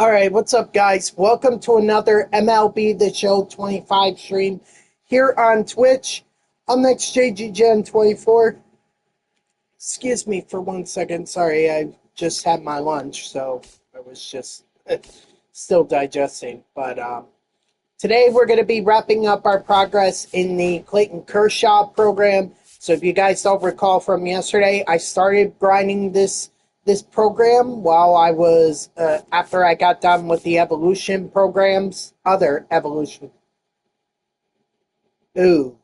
All right, what's up, guys? Welcome to another MLB The Show 25 stream here on Twitch. I'm next JGGen24. Excuse me for 1 second. Sorry, I just had my lunch, so I was just still digesting. But today we're going to be wrapping up our progress in the Clayton Kershaw program. So if you guys don't recall from yesterday, I started grinding this program while I was, after I got done with the evolution programs, other evolution. Ooh,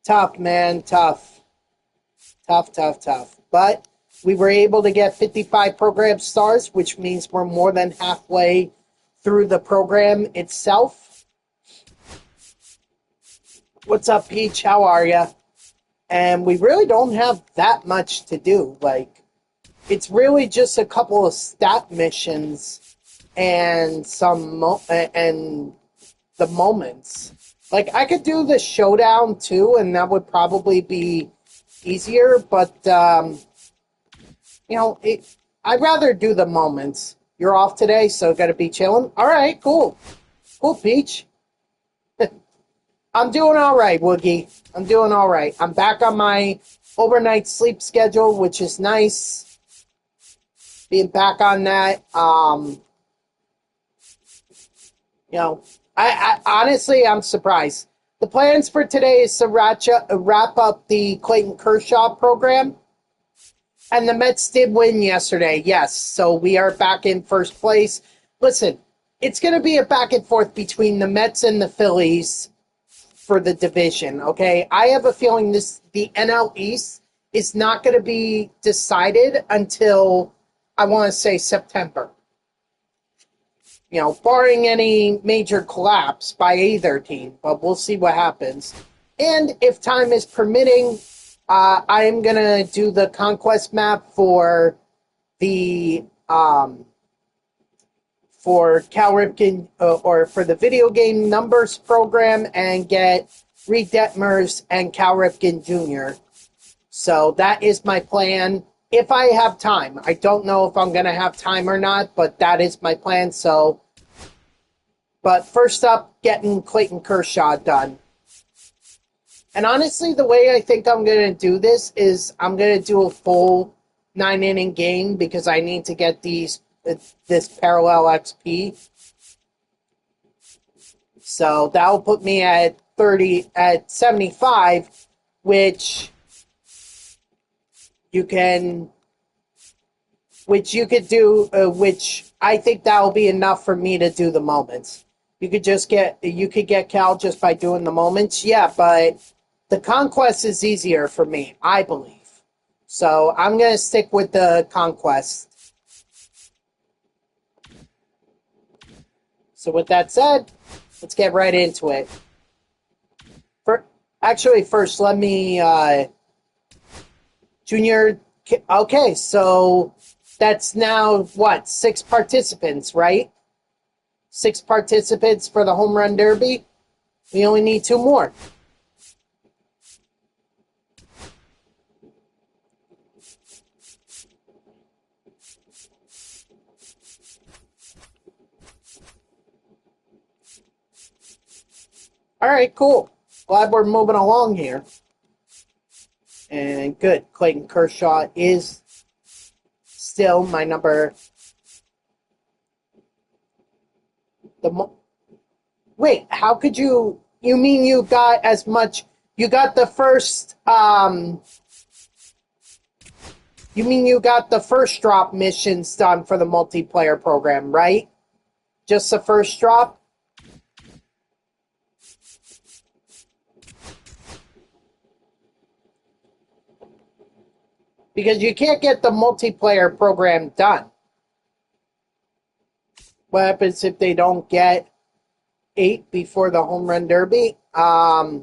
tough, man, tough. But we were able to get 55 program stars, which means we're more than halfway through the program itself. What's up, Peach? How are ya? And we really don't have that much to do, it's really just a couple of stat missions and and the moments. I could do the showdown too, and that would probably be easier. But I'd rather do the moments. You're off today, so gotta be chilling. All right, cool, Peach. I'm doing all right, Woogie. I'm doing all right. I'm back on my overnight sleep schedule, which is nice. Being back on that, I honestly, I'm surprised. The plans for today is to wrap up the Clayton Kershaw program. And the Mets did win yesterday, yes. So we are back in first place. Listen, it's going to be a back and forth between the Mets and the Phillies for the division, okay? I have a feeling the NL East is not going to be decided until, I want to say, September. Barring any major collapse by either team, but we'll see what happens. And if time is permitting, I am going to do the conquest map for the for Cal Ripken, or for the video game numbers program, and get Reed Detmers and Cal Ripken Jr. So that is my plan. If I have time. I don't know if I'm going to have time or not, but that is my plan. But first up, getting Clayton Kershaw done. And honestly, the way I think I'm going to do this is I'm going to do a full 9-inning game because I need to get this parallel XP. So that'll put me at 75, which you could do, which I think that will be enough for me to do the moments. You could get Cal just by doing the moments. Yeah, but the conquest is easier for me, I believe. So I'm going to stick with the conquest. So with that said, let's get right into it. First, let me, Junior, okay, so that's now, 6 participants, right? 6 participants for the Home Run Derby. We only need 2 more. All right, cool. Glad we're moving along here. And good. Clayton Kershaw is still my number. Wait, how could you mean you got as much? You got the first. You mean you got the first drop missions done for the multiplayer program, right? Just the first drop? Because you can't get the multiplayer program done. What happens if they don't get 8 before the Home Run Derby? I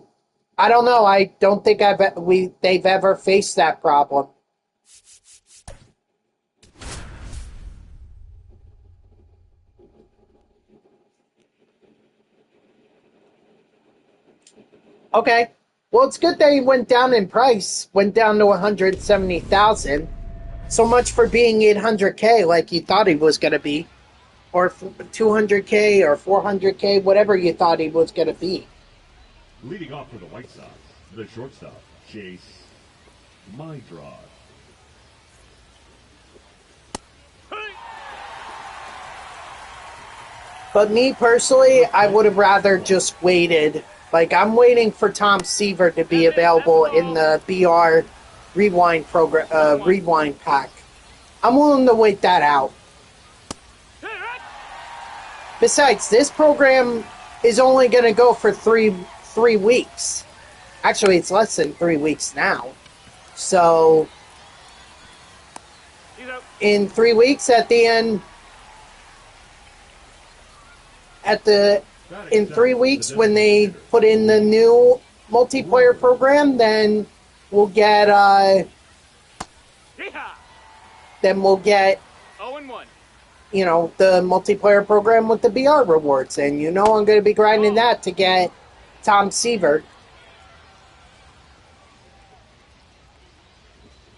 don't know. I don't think they've ever faced that problem. Okay. Well, it's good that he went down in price. Went down to 170,000. So much for being 800K like you thought he was going to be. or 200K or 400K, whatever you thought he was going to be. Leading off for the White Sox, the shortstop, Chase Mydrod. But me personally, I would have rather just waited. Like, I'm waiting for Tom Seaver to be available in the BR Rewind program, Rewind pack. I'm willing to wait that out. Besides, this program is only going to go for three weeks. Actually, it's less than 3 weeks now. So, in 3 weeks, at the end, in 3 weeks when they put in the new multiplayer program, then we'll get 0-1. You know, the multiplayer program with the BR rewards, and you know I'm going to be grinding that to get Tom Seaver.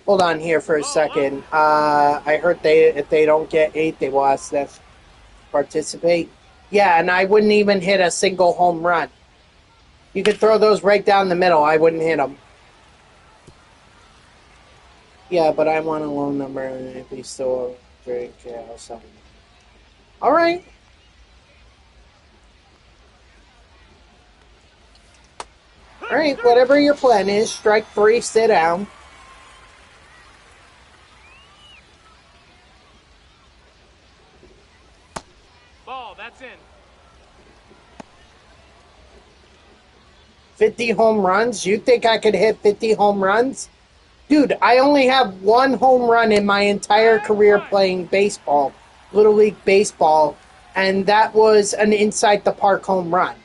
Hold on here for a second. I heard if they don't get 8, they will ask them to participate. Yeah, and I wouldn't even hit a single home run. You could throw those right down the middle. I wouldn't hit them. Yeah, but I want a low number if he's still drink or something. All right. All right, whatever your plan is, strike 3, sit down. Ball, that's in. 50 home runs? You think I could hit 50 home runs? Dude, I only have 1 home run in my entire career playing baseball, Little League Baseball, and that was an inside the park home run.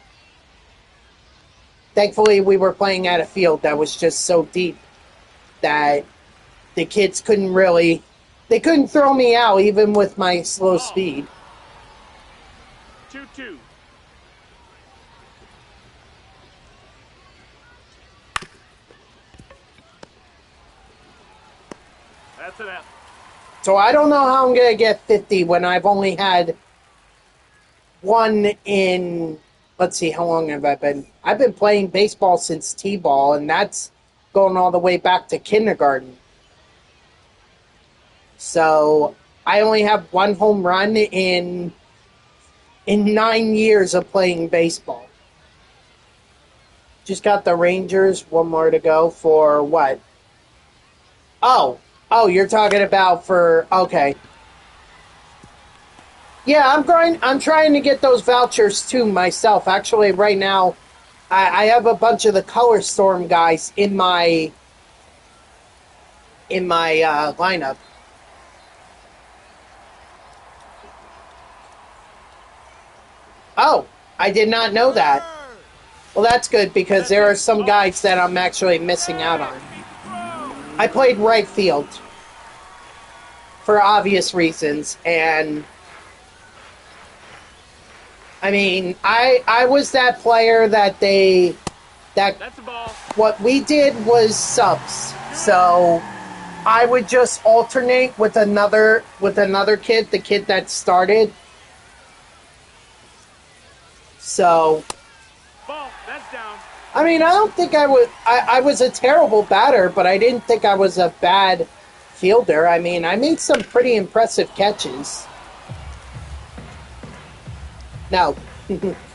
Thankfully, we were playing at a field that was just so deep that the kids couldn't throw me out even with my slow speed. 2-2. That's an F. So I don't know how I'm going to get 50 when I've only had 1 in, let's see, how long have I been? I've been playing baseball since T-ball, and that's going all the way back to kindergarten. So I only have 1 home run in 9 years of playing baseball. Just got the Rangers, 1 more to go for what? Oh, you're talking about for, okay. Yeah, I'm trying to get those vouchers too myself. Actually, right now, I have a bunch of the Color Storm guys in my lineup. Oh, I did not know that. Well, that's good because there are some guys that I'm actually missing out on. I played right field for obvious reasons, and I mean, I was that player that That's a ball. what we did was subs. So I would just alternate with another kid, the kid that started. So Ball, that's down. I mean, I don't think I was a terrible batter, but I didn't think I was a bad fielder. I mean, I made some pretty impressive catches. No,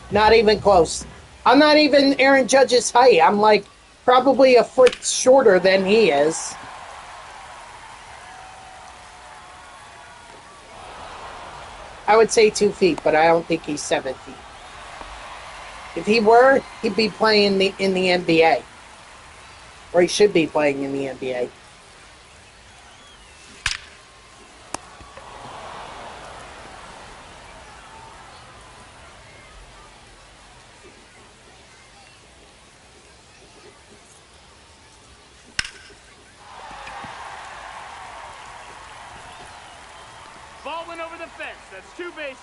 not even close. I'm not even Aaron Judge's height. I'm like probably a foot shorter than he is. I would say 2 feet, but I don't think he's 7 feet. If he were, he'd be playing in the NBA. Or he should be playing in the NBA. Ball went over the fence. That's 2 bases.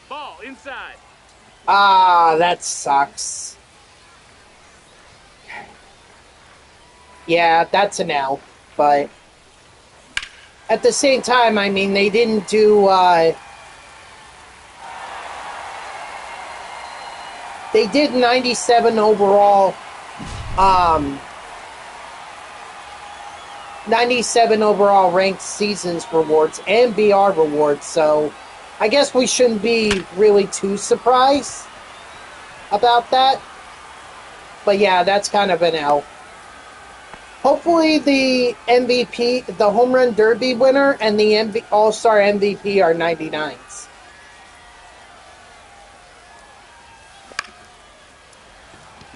Ball inside. Ah, that sucks. Yeah, that's an L. but at the same time, I mean, they didn't do, they did 97 overall, 97 overall ranked seasons rewards and BR rewards, so I guess we shouldn't be really too surprised about that. But yeah, that's kind of an L. Hopefully the MVP, the Home Run Derby winner, and the All-Star MVP are 99s.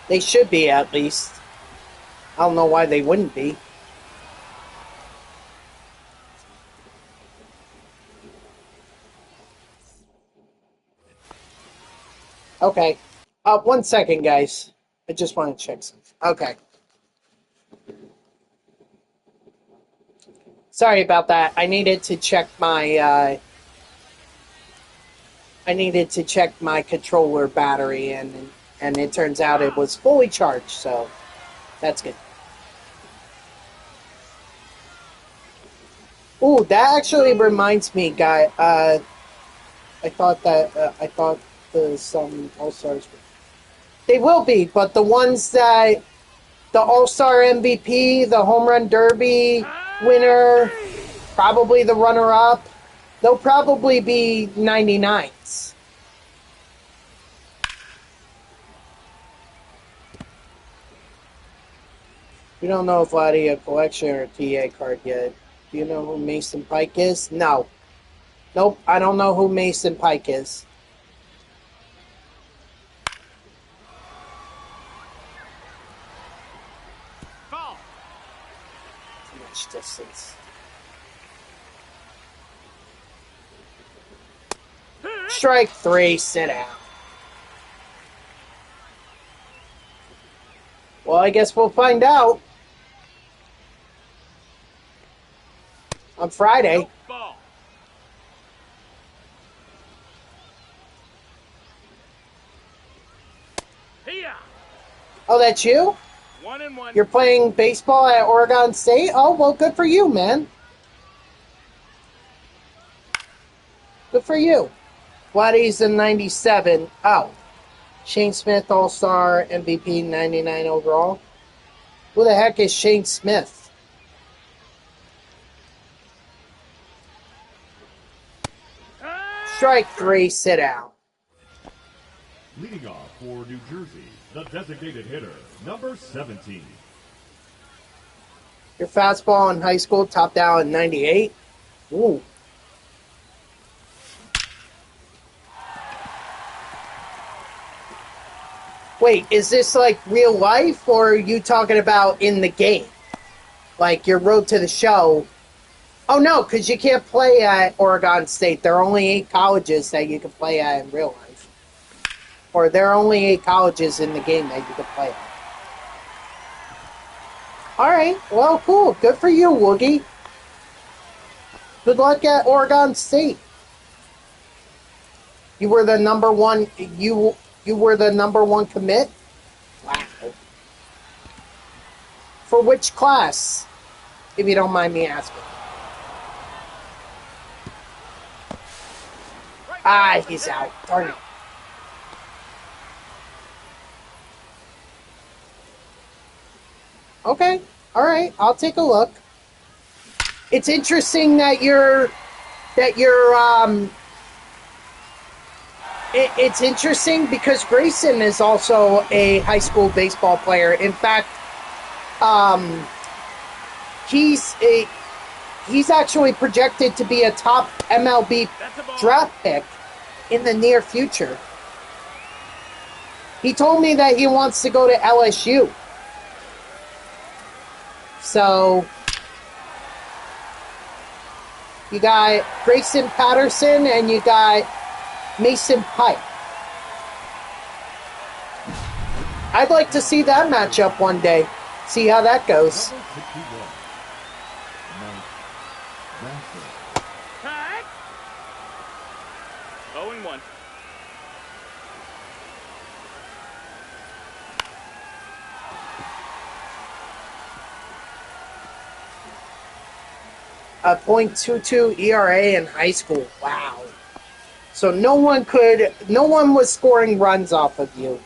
They should be, at least. I don't know why they wouldn't be. Okay. 1 second, guys. I just want to check something. Okay. Sorry about that. I needed to check my controller battery, and it turns out it was fully charged, so that's good. Ooh, that actually reminds me, guy. I thought some All-Stars, they will be, but the ones that the All-Star MVP, the Home Run Derby winner, probably the runner-up, they'll probably be 99s. We don't know if Vladdy a collection or a TA card yet. Do you know who Mason Pike is? No. Nope, I don't know who Mason Pike is. Ball. Too much distance. Strike 3, sit out. Well, I guess we'll find out on Friday. Nope, ball. Here. Oh, that's you? 1-1. You're playing baseball at Oregon State? Oh, well, good for you, man. Good for you. Vladdy's in 97. Oh. Shane Smith, All-Star, MVP, 99 overall. Who the heck is Shane Smith? Strike 3, sit out. Leading off for New Jersey, the designated hitter, number 17. Your fastball in high school topped out in 98? Ooh. Wait, is this like real life, or are you talking about in the game? Like your road to the show? Oh no, because you can't play at Oregon State. There are only 8 colleges that you can play at in real life. Or there are only 8 colleges in the game that you can play at. Alright, well, cool. Good for you, Woogie. Good luck at Oregon State. You were the number one... You were the number 1 commit? Wow. For which class? If you don't mind me asking. Ah, he's out. Darn it. Okay. Alright. I'll take a look. It's interesting that it's interesting because Grayson is also a high school baseball player. In fact, he's actually projected to be a top MLB draft pick in the near future. He told me that he wants to go to LSU. So, you got Grayson Patterson and you got Mason Pike. I'd like to see that matchup one day. See how that goes. Cut. 0-1. a .22 ERA in high school. Wow. So no one was scoring runs off of you.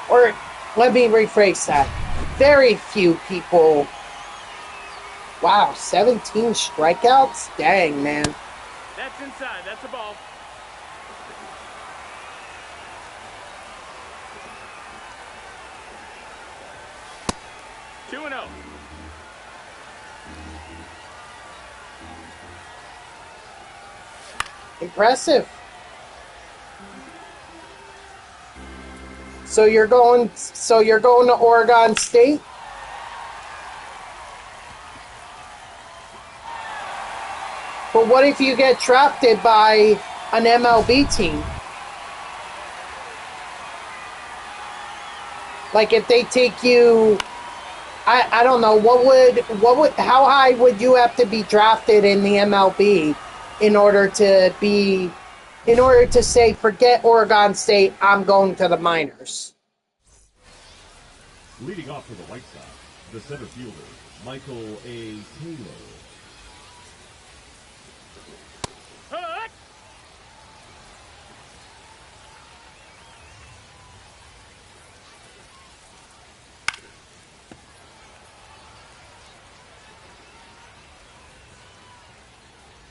Or let me rephrase that. Very few people. Wow, 17 strikeouts? Dang, man. That's inside. That's a ball. Two and oh. Impressive. So you're going to Oregon State? But what if you get drafted by an MLB team? Like if they take you, I don't know, how high would you have to be drafted in the MLB in order to say, forget Oregon State, I'm going to the minors? Leading off for the White Sox, the center fielder, Michael A. Taylor. Hut!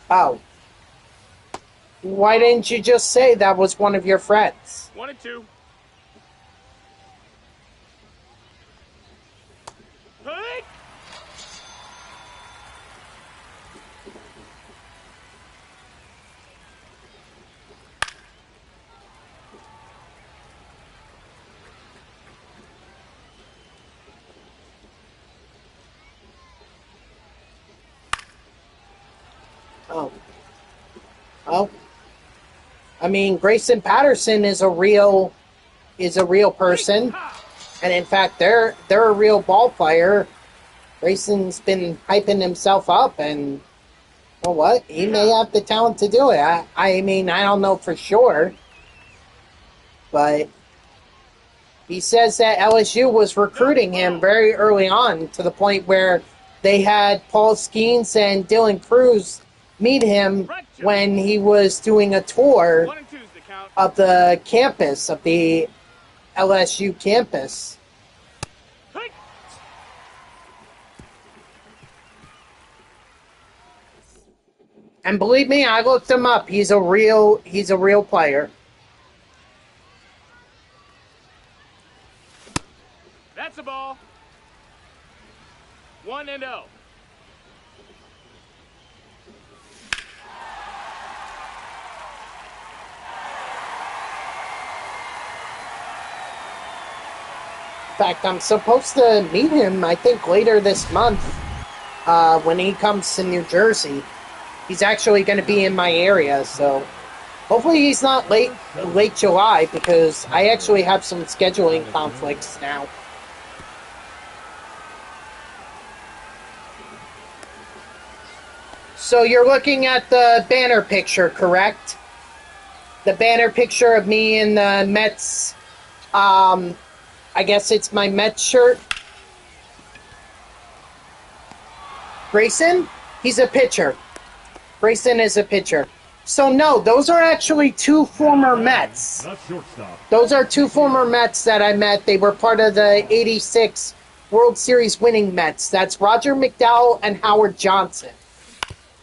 Oh. Why didn't you just say that was one of your friends? 1-2. Hut! Oh. Oh. I mean, Grayson Patterson is a real person, and in fact, they're a real ball player. Grayson's been hyping himself up, and you know what? He may have the talent to do it. I mean, I don't know for sure, but he says that LSU was recruiting him very early on to the point where they had Paul Skeens and Dylan Cruz meet him when he was doing a tour 1-2's the count. of the campus, of the LSU campus. Hut! And believe me, I looked him up. He's a real player. That's a ball. 1-0. In fact, I'm supposed to meet him, I think, later this month when he comes to New Jersey. He's actually going to be in my area, so hopefully he's not late July, because I actually have some scheduling conflicts now. So you're looking at the banner picture, correct? The banner picture of me in the Mets, I guess it's my Mets shirt. Grayson? He's a pitcher. Grayson is a pitcher. So no, those are actually two former Mets. Not shortstop. Those are two former Mets that I met. They were part of the '86 World Series winning Mets. That's Roger McDowell and Howard Johnson.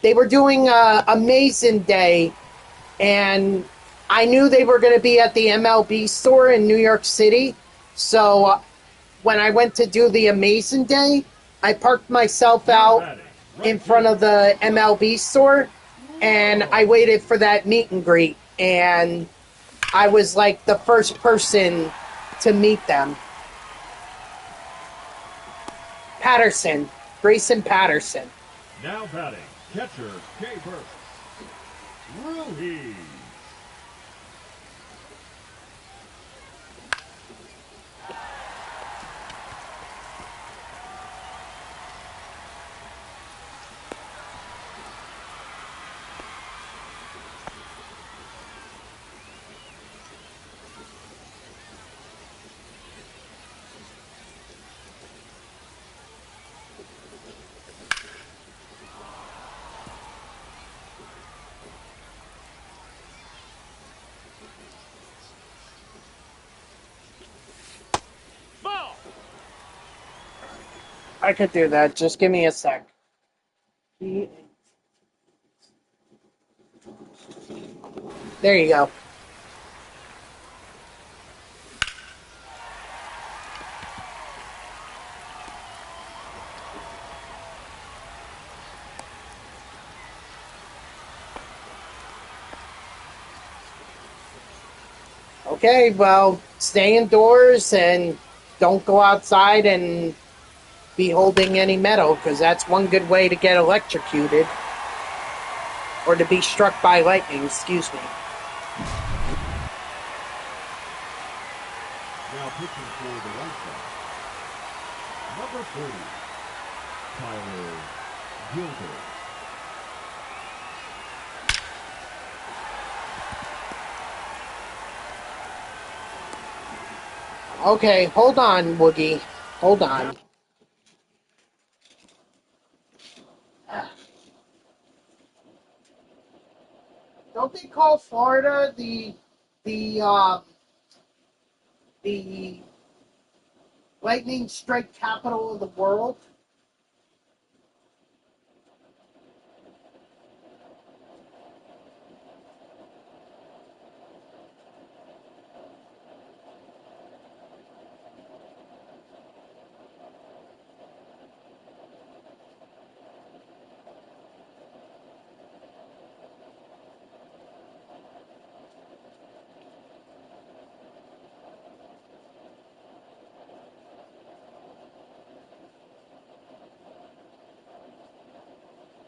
They were doing Amazing Day, and I knew they were going to be at the MLB store in New York City. So when I went to do the Amazing Day, I parked myself out in front of the MLB store, and I waited for that meet and greet, and I was like the first person to meet them. Patterson, Grayson Patterson. Now batting, catcher K. Burks. Ruiz. I could do that. Just give me a sec. There you go. Okay, well, stay indoors and don't go outside and be holding any metal, because that's one good way to get electrocuted. Or to be struck by lightning, excuse me. Now pitching for the White Sox, number 40, Tyler Gilbert. Okay, hold on, Woogie. Hold on. Don't they call Florida the lightning strike capital of the world?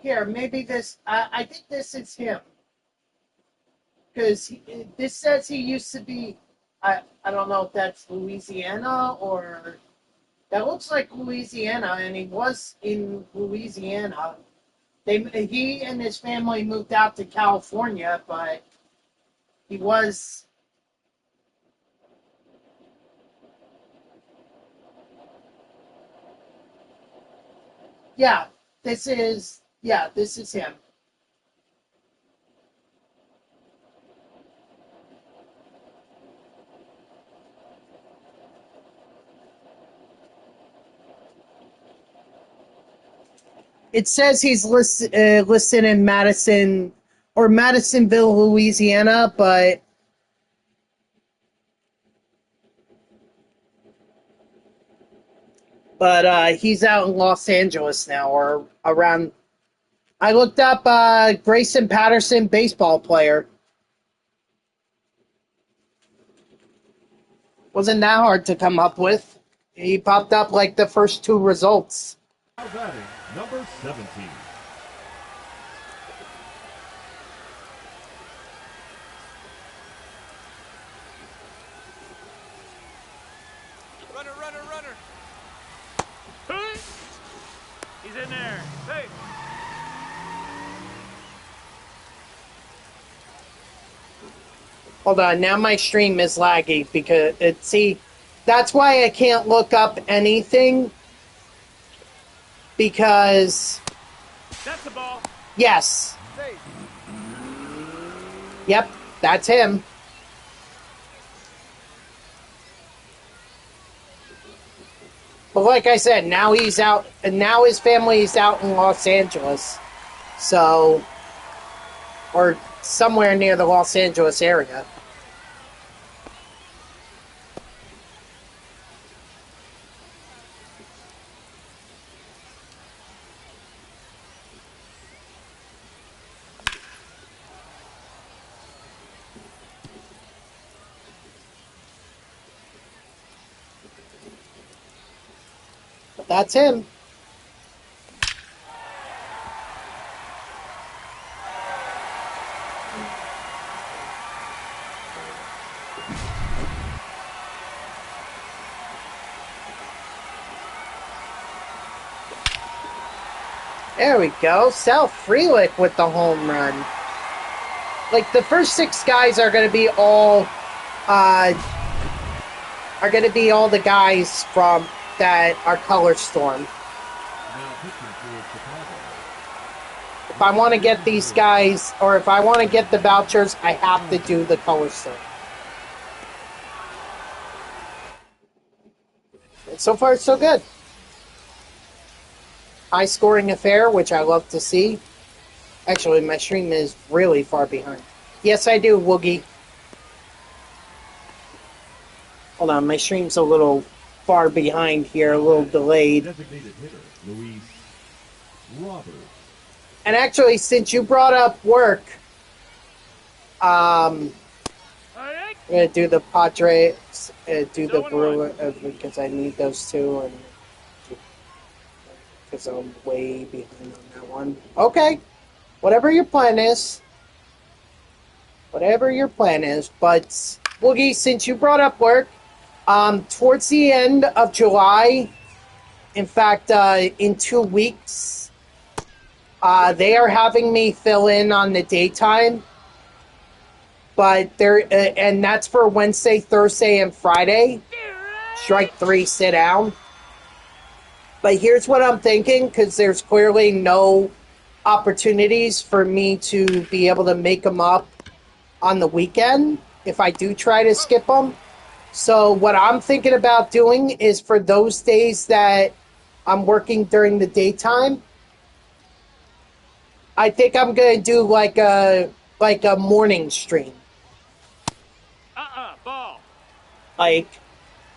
Here, maybe this. I think this is him, because this says he used to be. I don't know if that's Louisiana or that looks like Louisiana, and he was in Louisiana. He and his family moved out to California, but he was. Yeah, this is him. It says he's listed in Madison or Madisonville, Louisiana, but he's out in Los Angeles now, or around. I looked up Grayson Patterson, baseball player. Wasn't that hard to come up with. He popped up like the first two results. Now batting, number 17. Runner, runner, runner. Hey! He's in there. Hey! Hold on, now my stream is laggy because that's why I can't look up anything, because That's the ball. yes. Hey! Yep, that's him. But like I said, now he's out, and now his family is out in Los Angeles. So, or somewhere near the Los Angeles area. But that's him. There we go. Sal Frelick with the home run. Like, the first six guys are going to be all the guys from that are Color Storm. Now pitching for Chicago, If I want to get these guys, or if I want to get the vouchers, I have to do the Color Storm. And so far, so good. high-scoring affair, which I love to see. Actually, my stream is really far behind. Yes, I do, Woogie. Hold on, my stream's a little far behind here, a little delayed. Designated hitter, Luis Robert. And actually, since you brought up work, I'm going to do the Padres, do the Brewer, because I need those two, and because I'm way behind on that one. Okay, whatever your plan is. Whatever your plan is. But, Woogie, since you brought up work, towards the end of July, in fact, in 2 weeks, they are having me fill in on the daytime. But and that's for Wednesday, Thursday, and Friday. Strike 3, sit down. But here's what I'm thinking, because there's clearly no opportunities for me to be able to make them up on the weekend if I do try to skip them. So what I'm thinking about doing is for those days that I'm working during the daytime, I think I'm going to do like a morning stream. Ball. Like,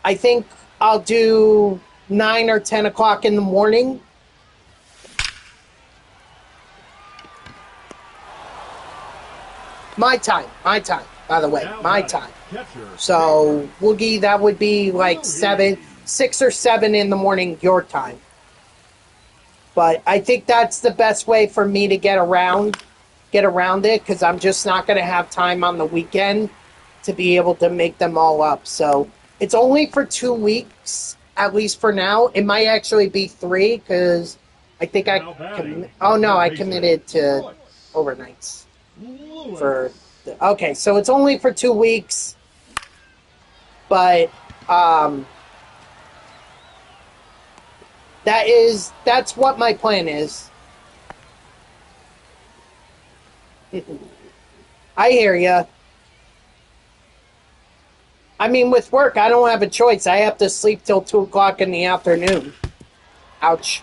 I think I'll do 9 or 10 o'clock in the morning. My time, by the way, my time. So, Woogie, that would be like 6 or 7 in the morning your time. But I think that's the best way for me to get around it, because I'm just not going to have time on the weekend to be able to make them all up. So it's only for 2 weeks, at least for now. It might actually be 3, because I think I committed to overnights. Okay, so it's only for 2 weeks, but that's what my plan is. I hear ya. I mean, with work, I don't have a choice. I have to sleep till 2 o'clock in the afternoon. Ouch.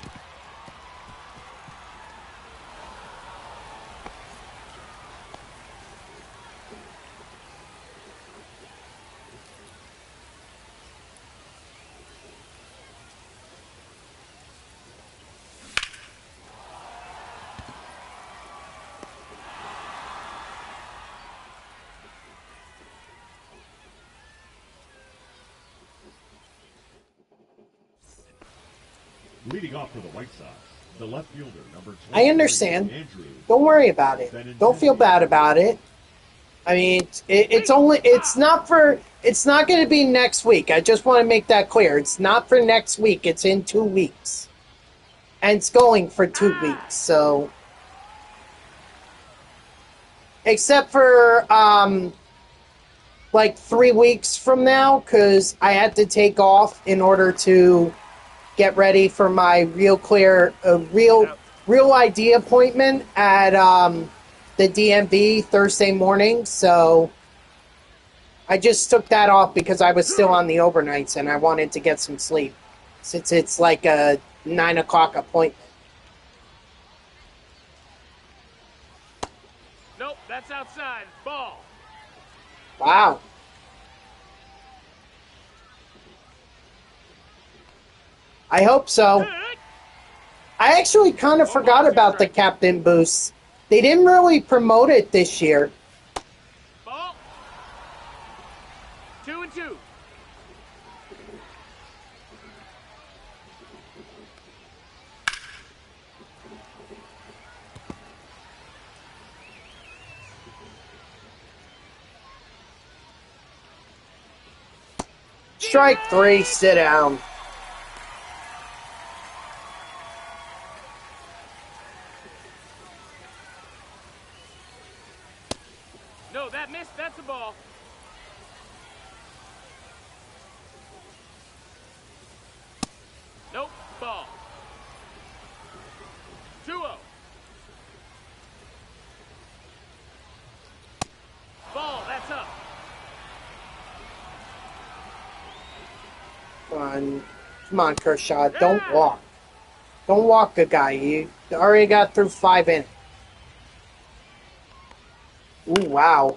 Leading off for the White Sox, the left fielder, number 20. I understand. Don't worry about it. Don't feel bad about it. I mean, it's not going to be next week. I just want to make that clear. It's not for next week. It's in 2 weeks. And it's going for 2 weeks, so. Except for, like 3 weeks from now, because I had to take off in order to get ready for my real ID appointment at the DMV Thursday morning. So I just took that off because I was still on the overnights and I wanted to get some sleep, since it's like a 9 o'clock appointment. Nope, that's outside. Ball. Wow. I hope so. I actually kind of forgot about the captain boost. They didn't really promote it this year. Ball. 2-2. Strike 3, sit down. No, that missed. That's a ball. Nope, ball. 2-0. Ball, that's up. Come on, Kershaw, don't walk. Don't walk a guy. You already got through 5 innings. Ooh, wow.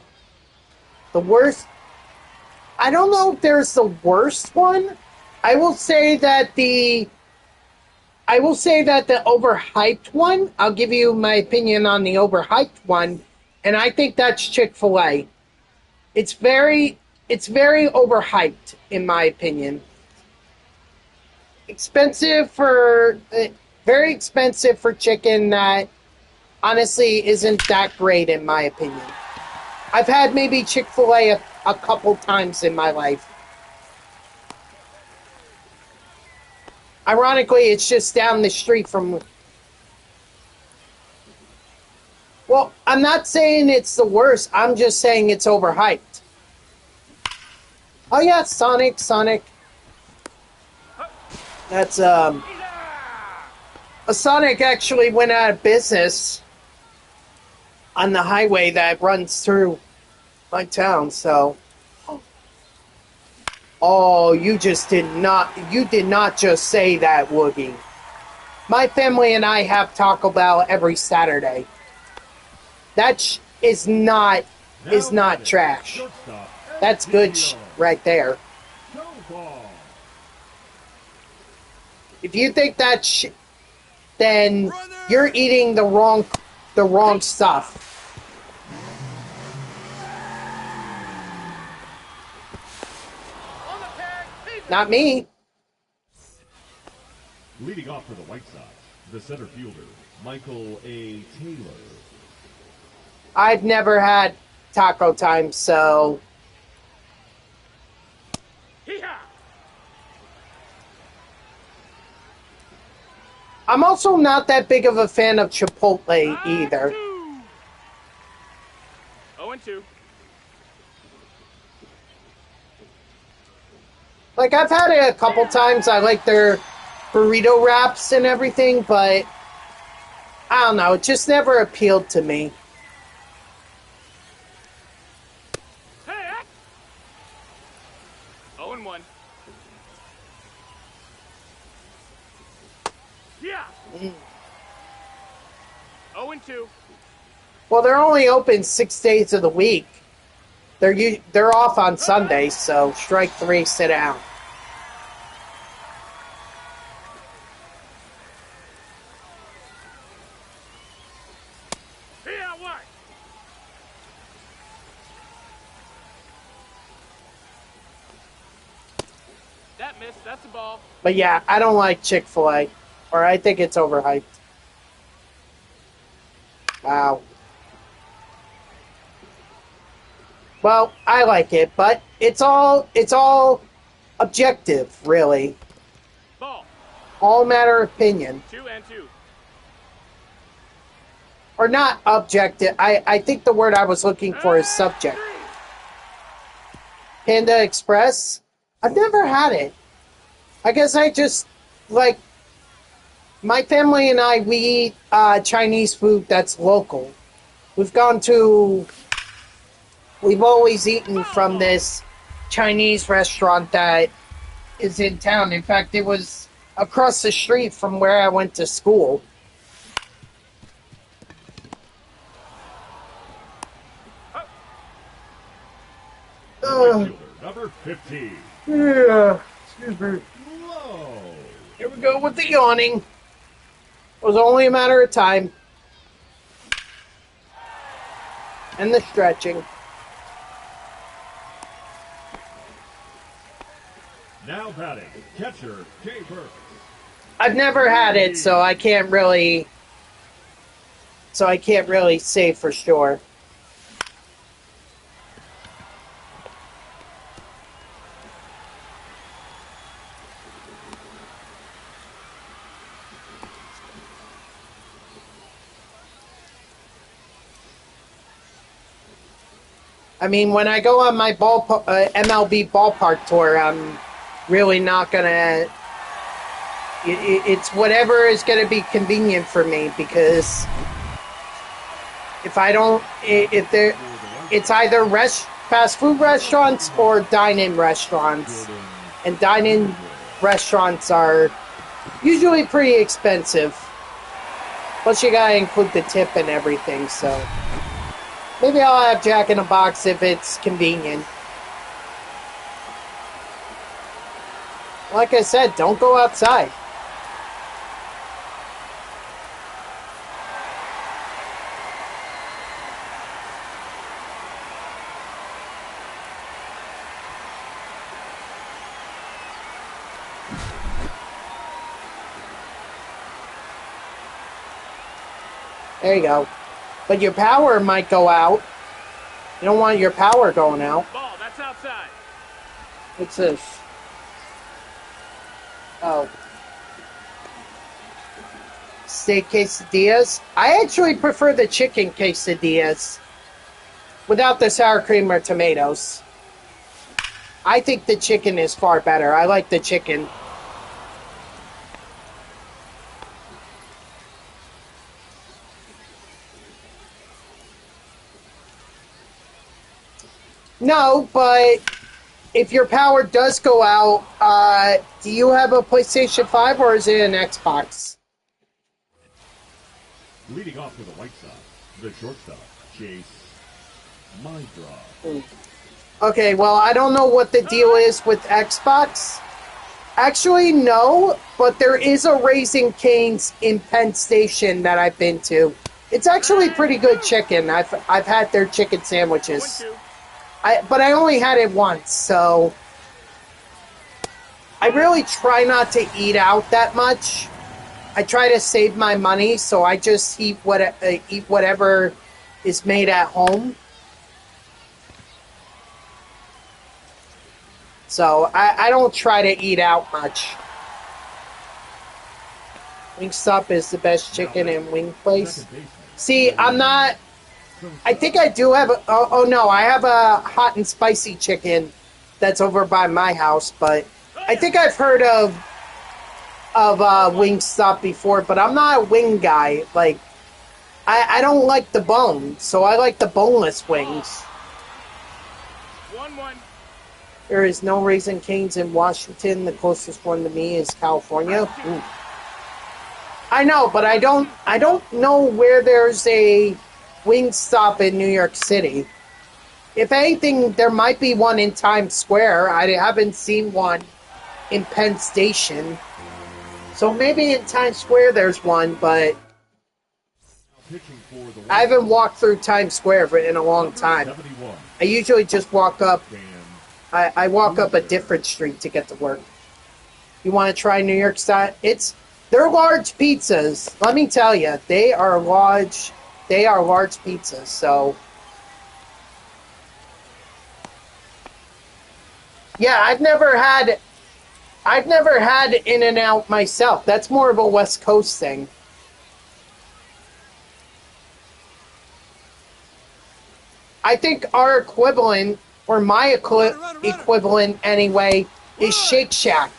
The worst... I don't know if there's the worst one. I will say that the overhyped one, I'll give you my opinion on the overhyped one, and I think that's Chick-fil-A. It's very overhyped, in my opinion. Very expensive for chicken that honestly isn't that great, in my opinion. I've had maybe Chick-fil-A a couple times in my life. Ironically, it's just down the street from... Well, I'm not saying it's the worst. I'm just saying it's overhyped. Oh yeah, Sonic. That's, a Sonic actually went out of business on the highway that runs through my town, so... Oh, you did not just say that, Woogie. My family and I have Taco Bell every Saturday. That is not trash. That's good right there. If you think that's then you're eating the wrong stuff. Not me. Leading off for the White Sox, the center fielder, Michael A. Taylor. I've never had taco time, so... I'm also not that big of a fan of Chipotle either. 0-2. Like, I've had it a couple times. I like their burrito wraps and everything, but I don't know. It just never appealed to me. Hey! 0-1. Yeah! 0-2. Well, they're only open 6 days of the week. They're off on Sundays, so strike 3, sit down. Yeah, what? That missed. That's a ball. But yeah, I don't like Chick-fil-A, or I think it's overhyped. Wow. Well, I like it, but it's all objective, really. Ball. All a matter of opinion. 2-2. Or not objective. I think the word I was looking for is subject. Panda Express? I've never had it. I guess I just, like, my family and I, we eat Chinese food that's local. We've always eaten from this Chinese restaurant that is in town. In fact, it was across the street from where I went to school. Number 15. Yeah, excuse me. Whoa. Here we go with the yawning. It was only a matter of time. And the stretching. Now batting, catcher, Jay Burke. I've never had it, so I can't really say for sure. I mean, when I go on my MLB ballpark tour, I'm really not gonna. It's whatever is gonna be convenient for me, because if it's either fast food restaurants or dine-in restaurants, and dine-in restaurants are usually pretty expensive. Plus you gotta include the tip and everything, so maybe I'll have Jack in a Box if it's convenient. Like I said, don't go outside. There you go. But your power might go out. You don't want your power going out. Ball, that's outside. What's this? Oh. Steak quesadillas. I actually prefer the chicken quesadillas without the sour cream or tomatoes. I think the chicken is far better. I like the chicken. No, but if your power does go out, do you have a PlayStation 5 or is it an Xbox? Leading off for the White Sox, the shortstop, Chase Mindra. Okay, well, I don't know what the deal is with Xbox. Actually, no, but there is a Raising Cane's in Penn Station that I've been to. It's actually pretty good chicken. I've had their chicken sandwiches. But I only had it once, so I really try not to eat out that much. I try to save my money, so I just eat whatever is made at home. So I don't try to eat out much. Wingstop is the best chicken and wing place. See, I'm not... I think I do have no, I have a hot and spicy chicken that's over by my house, but I think I've heard of Wingstop before, but I'm not a wing guy. Like, I don't like the bone, so I like the boneless wings. 1-1. There is no Raising Cane's in Washington. The closest one to me is California. Ooh. I know, but I don't know where there's a Wingstop in New York City. If anything, there might be one in Times Square. I haven't seen one in Penn Station. So maybe in Times Square there's one, but I haven't walked through Times Square in a long time. I usually just walk up. I walk up a different street to get to work. You want to try New York style? They're large pizzas. Let me tell you, they are large. They are large pizzas, so... Yeah, I've never had In-N-Out myself. That's more of a West Coast thing. I think our equivalent, or my equivalent anyway, is Shake Shack.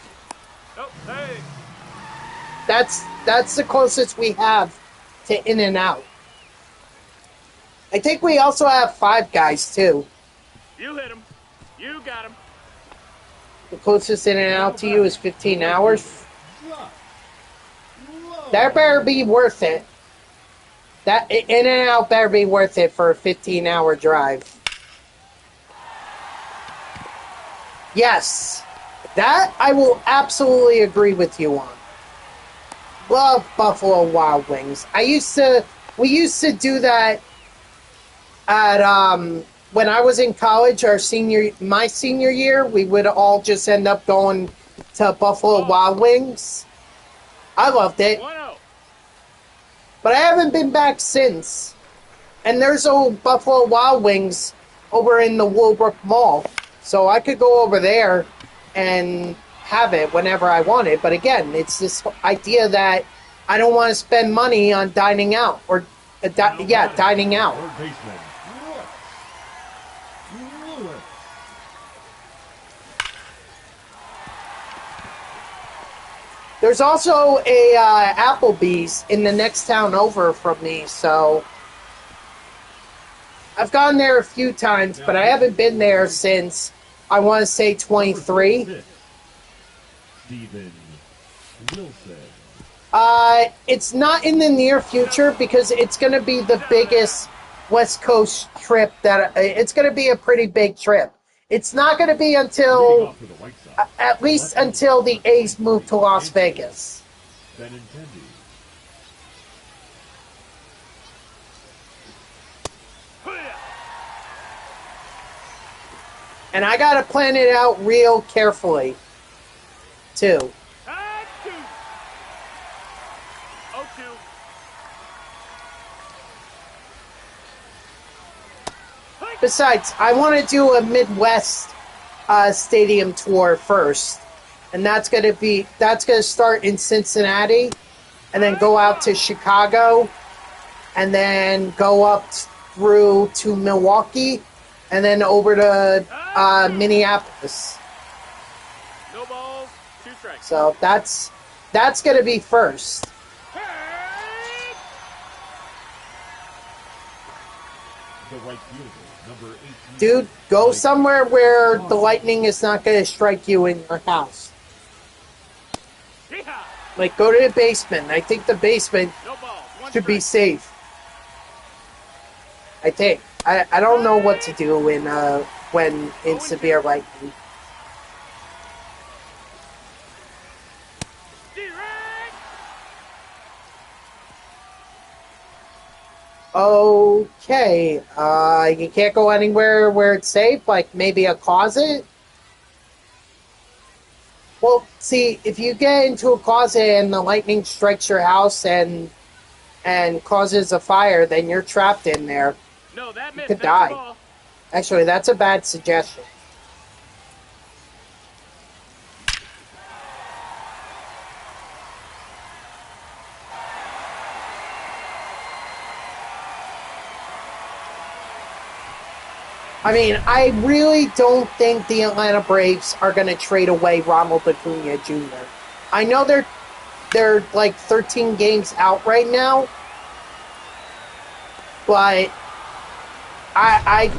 Oh, hey. That's the closest we have to In-N-Out. I think we also have Five Guys, too. You hit him. You got him. The closest In-N-Out to you is 15 hours. That better be worth it. That In-N-Out better be worth it for a 15-hour drive. Yes. That I will absolutely agree with you on. Love Buffalo Wild Wings. We used to do that at when I was in college, my senior year, we would all just end up going to Buffalo Wild Wings. I loved it. 1-0. But I haven't been back since. And there's old Buffalo Wild Wings over in the Woolbrook Mall. So I could go over there and have it whenever I wanted. But again, it's this idea that I don't want to spend money on dining out. Or, dining out. There's also a Applebee's in the next town over from me, so I've gone there a few times, but I haven't been there since, I want to say, 23. Steven Wilson. It's not in the near future because it's going to be the biggest West Coast trip it's going to be a pretty big trip. It's not going to be Leading until off for the White Sox, at the least left fielder, until the number A's 23, move to Las Kansas, Vegas. Benintendi. And I got to plan it out real carefully, too. And 2. 0-2. Besides, I want to do a Midwest stadium tour first. And that's going to start in Cincinnati and then go out to Chicago and then go up through to Milwaukee and then over to Minneapolis. No balls, 2 strikes. So that's going to be first. The right fielder, number 18. Dude, go somewhere where the lightning is not going to strike you in your house. Yeehaw! Like, go to the basement. I think the basement No balls, 1 should be strike. safe. I think. I don't know what to do when in severe lightning. Direct! Okay. You can't go anywhere where it's safe, like maybe a closet? Well, see, if you get into a closet and the lightning strikes your house and causes a fire, then you're trapped in there. No, that missed. could That's a die. ball. Actually, that's a bad suggestion. I mean, I really don't think the Atlanta Braves are going to trade away Ronald Acuna Jr. I know they're like 13 games out right now, but I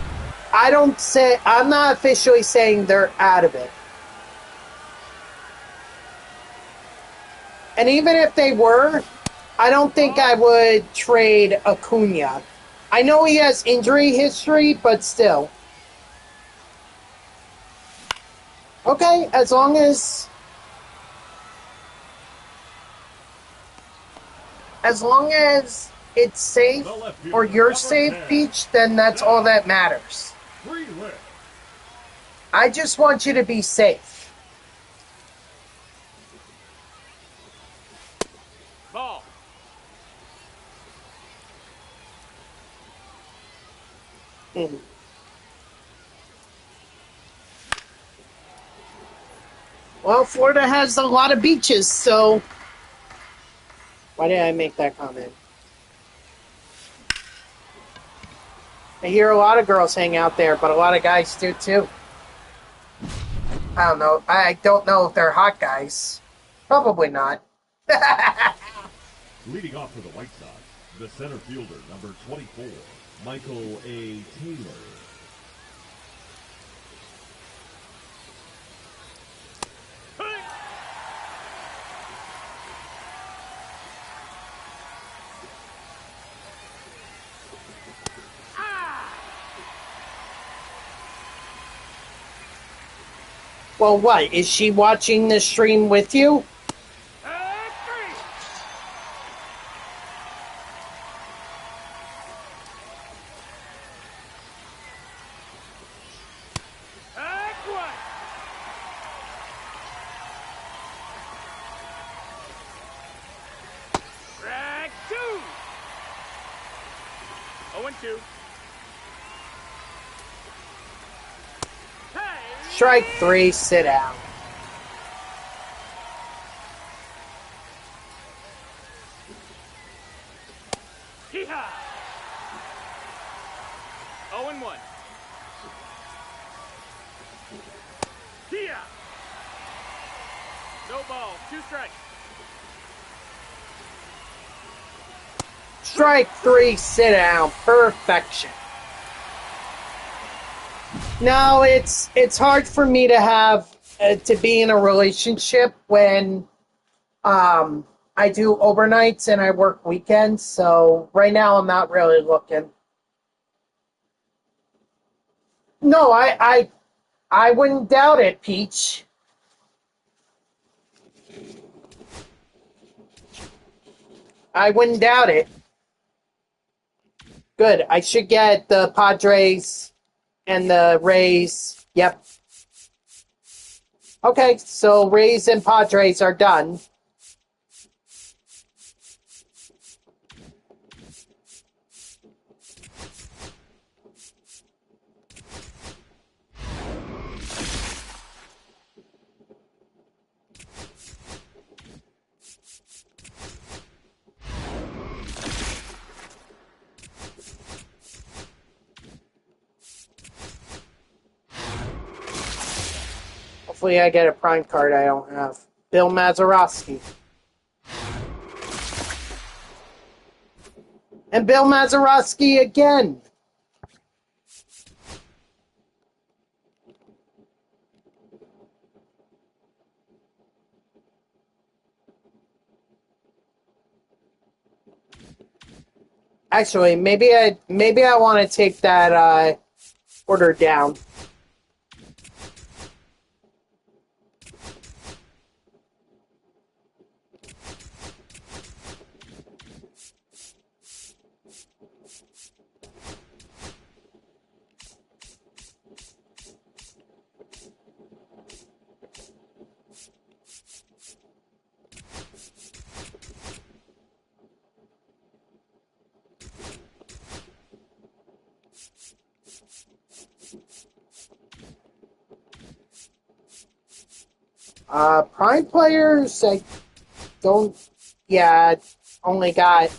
don't say, I'm not officially saying they're out of it. And even if they were, I don't think I would trade Acuna. I know he has injury history, but still. Okay, as long as it's safe or you're safe, Peach, then that's all that matters. I just want you to be safe. Ball. Well, Florida has a lot of beaches, so why did I make that comment? I hear a lot of girls hang out there, but a lot of guys do too. I don't know. I don't know if they're hot guys. Probably not. Leading off for the White Sox, the center fielder, number 24, Michael A. Taylor. Well, what? Is she watching the stream with you? Strike 2. 0-2. Strike 3, sit down. Yeehaw! 0-1. Kia! No ball, 2 strikes. Strike 3, sit down. Perfection. No, it's hard for me to have to be in a relationship when I do overnights and I work weekends, so right now I'm not really looking. No, I wouldn't doubt it, Peach. I wouldn't doubt it. Good. I should get the Padres and the Rays. Yep. Okay, so Rays and Padres are done. Hopefully I get a prime card I don't have. Bill Mazeroski. And Bill Mazeroski again. Actually, maybe I want to take that order down. Prime players, I don't. Yeah, only got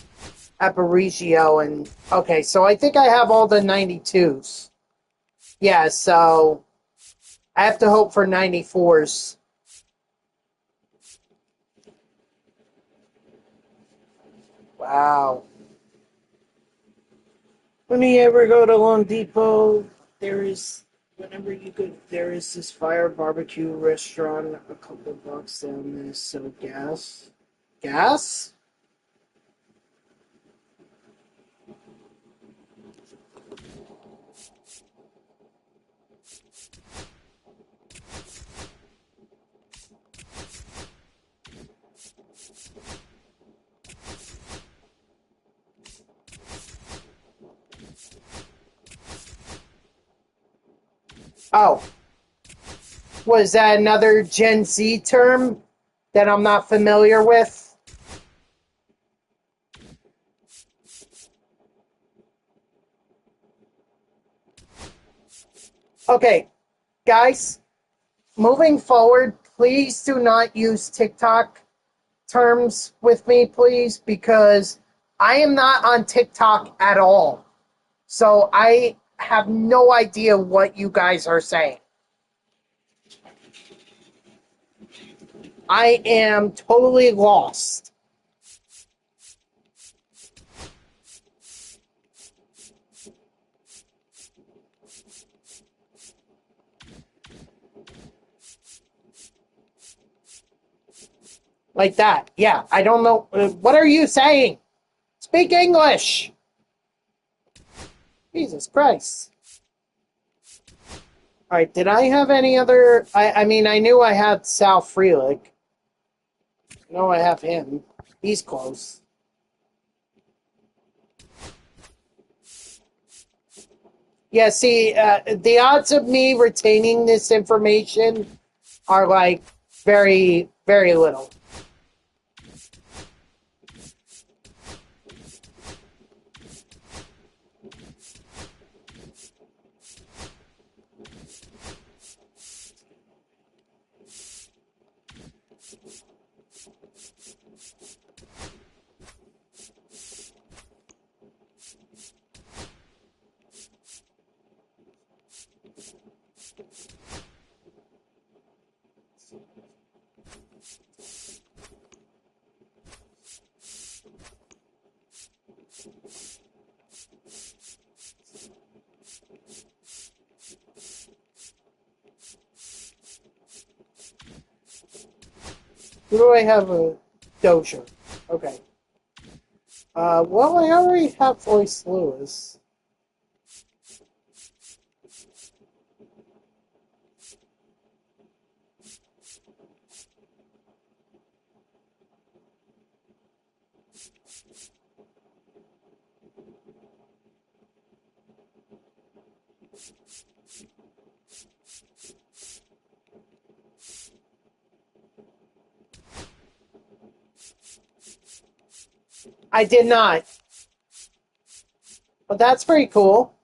Aparicio and. Okay, so I think I have all the 92s. Yeah, so I have to hope for 94s. Wow. When you ever go to Lone Depot, whenever you go, there is this fire barbecue restaurant a couple blocks down there. So gas? Gas? Oh, was that another Gen Z term that I'm not familiar with? Okay, guys, moving forward, please do not use TikTok terms with me, please, because I am not on TikTok at all. So I have no idea what you guys are saying. I am totally lost. Like that. Yeah, I don't know. What are you saying? Speak English. Jesus Christ. All right, did I have any other... I mean, I knew I had Sal Frelick. No, I have him. He's close. Yeah, see, the odds of me retaining this information are, like, very, very little. Who do I have a Dozier? Okay. Well, I already have Royce Lewis. I did not. But that's pretty cool.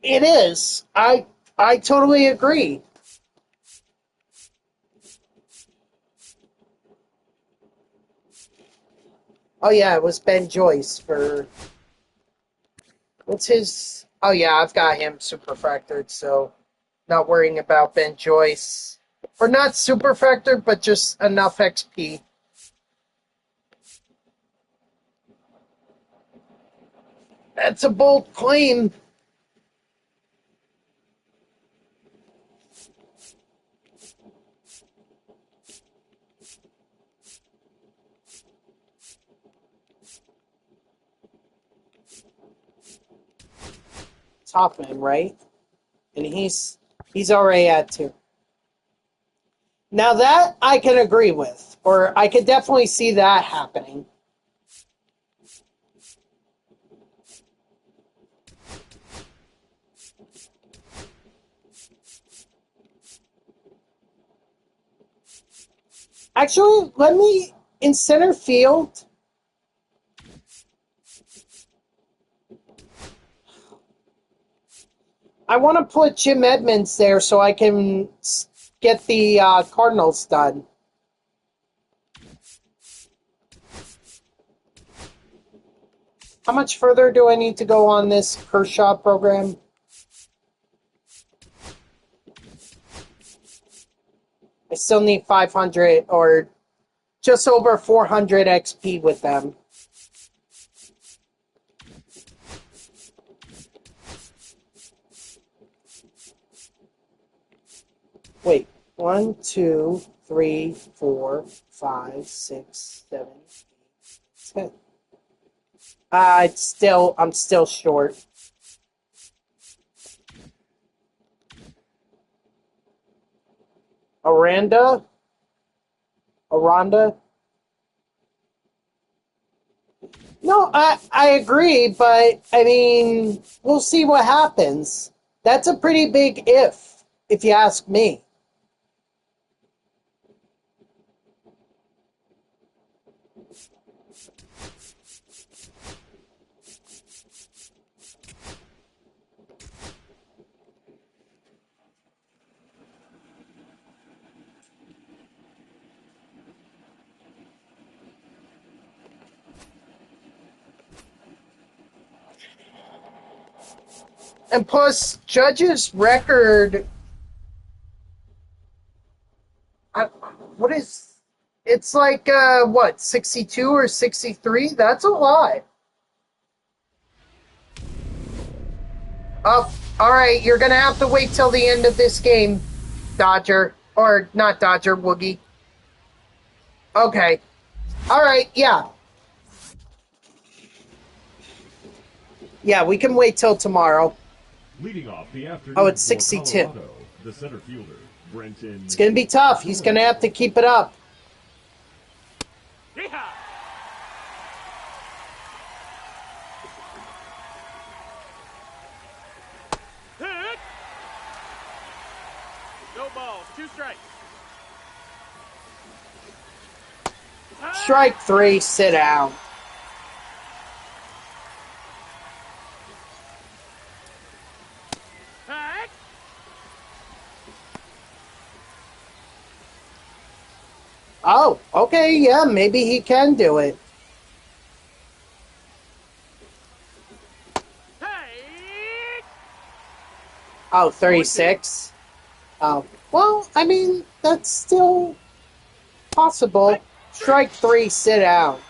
It is. I totally agree. Oh yeah, it was Ben Joyce for what's his? Oh yeah, I've got him superfractored, so not worrying about Ben Joyce. Or not superfractored, but just enough XP. That's a bold claim. Hoffman, right? And he's already at 2. Now that I can agree with, or I could definitely see that happening. Actually, let me in center field. I want to put Jim Edmonds there so I can get the Cardinals done. How much further do I need to go on this Kershaw program? I still need 500 or just over 400 XP with them. Wait, 1, 2, 3, 4, 5, 6, 7, 8, 10. I'm still short. Aranda? No, I agree, but I mean, we'll see what happens. That's a pretty big if you ask me. And plus, Judge's record. What is. It's like, what, 62 or 63? That's a lot. Oh, alright, you're gonna have to wait till the end of this game, Dodger. Or, not Dodger, Woogie. Okay. Alright, yeah. Yeah, we can wait till tomorrow. Leading off the afternoon. Oh, it's 62. Colorado, the center fielder, Brenton. It's going to be tough. He's going to have to keep it up. Yeehaw! Hit! No balls, 2 strikes. Strike 3, sit down. Oh, okay, yeah, maybe he can do it. Hey! Oh, 36. Oh, well, I mean, that's still possible. Strike 3, sit out.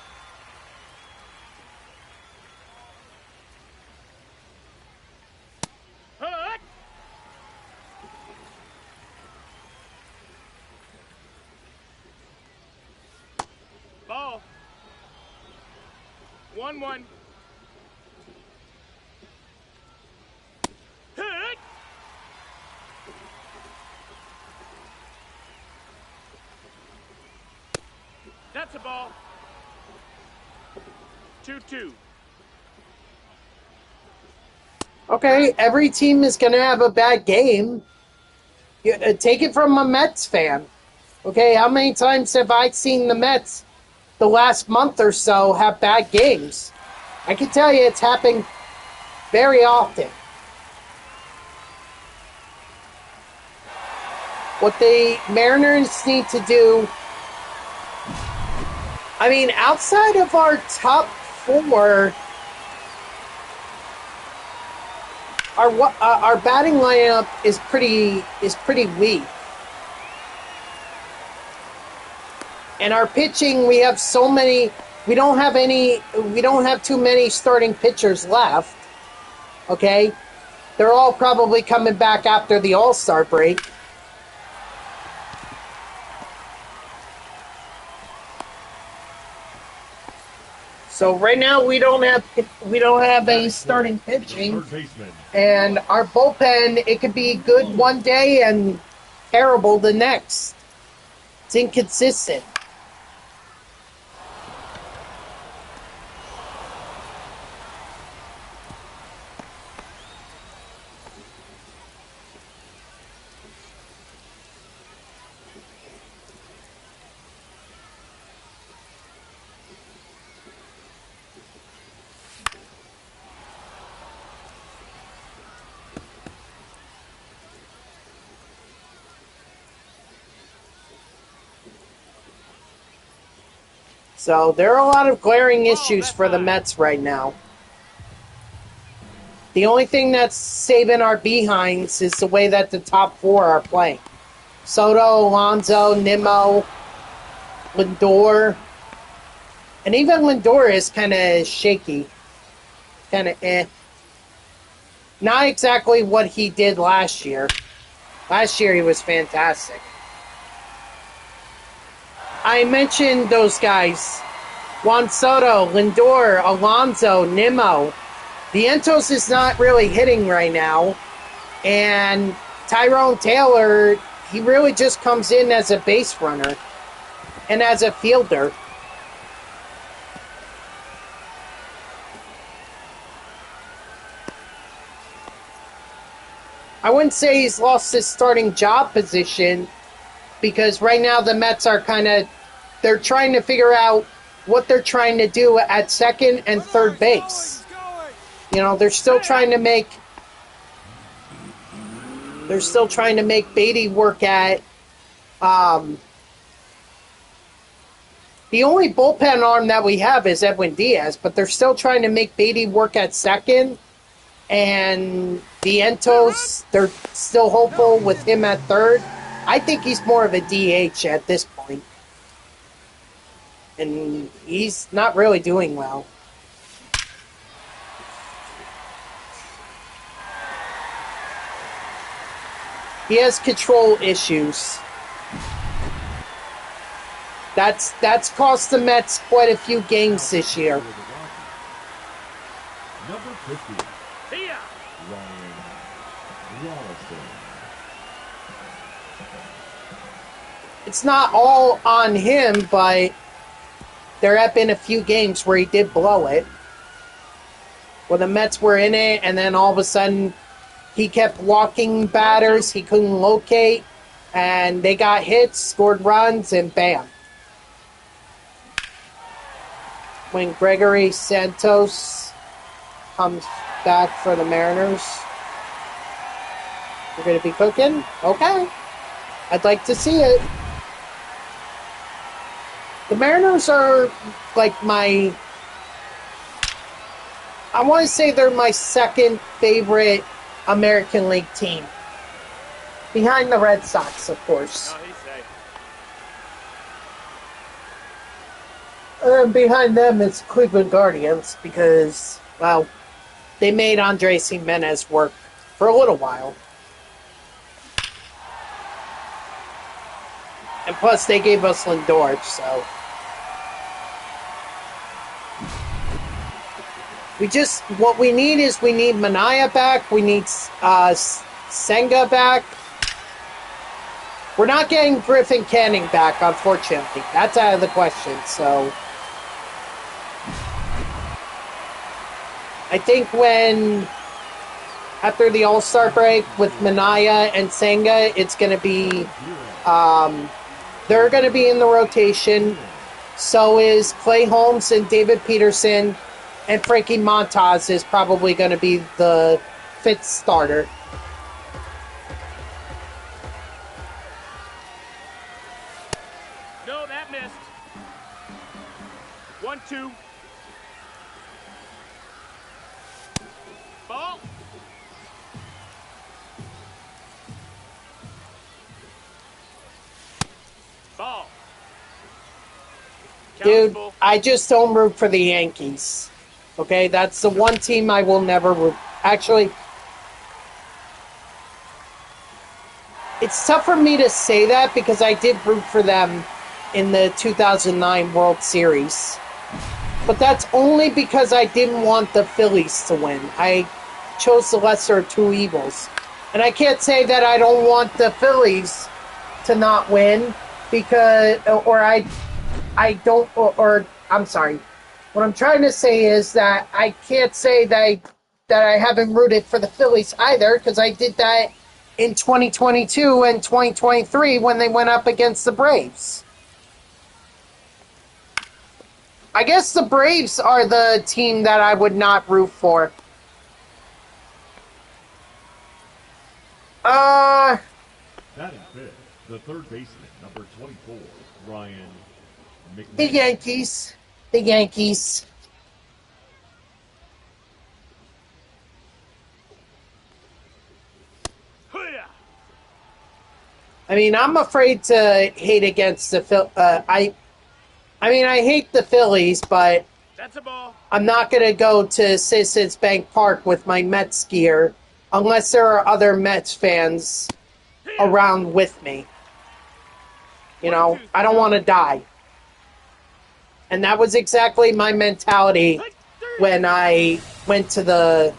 Hut! Ball. 1-1. Hut! That's a ball. 2-2. Okay, every team is going to have a bad game. Take it from a Mets fan. Okay, how many times have I seen the Mets the last month or so have bad games? I can tell you it's happened very often. What the Mariners need to do, I mean, outside of our top four, our batting lineup is pretty weak. And our pitching, we have so many. We don't have too many starting pitchers left. Okay, they're all probably coming back after the All-Star break. So right now we don't have any starting pitching, and our bullpen, it could be good one day and terrible the next. It's inconsistent. So there are a lot of glaring issues for the Mets right now. The only thing that's saving our behinds is the way that the top four are playing. Soto, Alonso, Nimmo, Lindor. And even Lindor is kind of shaky. Kind of eh. Not exactly what he did last year. Last year he was fantastic. I mentioned those guys. Juan Soto, Lindor, Alonso, Nimmo. Vientos is not really hitting right now. And Tyrone Taylor, he really just comes in as a base runner and as a fielder. I wouldn't say he's lost his starting job position, because right now the Mets are they're trying to figure out what they're trying to do at second and third base. You know, they're still trying to make Beatty work at the only bullpen arm that we have is Edwin Diaz, but they're still trying to make Beatty work at second. And Vientos, they're still hopeful with him at third. I think he's more of a DH at this point. And he's not really doing well. He has control issues. That's cost the Mets quite a few games this year. Number 50. It's not all on him, but there have been a few games where he did blow it. Where the Mets were in it, and then all of a sudden he kept walking batters he couldn't locate, and they got hits, scored runs, and bam. When Gregory Santos comes back for the Mariners, we're going to be cooking? Okay. I'd like to see it. The Mariners are like my... I want to say they're my second favorite American League team. Behind the Red Sox, of course. No, he's safe. And behind them, it's Cleveland Guardians because, well, they made Andres Jimenez work for a little while. And plus, they gave us Lindor, so... What we need is we need Manaea back, we need Senga back. We're not getting Griffin Canning back, unfortunately. That's out of the question, so... I think after the All-Star break with Manaea and Senga, it's going to be... they're going to be in the rotation. So is Clay Holmes and David Peterson. And Frankie Montas is probably going to be the fifth starter. No, that missed. 1-2. Ball. Ball. Dude, Countable. I just don't root for the Yankees. Okay, that's the one team I will never root. Actually, it's tough for me to say that because I did root for them in the 2009 World Series. But that's only because I didn't want the Phillies to win. I chose the lesser of two evils. And I can't say that I don't want the Phillies to not win because, I'm sorry. What I'm trying to say is that I can't say that I haven't rooted for the Phillies either, because I did that in 2022 and 2023 when they went up against the Braves. I guess the Braves are the team that I would not root for. Batting fifth, the third baseman, number 24, Ryan McMahon. The Yankees. The Yankees. I mean, I'm afraid to hate against the I hate the Phillies, but That's a ball. I'm not going to go to Citizens Bank Park with my Mets gear unless there are other Mets fans around with me. You know, I don't want to die. And that was exactly my mentality when I went to the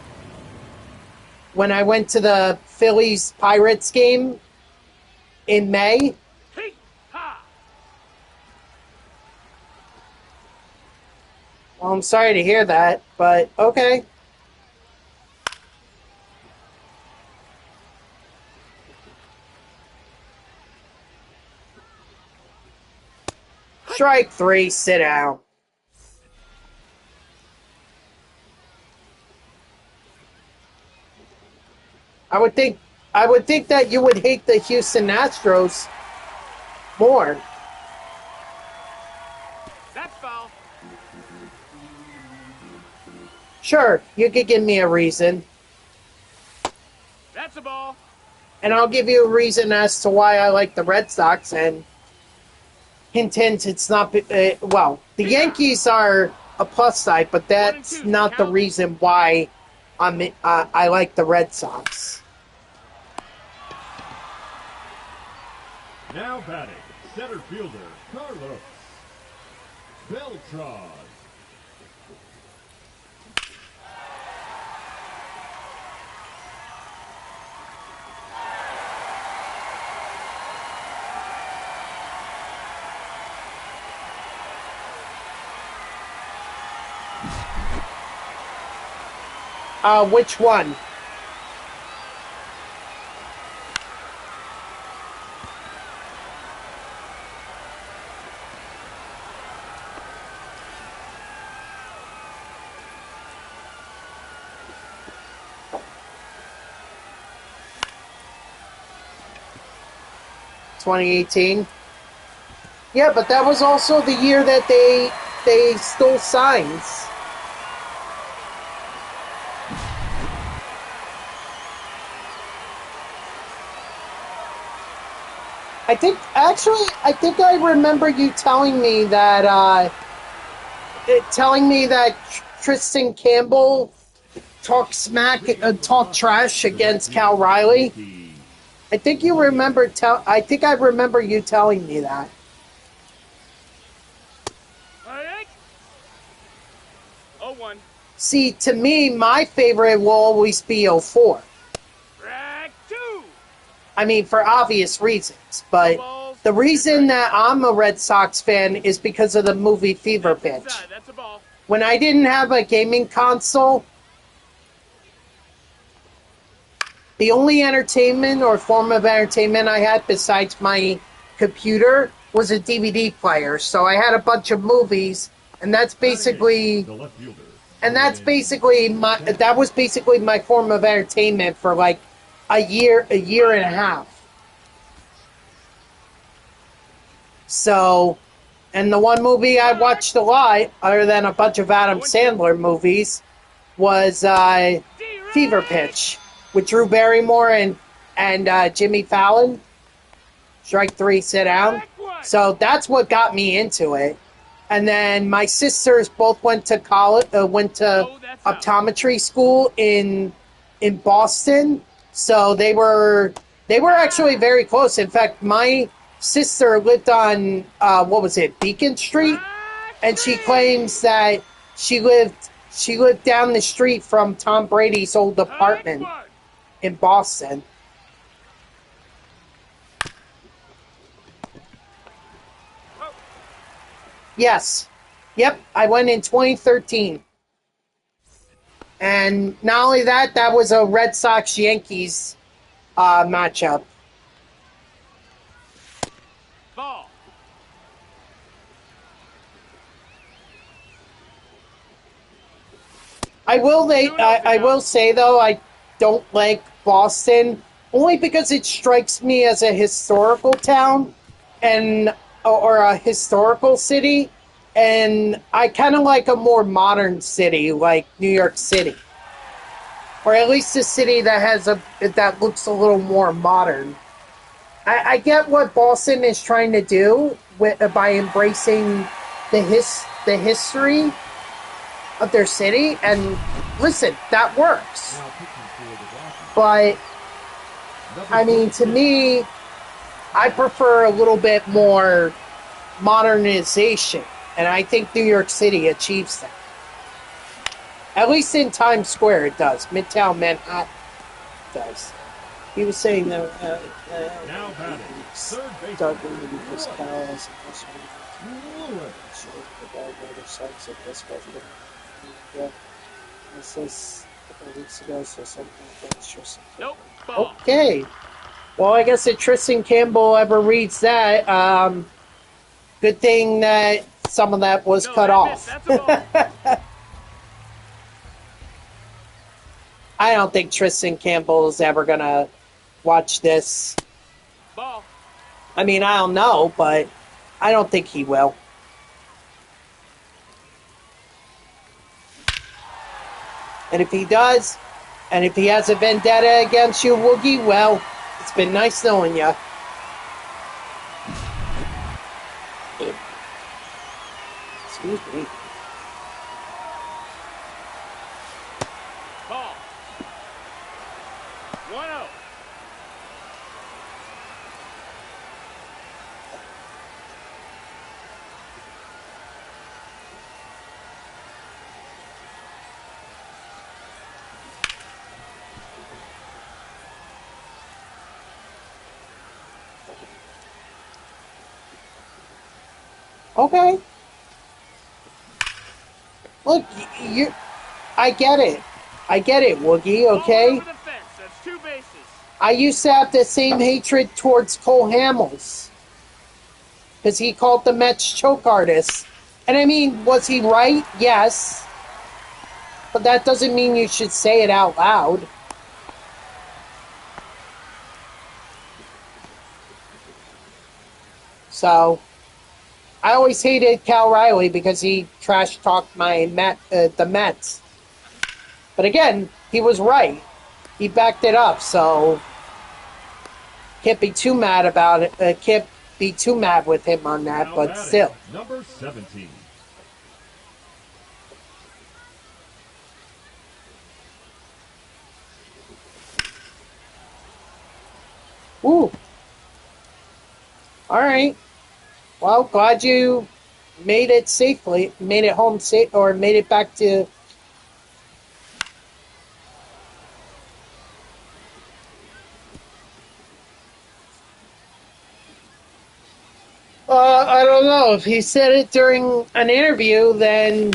Phillies Pirates game in May. Well, I'm sorry to hear that, but okay. Strike three, sit down. I would think that you would hate the Houston Astros more. That's foul. Sure, you could give me a reason. That's a ball. And I'll give you a reason as to why I like the Red Sox, and hint, hint, it's not... the Yankees are a plus side, but that's not the reason why I like the Red Sox. Now batting, center fielder, Carlos Beltran. Which one? (2018) Yeah, but that was also the year that they stole signs. I think I remember you telling me that Tristan Campbell talked trash against Cal Riley. I think I remember you telling me that. Strike. 0-1. See, to me, my favorite will always be '04. Strike 2. I mean, for obvious reasons, but Balls. the reason that I'm a Red Sox fan is because of the movie Fever That's Pitch. inside. That's a ball. When I didn't have a gaming console, the only entertainment or form of entertainment I had besides my computer was a DVD player. So I had a bunch of movies, and that was basically my form of entertainment for like a year and a half. So, and the one movie I watched a lot, other than a bunch of Adam Sandler movies, was Fever Pitch with Drew Barrymore and Jimmy Fallon. Strike 3, sit down. So that's what got me into it. And then my sisters both went to optometry school in Boston. So they were actually very close. In fact, my sister lived on Beacon Street, and she claims that she lived down the street from Tom Brady's old apartment in Boston. Yes. Yep, I went in 2013. And not only that, that was a Red Sox-Yankees matchup. Ball. I will say, though, I don't like Boston, only because it strikes me as a historical town or a historical city, and I kind of like a more modern city like New York City, or at least a city that looks a little more modern. I get what Boston is trying to do by embracing the history of their city, and listen, that works. But I mean, to me, I prefer a little bit more modernization, and I think New York City achieves that. At least in Times Square, it does. Midtown Manhattan does. He was saying that Now batting, third baseman, Doug because Cal has a this is a couple weeks ago, so something interesting. Nope. Ball. Okay. Well, I guess if Tristan Campbell ever reads that, good thing that some of that was cut off. That's a ball. I don't think Tristan Campbell is ever going to watch this. Ball. I mean, I don't know, but I don't think he will. And if he does, and if he has a vendetta against you, Woogie, well, it's been nice knowing you. Excuse me. Ball. 1-0. Okay. Look, I get it. I get it, Woogie, okay? Ball over the fence. That's 2 bases. I used to have the same hatred towards Cole Hamels. Because he called the Mets choke artists. And I mean, was he right? Yes. But that doesn't mean you should say it out loud. So, I always hated Cal Riley because he trash talked the Mets. But again, he was right. He backed it up, so can't be too mad about it. Can't be too mad with him on that, Now but batting, still. number 17. Ooh. All right. Well, glad you made it safely, made it home safe, or made it back to. I don't know. If he said it during an interview, then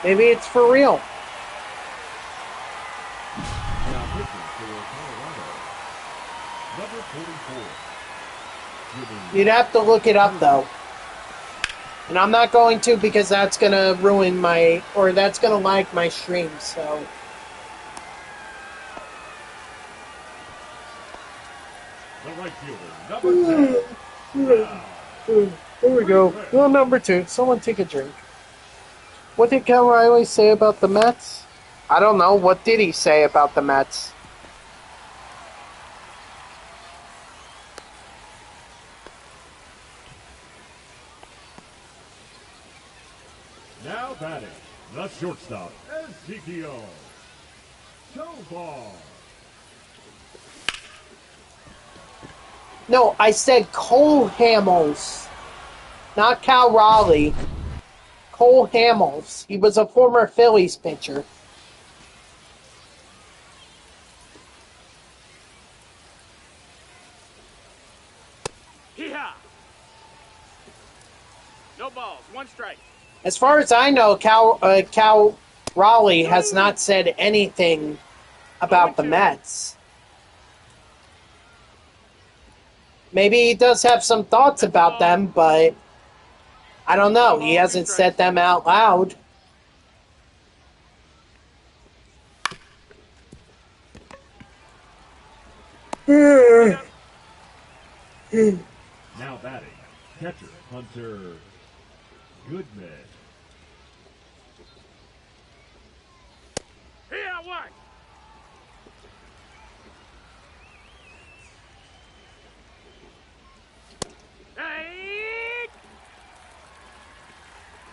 maybe it's for real. Now pitching for Colorado, number 44. You'd have to look it up, though. And I'm not going to because that's going to ruin my, or that's going to lag my stream, so. The right fielder, number 10. Here we go. Well, number 2. Someone take a drink. What did Cal Riley say about the Mets? I don't know. What did he say about the Mets? Now batting, the shortstop, Ezekiel Tovar. No, I said Cole Hamels, not Cal Raleigh. Cole Hamels. He was a former Phillies pitcher. Hee-haw! No balls, one strike. As far as I know, Cal Raleigh has not said anything about the Mets. Maybe he does have some thoughts about them, but I don't know. He hasn't said them out loud. Now batting, catcher, Hunter Goodman. Here, one. Hey!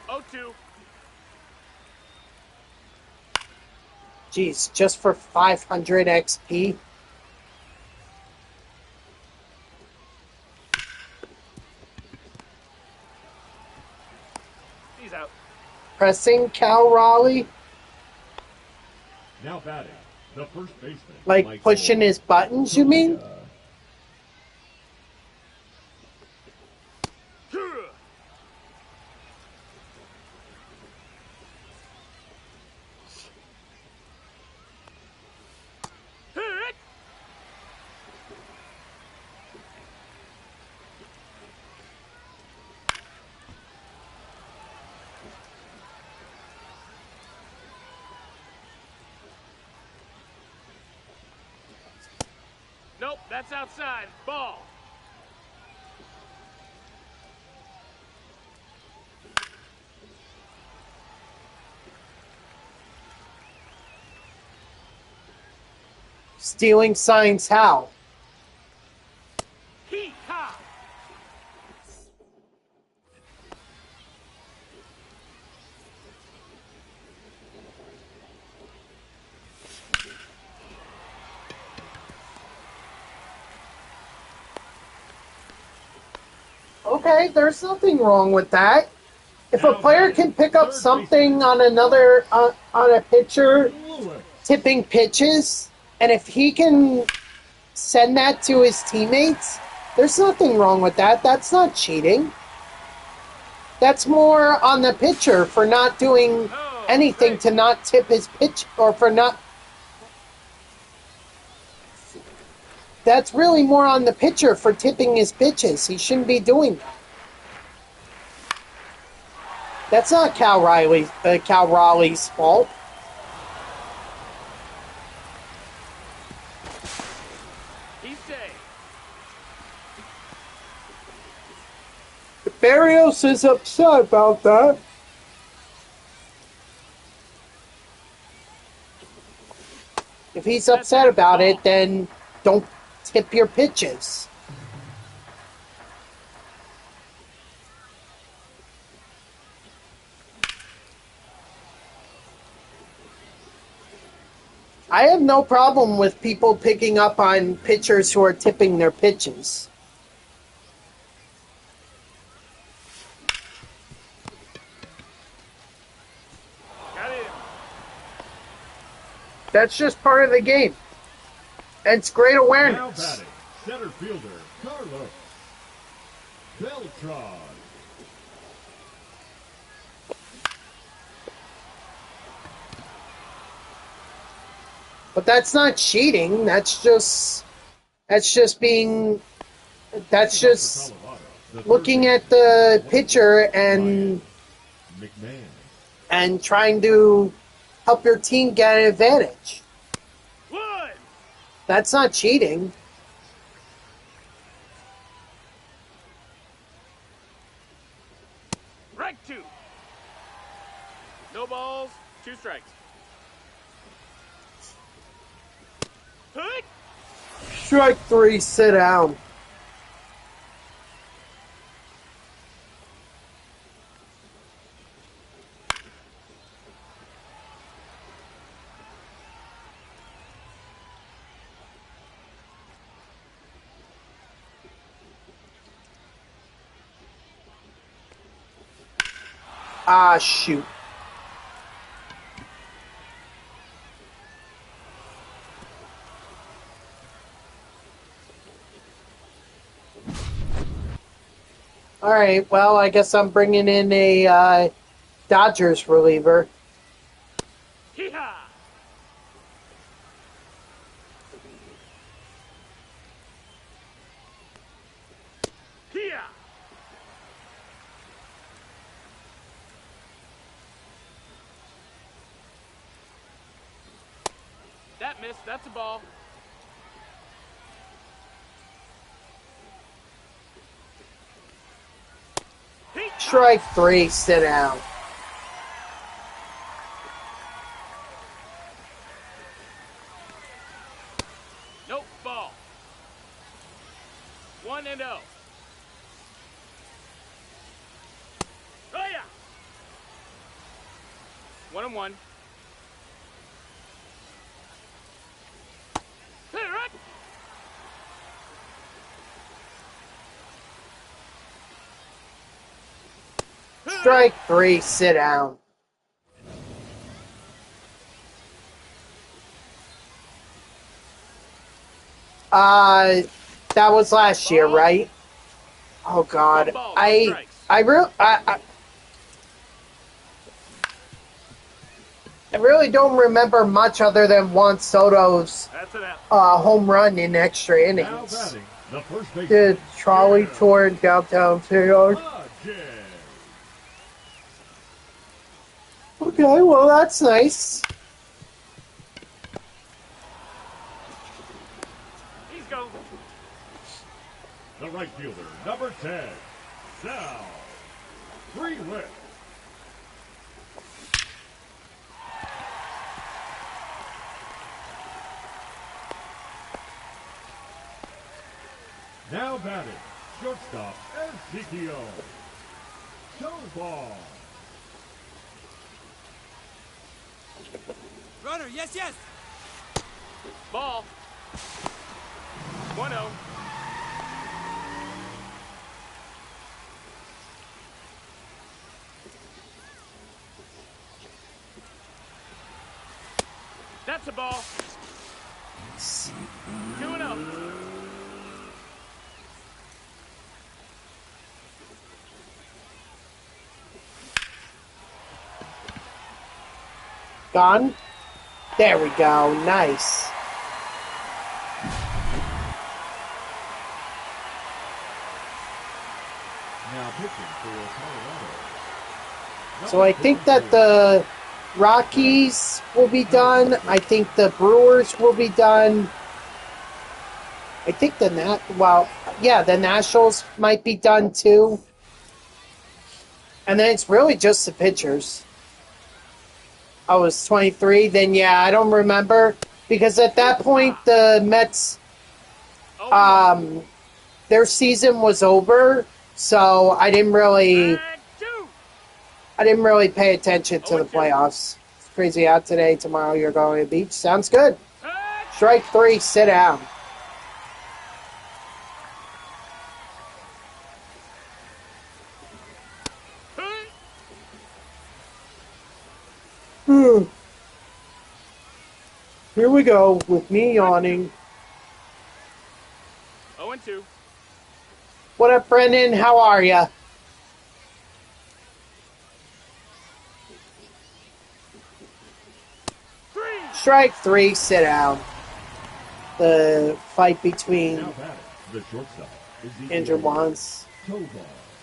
0-2. Jeez, just for 500 XP? He's out. Pressing Cal Raleigh? Now batting, the first baseman. Like Michael pushing his buttons, you mean? Nope, that's outside. Ball. Stealing signs how? Hee-haw! Okay, there's nothing wrong with that. If a player can pick up something on another, on a pitcher tipping pitches, and if he can send that to his teammates, there's nothing wrong with that. That's not cheating. That's more on the pitcher for not doing anything to not tip his pitch, or for not. That's really more on the pitcher for tipping his pitches. He shouldn't be doing that. That's not Cal Raleigh's fault. else is upset about that. If he's upset about it, then don't tip your pitches. I have no problem with people picking up on pitchers who are tipping their pitches. Got it. That's just part of the game. And it's great Now awareness. batting, center fielder Carlos Beltran. But that's not cheating. That's just being, that's just looking at the pitcher and McMahon. and trying to help your team get an advantage. One. That's not cheating. Strike 2. No balls, 2 strikes. Hey. Strike 3, sit down. Ah, shoot. All right, well, I guess I'm bringing in a Dodgers reliever. Hee-haw. Hee-haw. That missed. That's a ball. Strike 3, sit down. Nope, ball. 1-0. Oh yeah. 1-1. Hey, right. Strike 3, sit down. That was last year, right? Oh God, One ball, no strikes. I really don't remember much other than Juan Soto's That's an out. home run in extra Now innings. batting, the first baseman. Did trolley tour in downtown Taylor. Hodges. Okay, well that's nice. He's go. The right fielder, number 10, Sal Freewick. Now batting, shortstop, Ezekiel Showball. Runner, yes, yes. Ball. 1-0. That's a ball. 2-0. Gone. There we go. Nice. Now pitching for Colorado. So I think that the Rockies will be done. I think the Brewers will be done. I think the Nationals might be done too. And then it's really just the pitchers. I was 23. Then, yeah, I don't remember. Because at that point, the Mets, their season was over. So I didn't really pay attention to the playoffs. It's crazy out today. Tomorrow you're going to the beach. Sounds good. Strike 3, sit down. Here we go with me yawning. 0-2. What up, Brendan? How are ya? Strike 3, sit down. The fight between Now batting, the shortstop is the Andrew Wants. Tovar.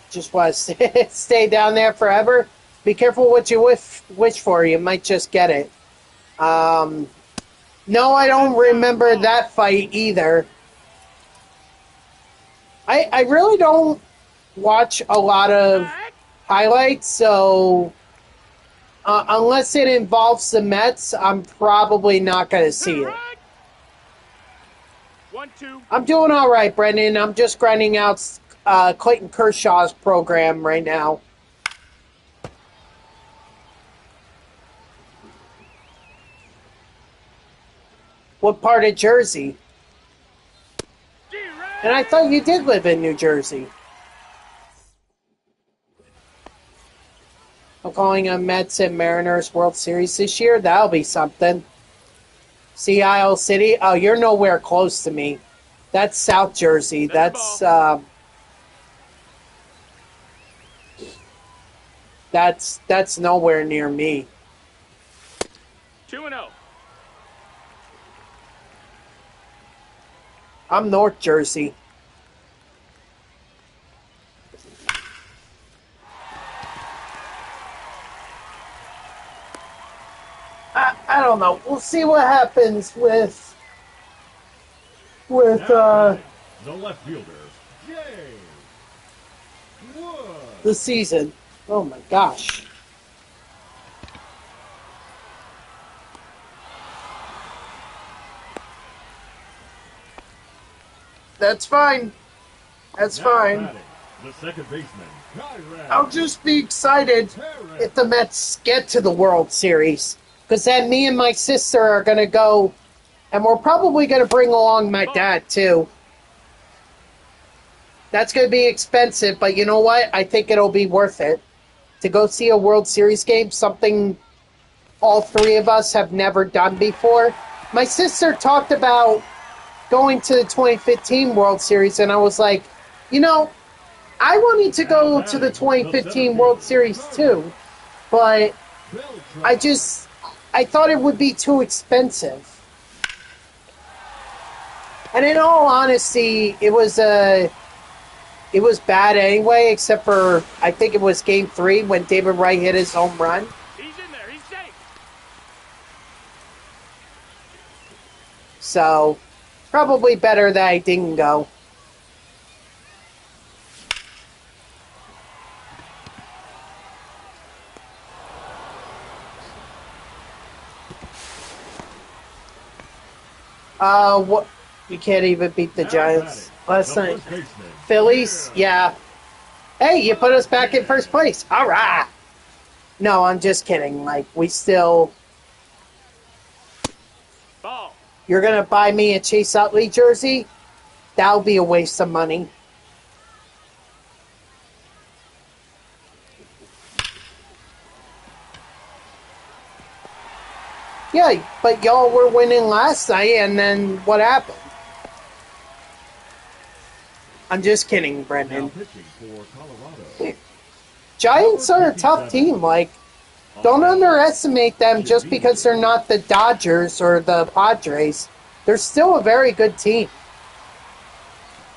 Just want to stay down there forever. Be careful what you wish for. You might just get it. No, I don't remember that fight either. I really don't watch a lot of highlights, so unless it involves the Mets, I'm probably not going to see it. 1-2. I'm doing all right, Brendan. I'm just grinding out Clayton Kershaw's program right now. What part of Jersey? And I thought you did live in New Jersey. I'm calling on Mets and Mariners World Series this year. That'll be something. Sea Isle City. Oh, you're nowhere close to me. That's South Jersey. That's nowhere near me. 2-0. I'm North Jersey. I don't know. We'll see what happens with Now batting, the left fielder, Jay Wood. the season. Oh my gosh. That's fine. That's Now fine. batting, the second baseman, Kyran. I'll just be excited if the Mets get to the World Series. Because then me and my sister are going to go, and we're probably going to bring along my dad, too. That's going to be expensive, but you know what? I think it'll be worth it. To go see a World Series game, something all three of us have never done before. My sister talked about going to the 2015 World Series, and I was like, you know, I wanted to go to the 2015 World Series, too. But I thought it would be too expensive. And in all honesty, it was bad anyway, except for I think it was Game 3 when David Wright hit his home run. He's in there. He's safe. So, probably better that I didn't go. What? You can't even beat the Giants last night. Phillies? Yeah. Hey, you put us back in first place. All right. No, I'm just kidding, Mike. We still... Ball. You're going to buy me a Chase Utley jersey? That'll be a waste of money. Yeah, but y'all were winning last night, and then what happened? I'm just kidding, Now Brendan. pitching for Colorado. Giants are a tough team. Like, don't underestimate them just because they're not the Dodgers or the Padres. They're still a very good team.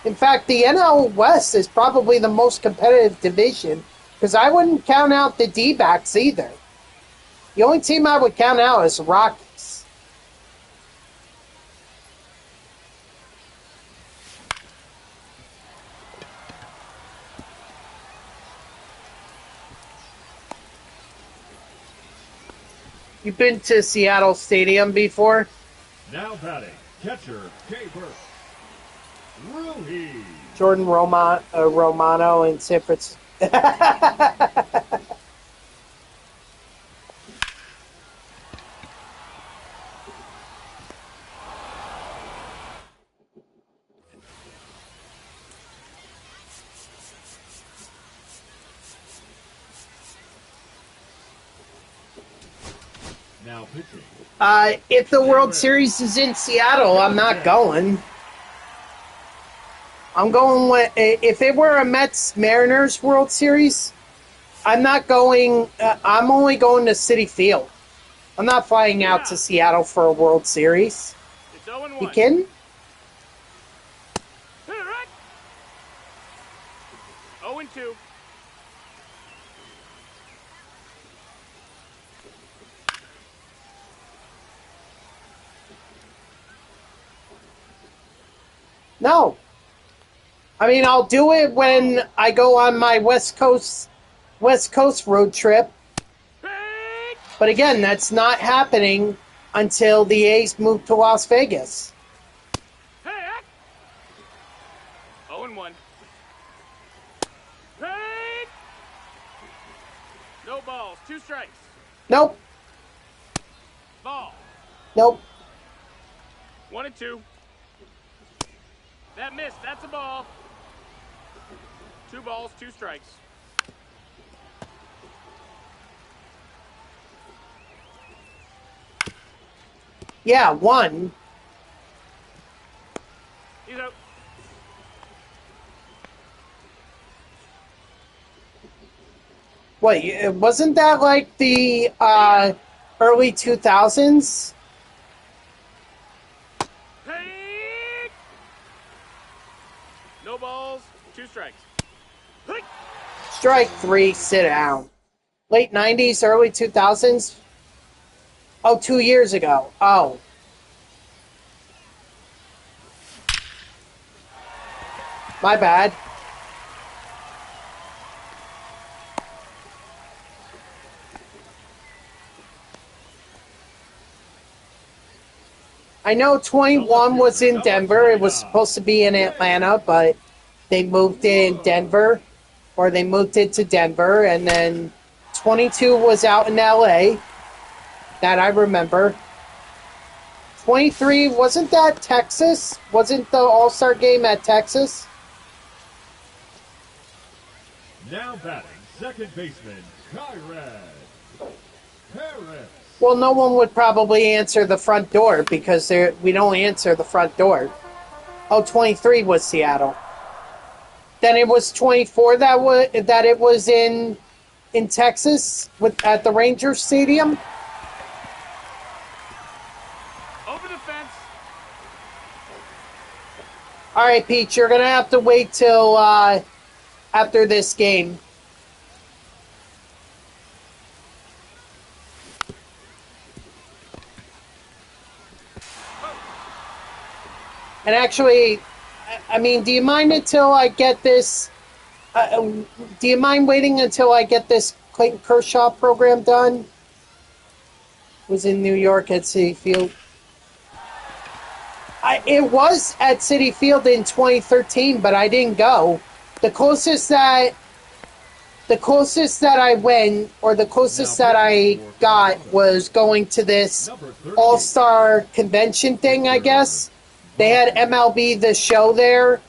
In fact, the NL West is probably the most competitive division because I wouldn't count out the D-backs either. The only team I would count out is the Rockies. You've been to Seattle Stadium before? Now batting, catcher K. Burke. Rookie. Jordan Romano in San Francisco. Now pitching. If the World Series is in Seattle, I'm not going. I'm going with, if it were a Mets-Mariners World Series, I'm not going, I'm only going to Citi Field. I'm not flying out to Seattle for a World Series. It's 0-1. You kidding? 0-2. No. I mean, I'll do it when I go on my West Coast road trip. But again, that's not happening until the A's move to Las Vegas. 0-1. No balls. 2 strikes. Nope. Ball. Nope. 1-2. That missed. That's a ball. 2 balls, 2 strikes. Yeah, 1. He's out. Wait, wasn't that like the early 2000s? No balls, 2 strikes. Strike 3, sit down. Late 90s, early 2000s? Oh, 2 years ago. Oh. My bad. I know 21 was in Denver. It was supposed to be in Atlanta, but they moved it in Denver, or they moved it to Denver, and then 22 was out in LA. That I remember. 23, wasn't that Texas? Wasn't the All-Star game at Texas? Now batting, second baseman Kyrad Harris. Well, no one would probably answer the front door because we don't answer the front door. Oh, 23 was Seattle. Then it was 24 that it was in Texas at the Rangers Stadium. Over the fence. All right, Pete, you're gonna have to wait till after this game. And actually, I mean, do you mind until I get this? Do you mind waiting until I get this Clayton Kershaw program done? Was in New York at Citi Field. It was at Citi Field in 2013, but I didn't go. The closest that I went, or the closest that I got, was going to this All-Star convention thing, I guess. They had MLB The Show there.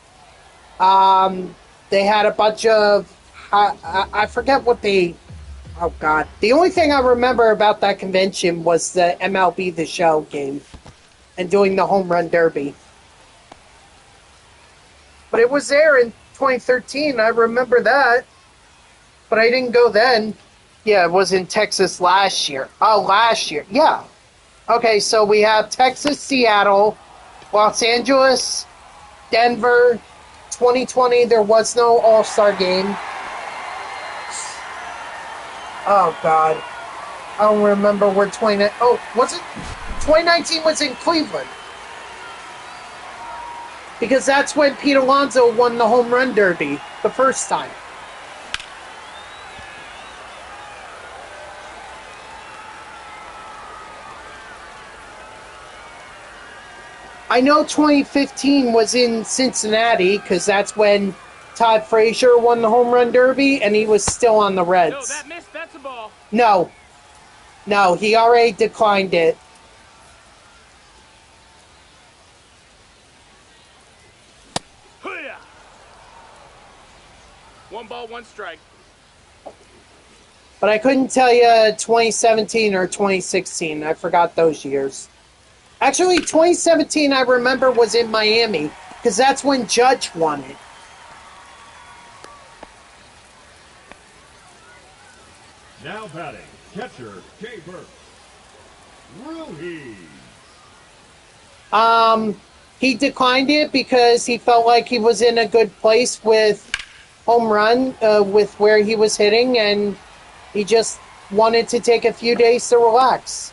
They had a bunch of... I forget what they... Oh, God. The only thing I remember about that convention was the MLB The Show game and doing the home run derby. But it was there in 2013. I remember that. But I didn't go then. Yeah, it was in Texas last year. Oh, last year. Yeah. Okay, so we have Texas, Seattle, Los Angeles, Denver. 2020, there was no All-Star game. Oh, God. I don't remember where 2019... Oh, was it? 2019 was in Cleveland. Because that's when Pete Alonso won the home run derby the first time. I know 2015 was in Cincinnati because that's when Todd Frazier won the home run derby and he was still on the No, Reds. that missed. That's a ball. No, he already declined it. Hoo-yah! 1 ball, 1 strike. But I couldn't tell you 2017 or 2016. I forgot those years. Actually, 2017 I remember was in Miami because that's when Judge won it. Now batting, catcher Jay Burke. Ruiz. He declined it because he felt like he was in a good place with home run, with where he was hitting, and he just wanted to take a few days to relax.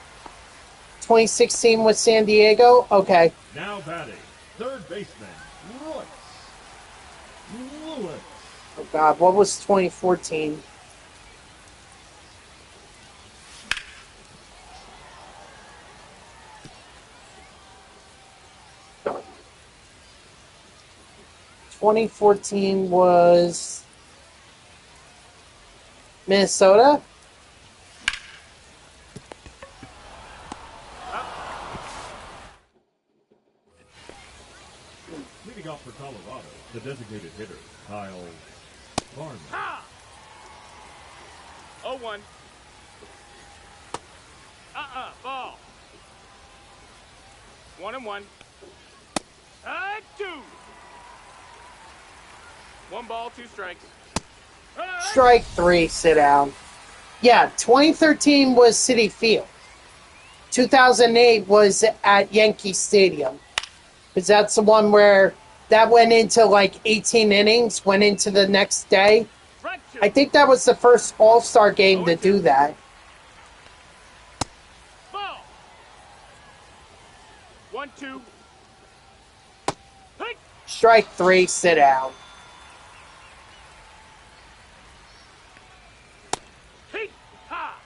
2016 with San Diego? Okay. Now batting, third baseman Royce Lewis. Oh, God. What was 2014? ...2014 was... Minnesota? Leading off for Colorado, the designated hitter, Kyle Farmer. Ha! 0-1. Ball. 1-1. 2. 1 ball, 2 strikes. Strike 3, sit down. Yeah, 2013 was Citi Field. 2008 was at Yankee Stadium. Because that's the one where that went into like 18 innings, went into the next day. I think that was the first All-Star game to do that. Ball. 1-2. Hey. Strike 3, sit down. Hey. Ha.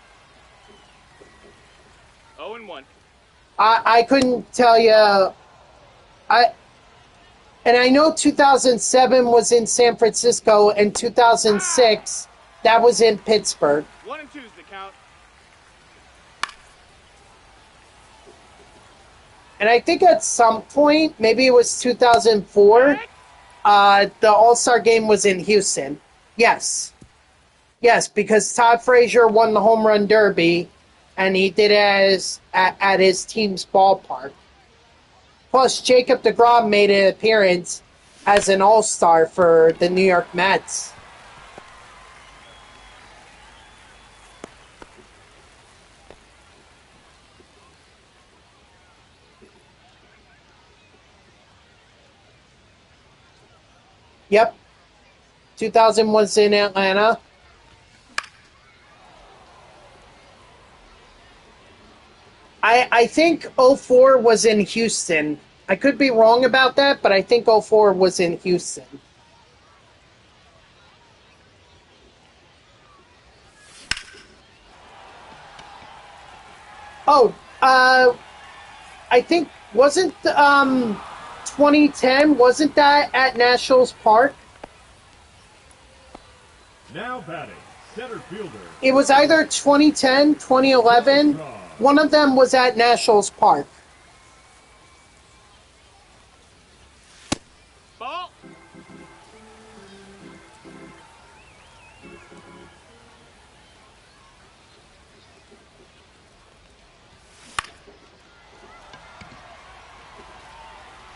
0-1. I couldn't tell you. And I know 2007 was in San Francisco, and 2006 that was in Pittsburgh. 1-2 is the count. And I think at some point, maybe it was 2004, the All-Star game was in Houston. Yes, because Todd Frazier won the home run derby, and he did it at his team's ballpark. Plus, Jacob deGrom made an appearance as an All-Star for the New York Mets. Yep. 2000 was in Atlanta. I think 04 was in Houston. I could be wrong about that, but I think 04 was in Houston. Oh, I think, wasn't 2010, wasn't that at Nationals Park? Now batting, center fielder. It was either 2010, 2011. One of them was at Nationals Park. Ball.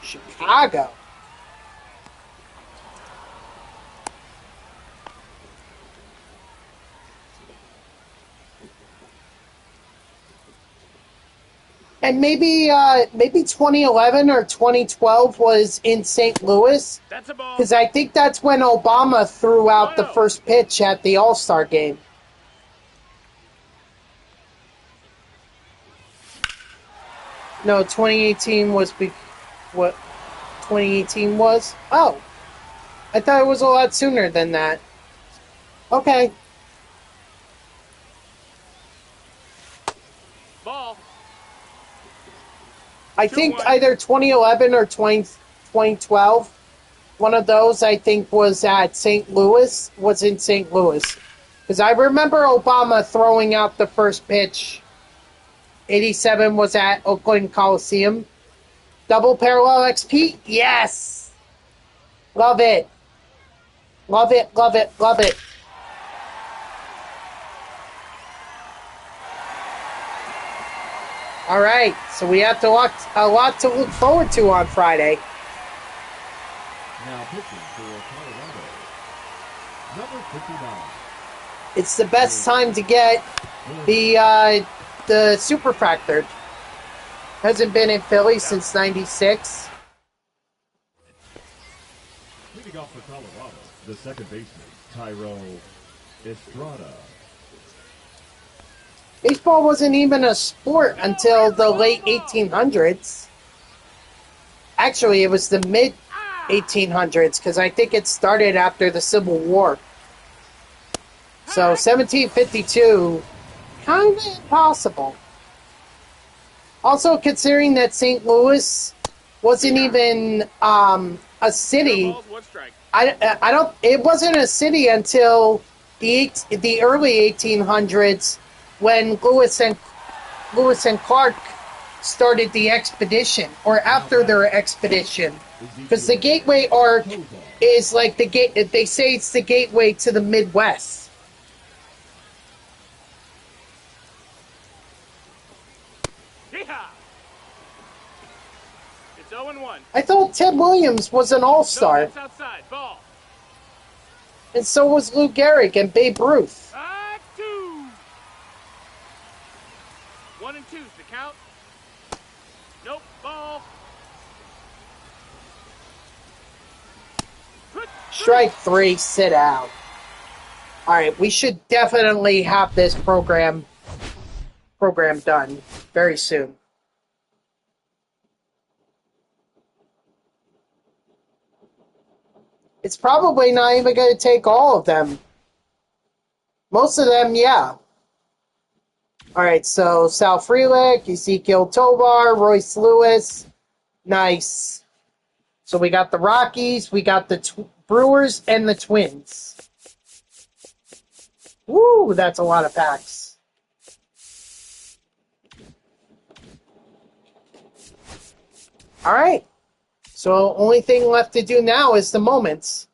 Chicago. And maybe 2011 or 2012 was in St. Louis. That's a ball. Because I think that's when Obama threw out the first pitch at the All-Star game. No, 2018 was... what 2018 was? Oh. I thought it was a lot sooner than that. Okay. Ball. I think either 2011 or 2012. One of those, I think, was at St. Louis. Was in St. Louis. Because I remember Obama throwing out the first pitch. 87 was at Oakland Coliseum. Double parallel XP? Yes! Love it. Love it, love it, love it. All right, so we have a lot to look forward to on Friday. Now pitching for Colorado, number 59. It's the best time to get the superfractor. Hasn't been in Philly since '96. Leading off for Colorado, the second baseman, Tyro Estrada. Baseball wasn't even a sport until the late 1800s. Actually, it was the mid 1800s because I think it started after the Civil War. So 1752, kind of impossible. Also, considering that St. Louis wasn't even a city, it wasn't a city until the early 1800s when Lewis and Clark started the expedition, or after their expedition, because the Gateway Arc is like the gate. They say it's the gateway to the Midwest. It's 0-1. I thought Ted Williams was an all-star. No, that's outside. Ball. And so was Lou Gehrig and Babe Ruth. 2. 1 and 2's the count. Nope. Ball. Strike 3, sit out. All right, we should definitely have this program done very soon. It's probably not even going to take all of them. Most of them, yeah. All right, so Sal Frelick, Ezekiel Tovar, Royce Lewis. Nice. So we got the Rockies, we got the Brewers, and the Twins. Woo, that's a lot of packs. All right. So only thing left to do now is the moments.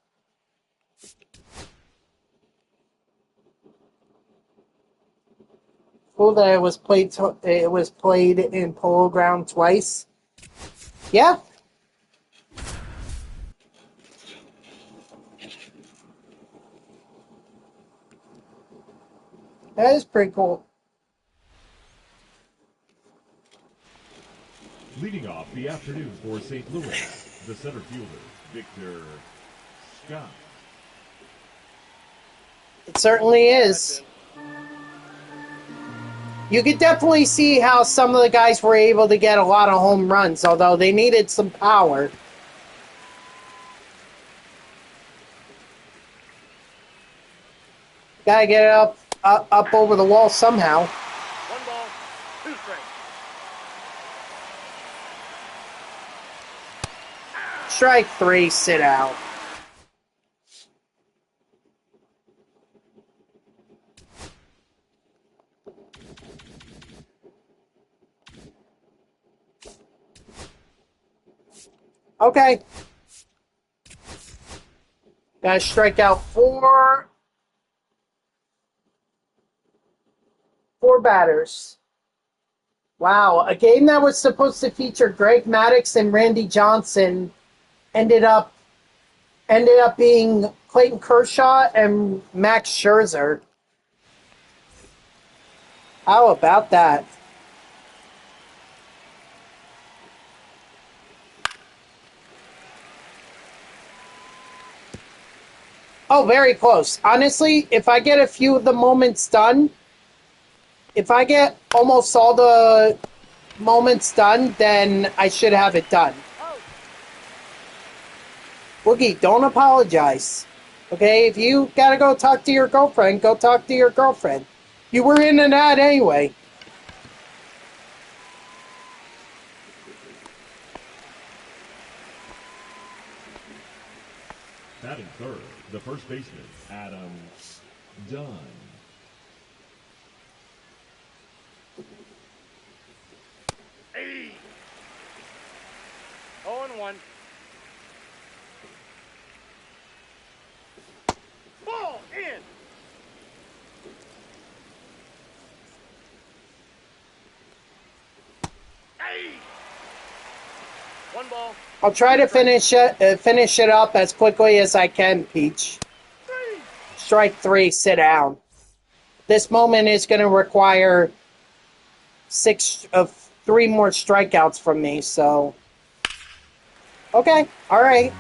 Cool that it was played in Polo Ground twice. Yeah. That is pretty cool. Leading off the afternoon for St. Louis, the center fielder, Victor Scott. It certainly is. You could definitely see how some of the guys were able to get a lot of home runs, although they needed some power. Gotta get it up over the wall somehow. 1 ball, 2 strikes. Strike 3, sit out. Okay. Gotta strike out 4 batters. Wow, a game that was supposed to feature Greg Maddux and Randy Johnson ended up being Clayton Kershaw and Max Scherzer. How about that? Oh, very close. Honestly, if I get a few of the moments done, if I get almost all the moments done, then I should have it done. Boogie, don't apologize. Okay, if you gotta go talk to your girlfriend, go talk to your girlfriend. You were in an ad anyway. Batting third, the first baseman, Adam Dunn. Hey! 0-1. Ball in! Hey! 1 ball. I'll try to finish it up as quickly as I can, Peach. 3. Strike 3, sit down. This moment is going to require 3 more strikeouts from me, so... Okay, alright.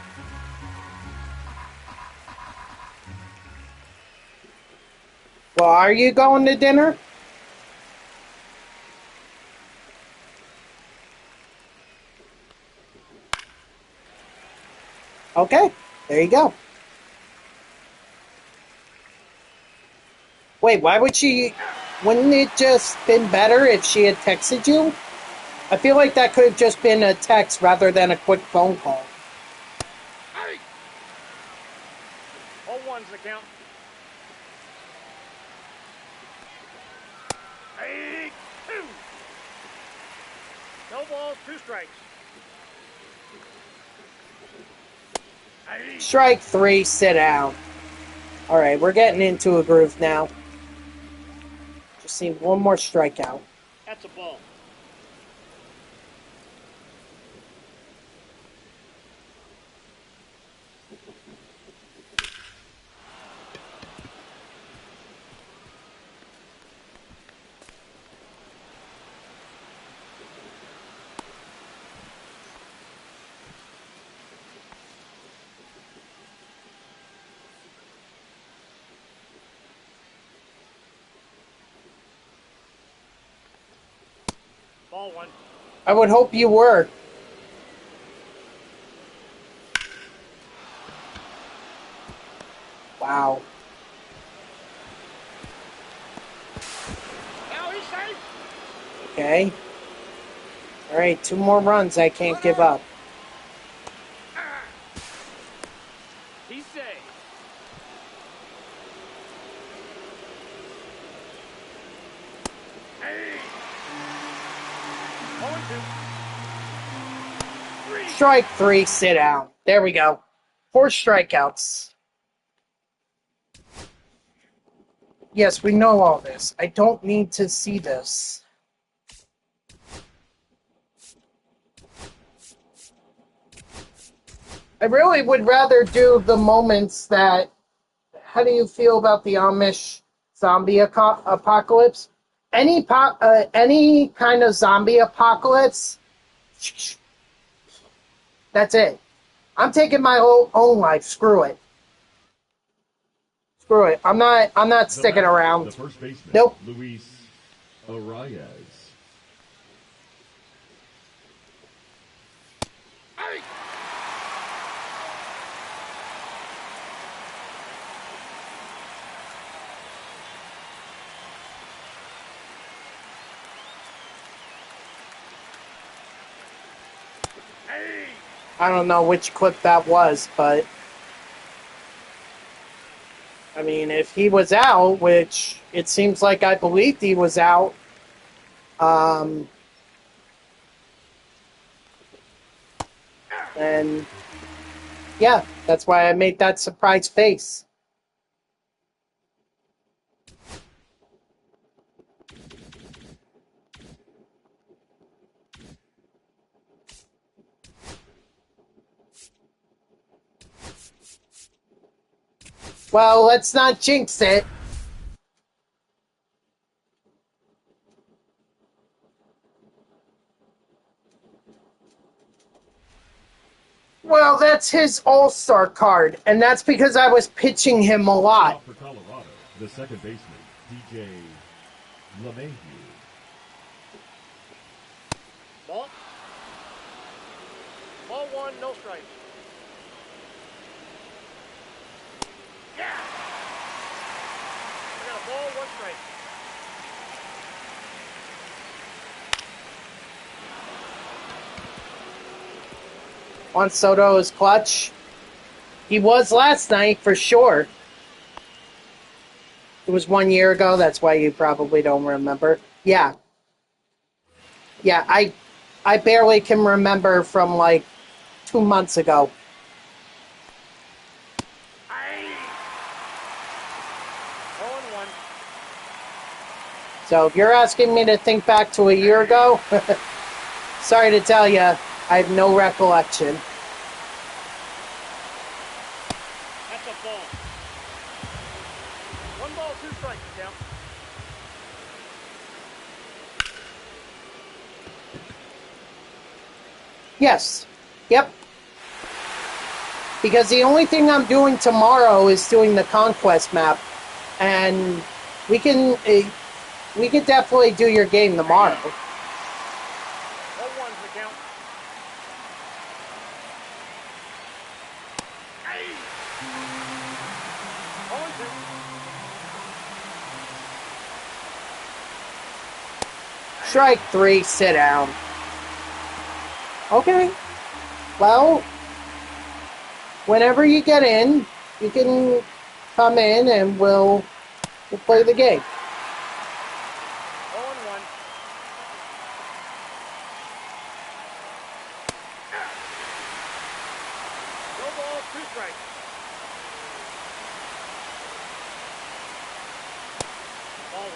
Well, are you going to dinner? Okay, there you go. Wait, why would she... Wouldn't it just been better if she had texted you? I feel like that could have just been a text rather than a quick phone call. Hey! 0-1's the count. Hey! 2. No balls, 2 strikes. Hey! Strike 3, sit down. Alright, we're getting into a groove now. Just need 1 more strikeout. That's a ball. Ball 1. I would hope you were. Wow. Now he's safe. Okay. Alright, 2 more runs I can't give up. He's safe. Hey! 0-2. 3. Strike 3, sit down. There we go. 4 strikeouts. Yes, we know all this. I don't need to see this. I really would rather do the moments that... How do you feel about the Amish zombie apocalypse? Any kind of zombie apocalypse, that's it. I'm taking my own life. Screw it. Screw it. I'm not sticking around. The first baseman, Nope. Luis Arias. Hey! Hey! I don't know which clip that was, but I mean, if he was out, which it seems like I believed he was out, and yeah, that's why I made that surprise face. Well, let's not jinx it. Well, that's his all-star card, and that's because I was pitching him a lot. For Colorado, the second baseman, DJ LeMahieu. Ball. Ball 1, no strikes. Yeah! I got a ball, 1 strike. Juan Soto is clutch. He was last night for sure. It was 1 year ago. That's why you probably don't remember. Yeah. Yeah, I barely can remember from like 2 months ago. So if you're asking me to think back to a year ago, sorry to tell you, I have no recollection. That's a ball. 1 ball, 2 strikes, count. Yes. Yep. Because the only thing I'm doing tomorrow is doing the conquest map, and we can definitely do your game tomorrow. 1-1's the count. Strike 3, sit down. Okay. Well, whenever you get in, you can come in and we'll play the game. 0-1. No ball, 2 strikes. Ball 1.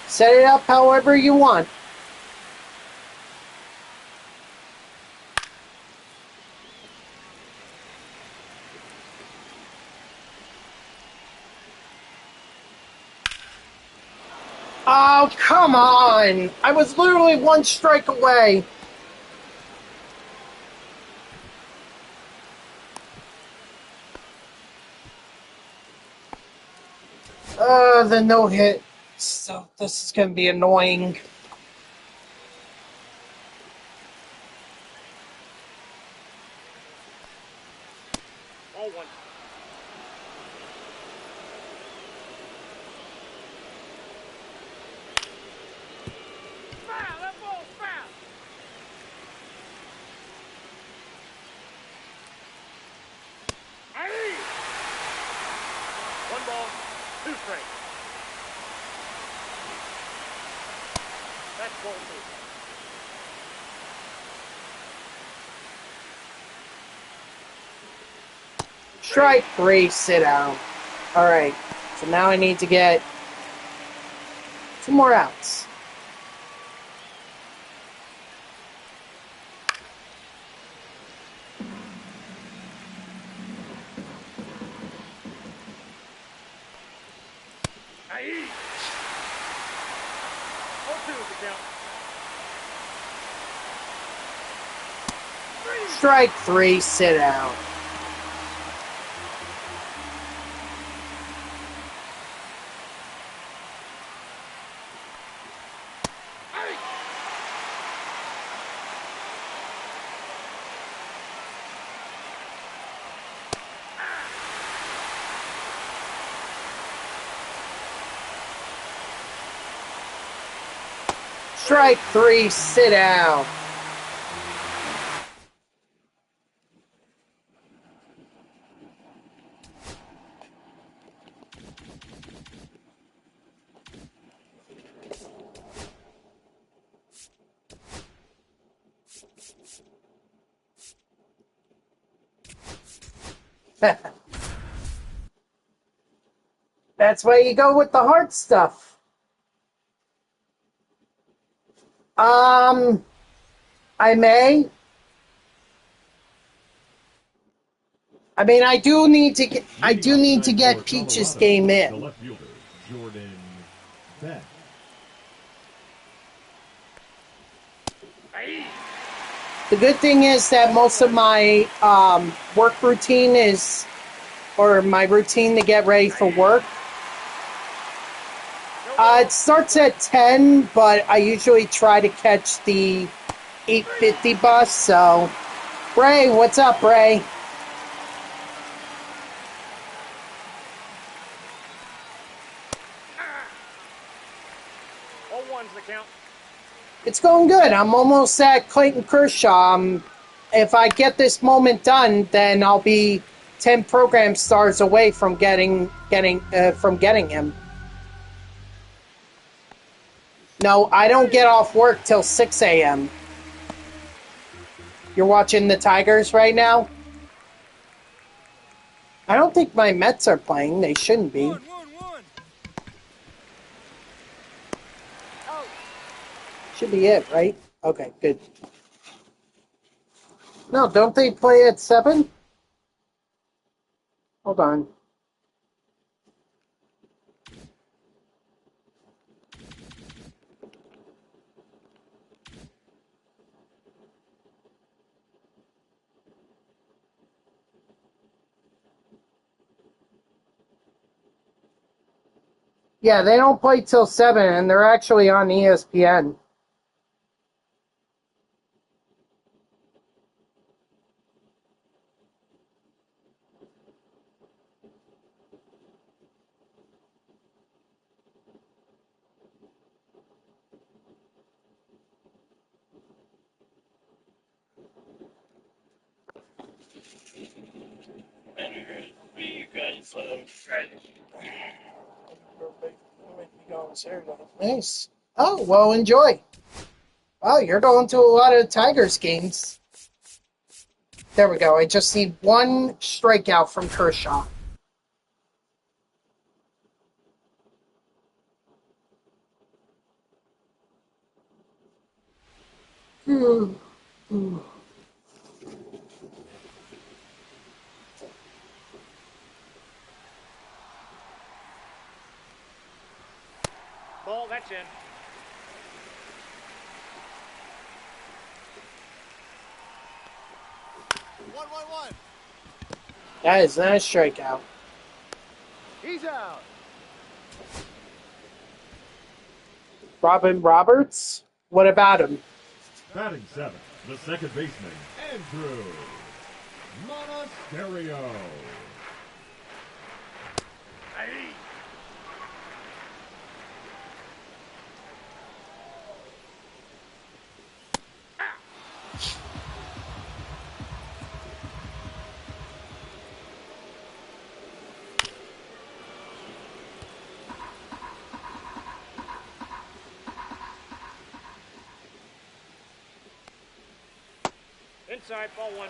Set it up however you want. Oh, come on! I was literally 1 strike away. The no hit. So this is going to be annoying. Ball 1. Foul! That ball's foul! Hey! 1 ball, 2 strikes. That's ball 2. Strike 3, sit down. Alright, so now I need to get 2 more outs. Hey! 0-2 is the count. Strike 3, sit down. Strike 3, sit down. That's why you go with the hard stuff. I may. I mean, I do need to get Peach's game The in. left fielder, Jordan Beck. The good thing is that most of my work routine is, or my routine to get ready for work, it starts at 10, but I usually try to catch the 8:50 bus. So, Ray, what's up, Ray? All one's the count. It's going good. I'm almost at Clayton Kershaw. I'm if I get this moment done, then I'll be 10 program stars away from getting him. No, I don't get off work till 6 a.m. You're watching the Tigers right now? I don't think my Mets are playing. They shouldn't be. One. Should be it, right? Okay, good. No, don't they play at 7? Hold on. Yeah, they don't play till 7, and they're actually on ESPN. Nice. Oh, well, enjoy. Oh, you're going to a lot of Tigers games. There we go. I just need one strikeout from Kershaw. Ball, that's in. One. That is not a strikeout. He's out. Robin Roberts? What about him? Batting 7th, the second baseman, Andrew Monasterio. Hey. Inside, ball 1.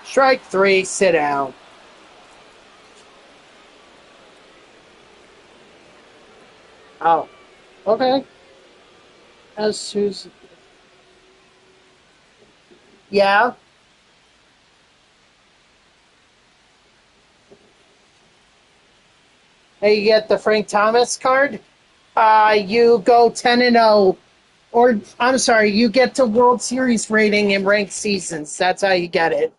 Strike 3, sit down. Oh, okay. As who's... Yeah? Hey, you get the Frank Thomas card? You go 10-0. Or, I'm sorry, you get to World Series rating in ranked seasons. That's how you get it.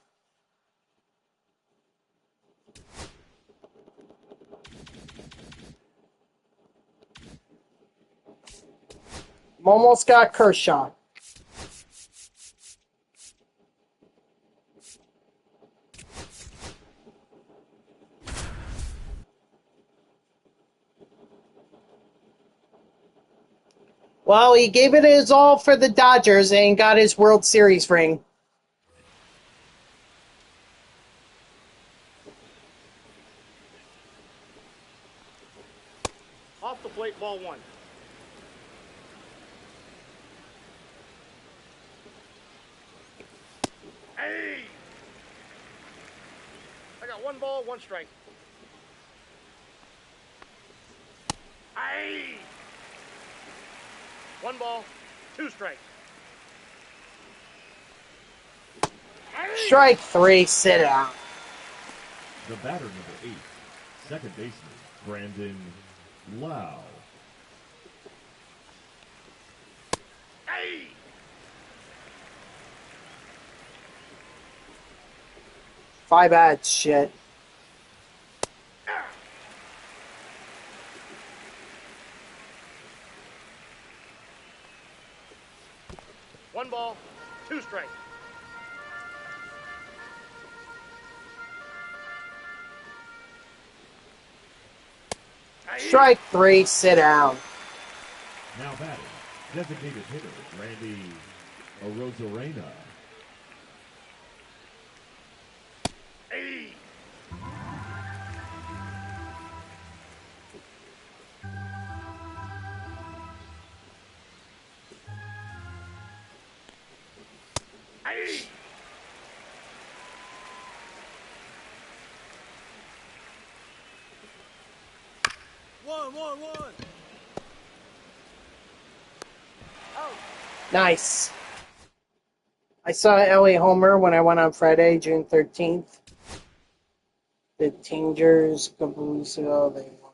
Almost got Kershaw. Well, he gave it his all for the Dodgers and got his World Series ring. Off the plate, ball 1. Hey! I got 1 ball, 1 strike. Hey! 1 ball, 2 strikes. Hey! Strike 3, sit down. The batter number 8, second baseman, Brandon Lau. Hey! Five at shit. 1 ball, 2 strikes. Strike 3, sit down. Now batting, designated hitter Randy Arozarena. Hey. Hey. One. Oh. Nice. I saw LA Homer when I went on Friday, June 13th. The Tingers a couple weeks ago. They won.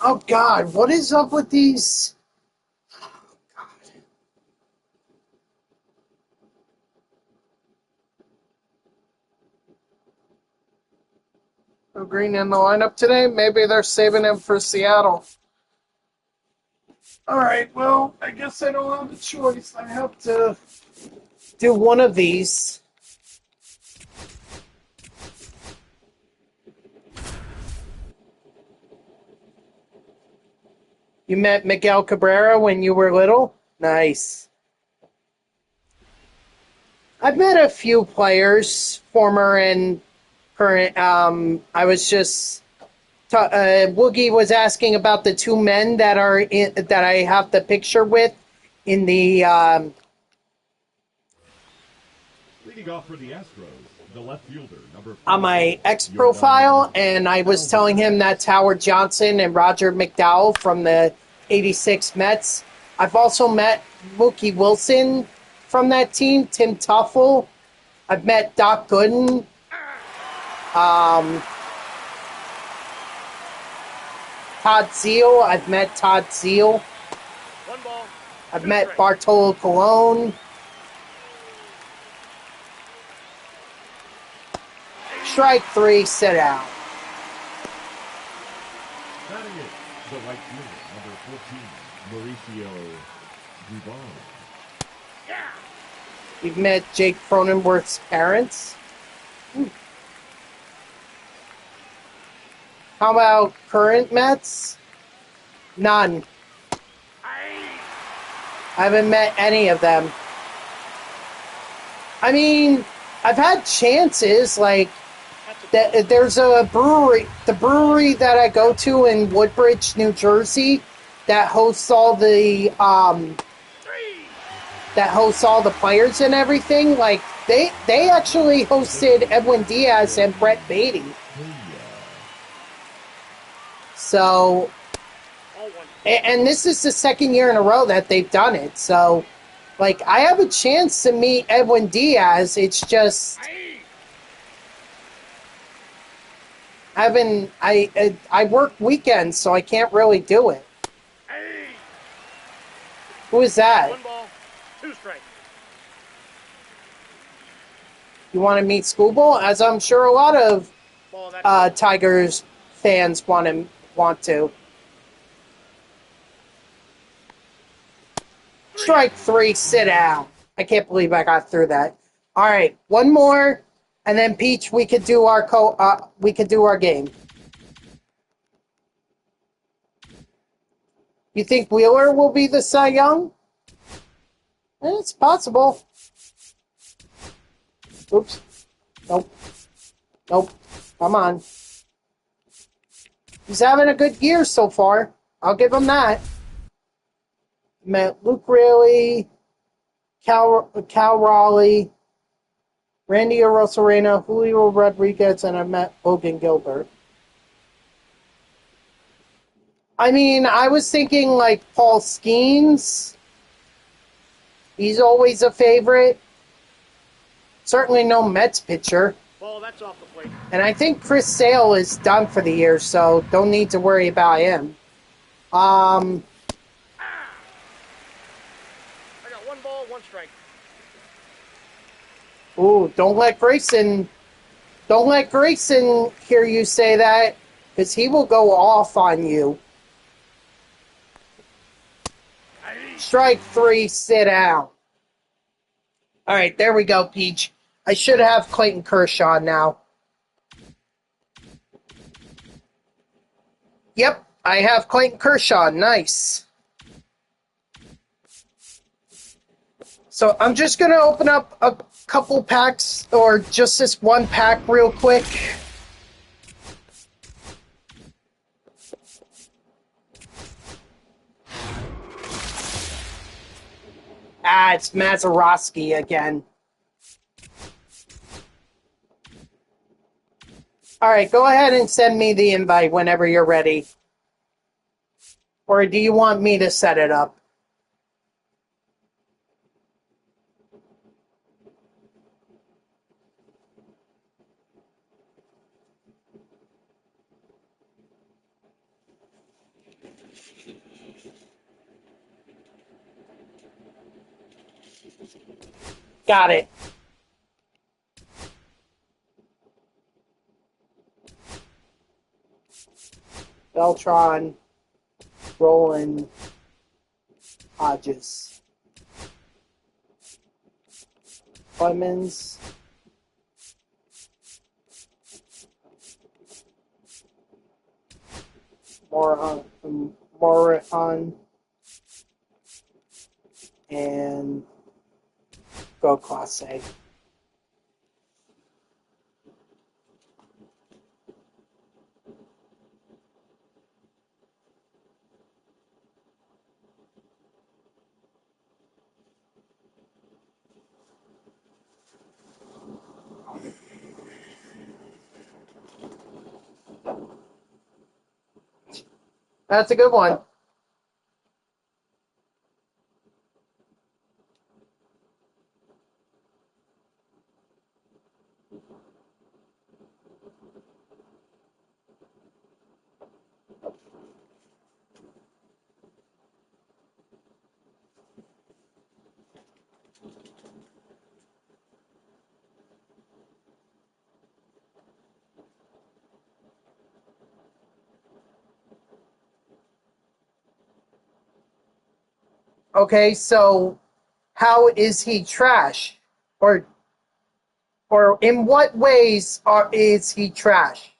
Oh God, what is up with these? Oh, God. No Green in the lineup today. Maybe they're saving him for Seattle. All right, well, I guess I don't have a choice. I have to do one of these. You met Miguel Cabrera when you were little? Nice. I've met a few players, former and current. I was just Woogie was asking about the two men that are that I have the picture with in the. Leading off for the Astros, the left fielder, number 4. On my X profile, and I was telling him that's Howard Johnson and Roger McDowell from the '86 Mets. I've also met Mookie Wilson from that team, Tim Tuffle. I've met Doc Gooden. Todd Zeal. I've met Todd Zeal. 1 ball. I've met Bartolo Colon. Strike 3, sit down. Batting it, the right fielder, number 14, Mauricio Dubon. Yeah. You've met Jake Cronenworth's parents. How about current Mets? None. I haven't met any of them. I mean, I've had chances, like, there's a brewery, the brewery that I go to in Woodbridge, New Jersey, that hosts all the players and everything. Like, they actually hosted Edwin Diaz and Brett Beatty. So, and this is the second year in a row that they've done it. So, like, I have a chance to meet Edwin Diaz. It's just I work weekends, so I can't really do it. Who is that? 1 ball, 2 strikes. You want to meet Schoolball? As I'm sure a lot of Tigers fans want to. Strike 3, sit down. I can't believe I got through that. All right, one more, and then Peach, we could do our game. You think Wheeler will be the Cy Young? It's possible. Oops. Nope. Come on. He's having a good year so far. I'll give him that. Met Luke Raley, Cal Raleigh, Randy Arozarena, Julio Rodriguez, and I met Logan Gilbert. I mean, I was thinking like Paul Skeens. He's always a favorite. Certainly no Mets pitcher. Ball, that's off the plate. And I think Chris Sale is done for the year, so don't need to worry about him. Ooh, don't let Grayson hear you say that, because he will go off on you. Strike 3, sit down. All right, there we go, Peach. I should have Clayton Kershaw now. Yep, I have Clayton Kershaw. Nice. So I'm just going to open up a couple packs, or just this one pack real quick. Ah, it's Mazeroski again. All right, go ahead and send me the invite whenever you're ready. Or do you want me to set it up? Got it. Beltron, Roland, Hodges, Clemens, Morahan, and Go Class A. That's a good one. Okay, so how is he trash? Or in what ways is he trash?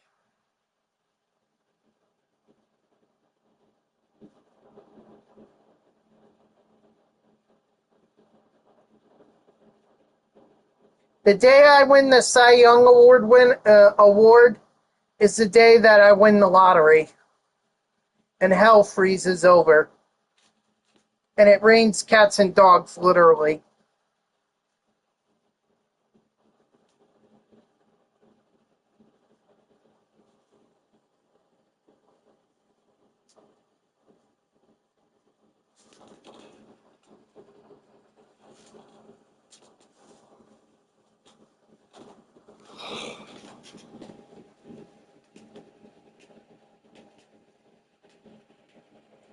The day I win the Cy Young award is the day that I win the lottery, and hell freezes over, and it rains cats and dogs, literally.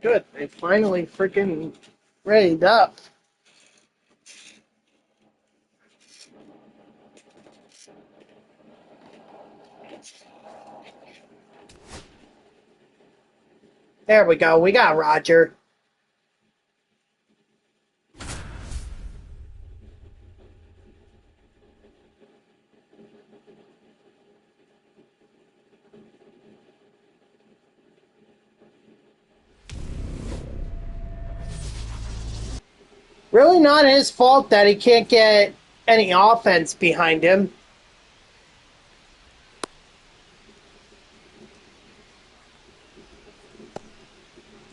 Good, they finally freaking readied up. There we go, we got Roger. Really not his fault that he can't get any offense behind him.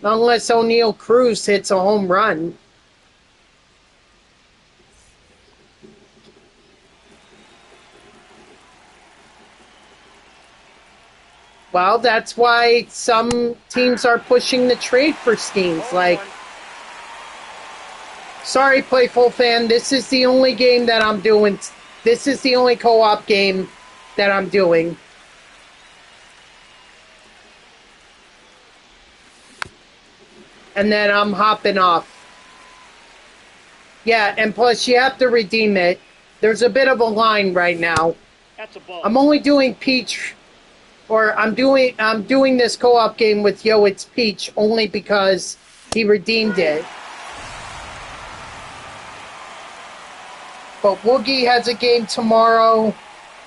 Unless O'Neal Cruz hits a home run. Well, that's why some teams are pushing the trade for schemes. Like, sorry, Playful Fan, this is the only game that I'm doing. This is the only co-op game that I'm doing. And then I'm hopping off. Yeah, and plus you have to redeem it. There's a bit of a line right now. That's a ball. I'm only doing Peach, or I'm doing this co-op game with Yo It's Peach only because he redeemed it. But Woogie has a game tomorrow,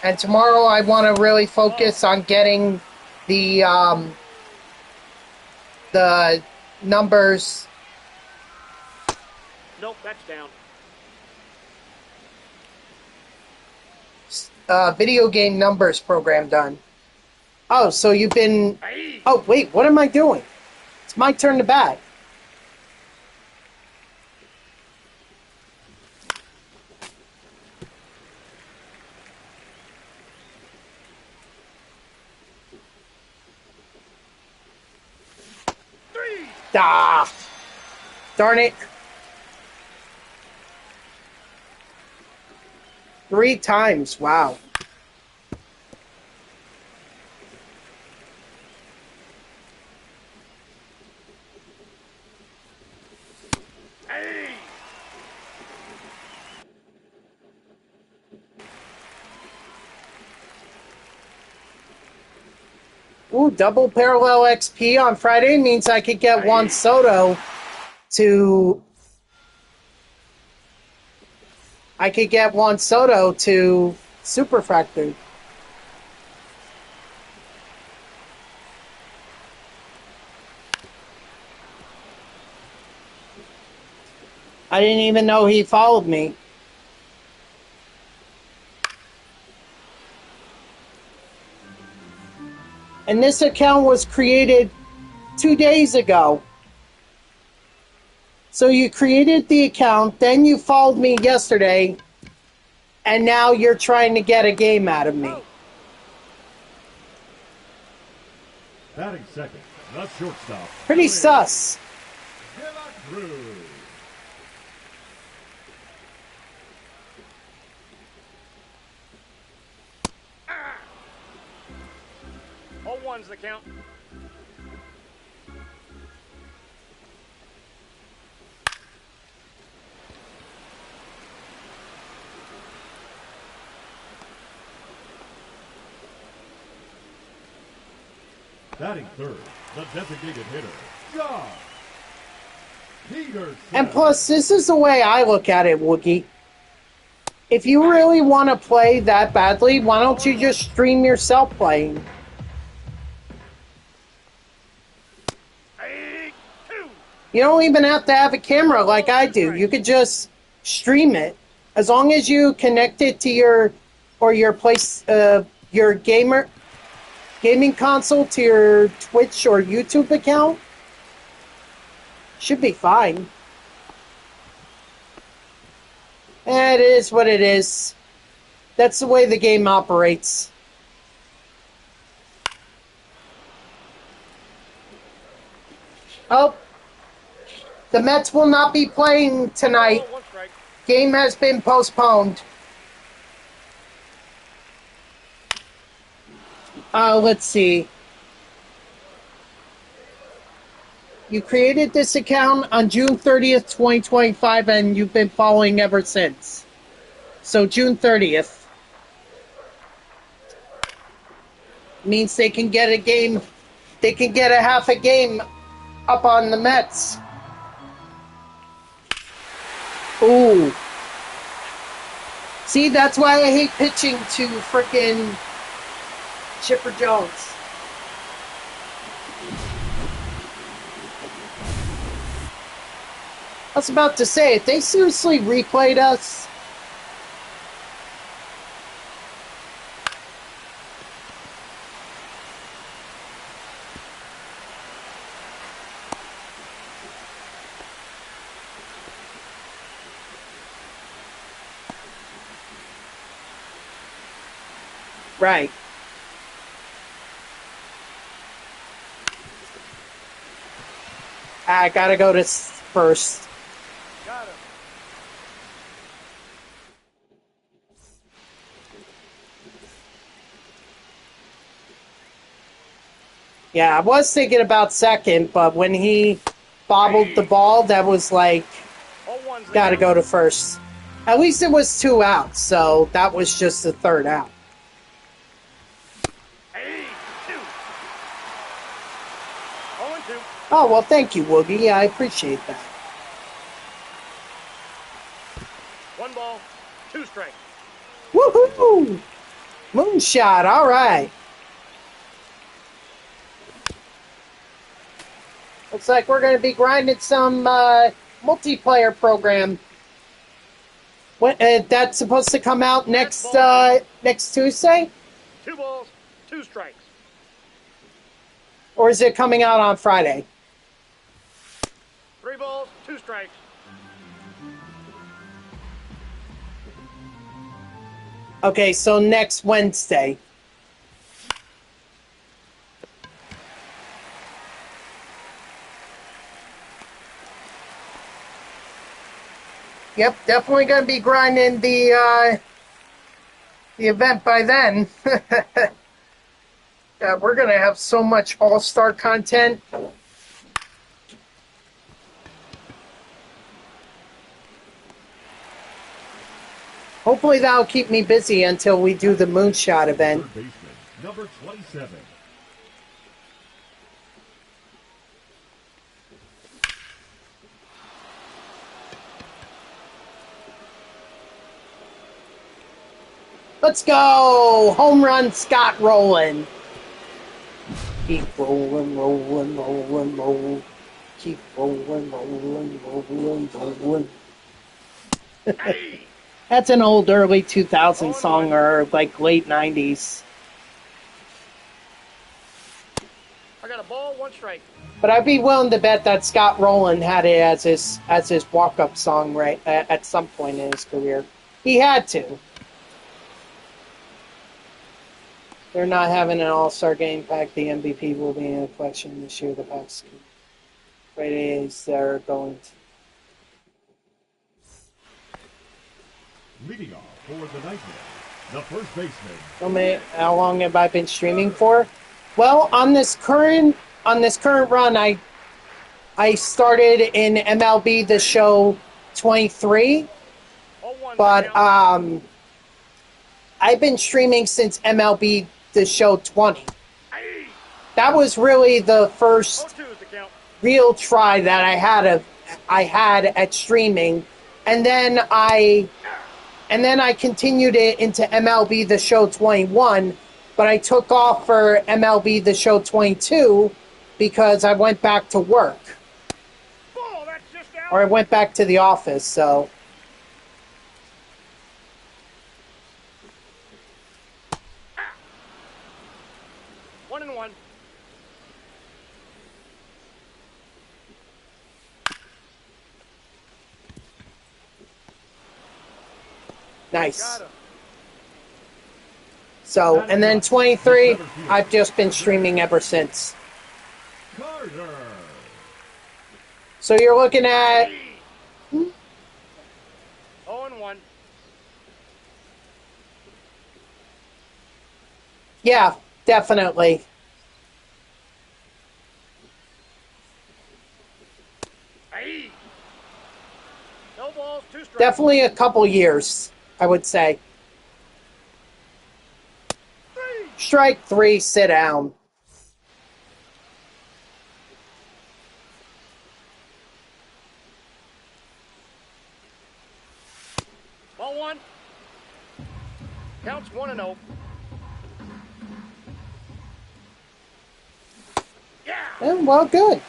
and tomorrow I want to really focus on getting the numbers. Nope, that's down. Video game numbers program done. Oh, so you've been... Oh, wait, what am I doing? It's my turn to bat. Ah! Darn it. 3 times, wow. Ooh, double parallel XP on Friday means I could get Juan Soto to... Super Factory. I didn't even know he followed me. And this account was created 2 days ago. So you created the account, then you followed me yesterday, and now you're trying to get a game out of me. Batting second, the shortstop. Pretty sus. All one's the count. Batting third, the designated hitter, Josh Peterson. And plus, this is the way I look at it, Wookie. If you really want to play that badly, why don't you just stream yourself playing? You don't even have to have a camera like I do. You could just stream it. As long as you connect it to your gaming console to your Twitch or YouTube account, should be fine. It is what it is. That's the way the game operates. Oh. The Mets will not be playing tonight. Game has been postponed. Let's see. You created this account on June 30th, 2025, and you've been following ever since. So June 30th. Means they can get a game, they can get a half a game up on the Mets. Ooh. See, that's why I hate pitching to frickin' Chipper Jones. I was about to say, if they seriously replayed us... Right. I gotta go to first. Got him. Yeah, I was thinking about second, but when he bobbled the ball, that was like, gotta go to first. At least it was 2 outs, so that was just the third out. Hey, 2. 0-2. Oh, well, thank you, Woogie. I appreciate that. 1 ball, 2 strikes. Woohoo! Moonshot, all right. Looks like we're going to be grinding some multiplayer program. That's supposed to come out next Tuesday? 2 balls, 2 strikes. Or is it coming out on Friday? 3 balls, 2 strikes. Okay, so next Wednesday. Yep, definitely going to be grinding the event by then. Yeah, we're going to have so much all-star content. Hopefully that'll keep me busy until we do the moonshot event. Third baseman, number 27. Let's go! Home run, Scott Rowland. Keep rolling, rolling, rolling, rolling. Keep rolling, rolling, rolling, rolling. That's an old early 2000 song or like late 90s. I got a ball, 1 strike. But I'd be willing to bet that Scott Rowland had it as his walk-up song right at some point in his career. He had to. They're not having an all-star game pack. The MVP will be in a collection this year. The packs ratings they're going to. Leading off for the Nightmare, the first baseman. How long have I been streaming for? Well, on this current run, I started in MLB The Show 23, but I've been streaming since MLB The Show 20. That was really the first real try that I had at streaming, and then I continued it into MLB The Show 21, but I took off for MLB The Show 22 because I went back to work. Or I went back to the office, so. One and one. Nice. So, and then 23, I've just been streaming ever since. Carter. So you're looking at 0-1. Yeah, definitely. No balls, 2 strikes. Definitely a couple years, I would say. Strike 3, sit down. Ball 1. Counts 1-0. Yeah. Well, good.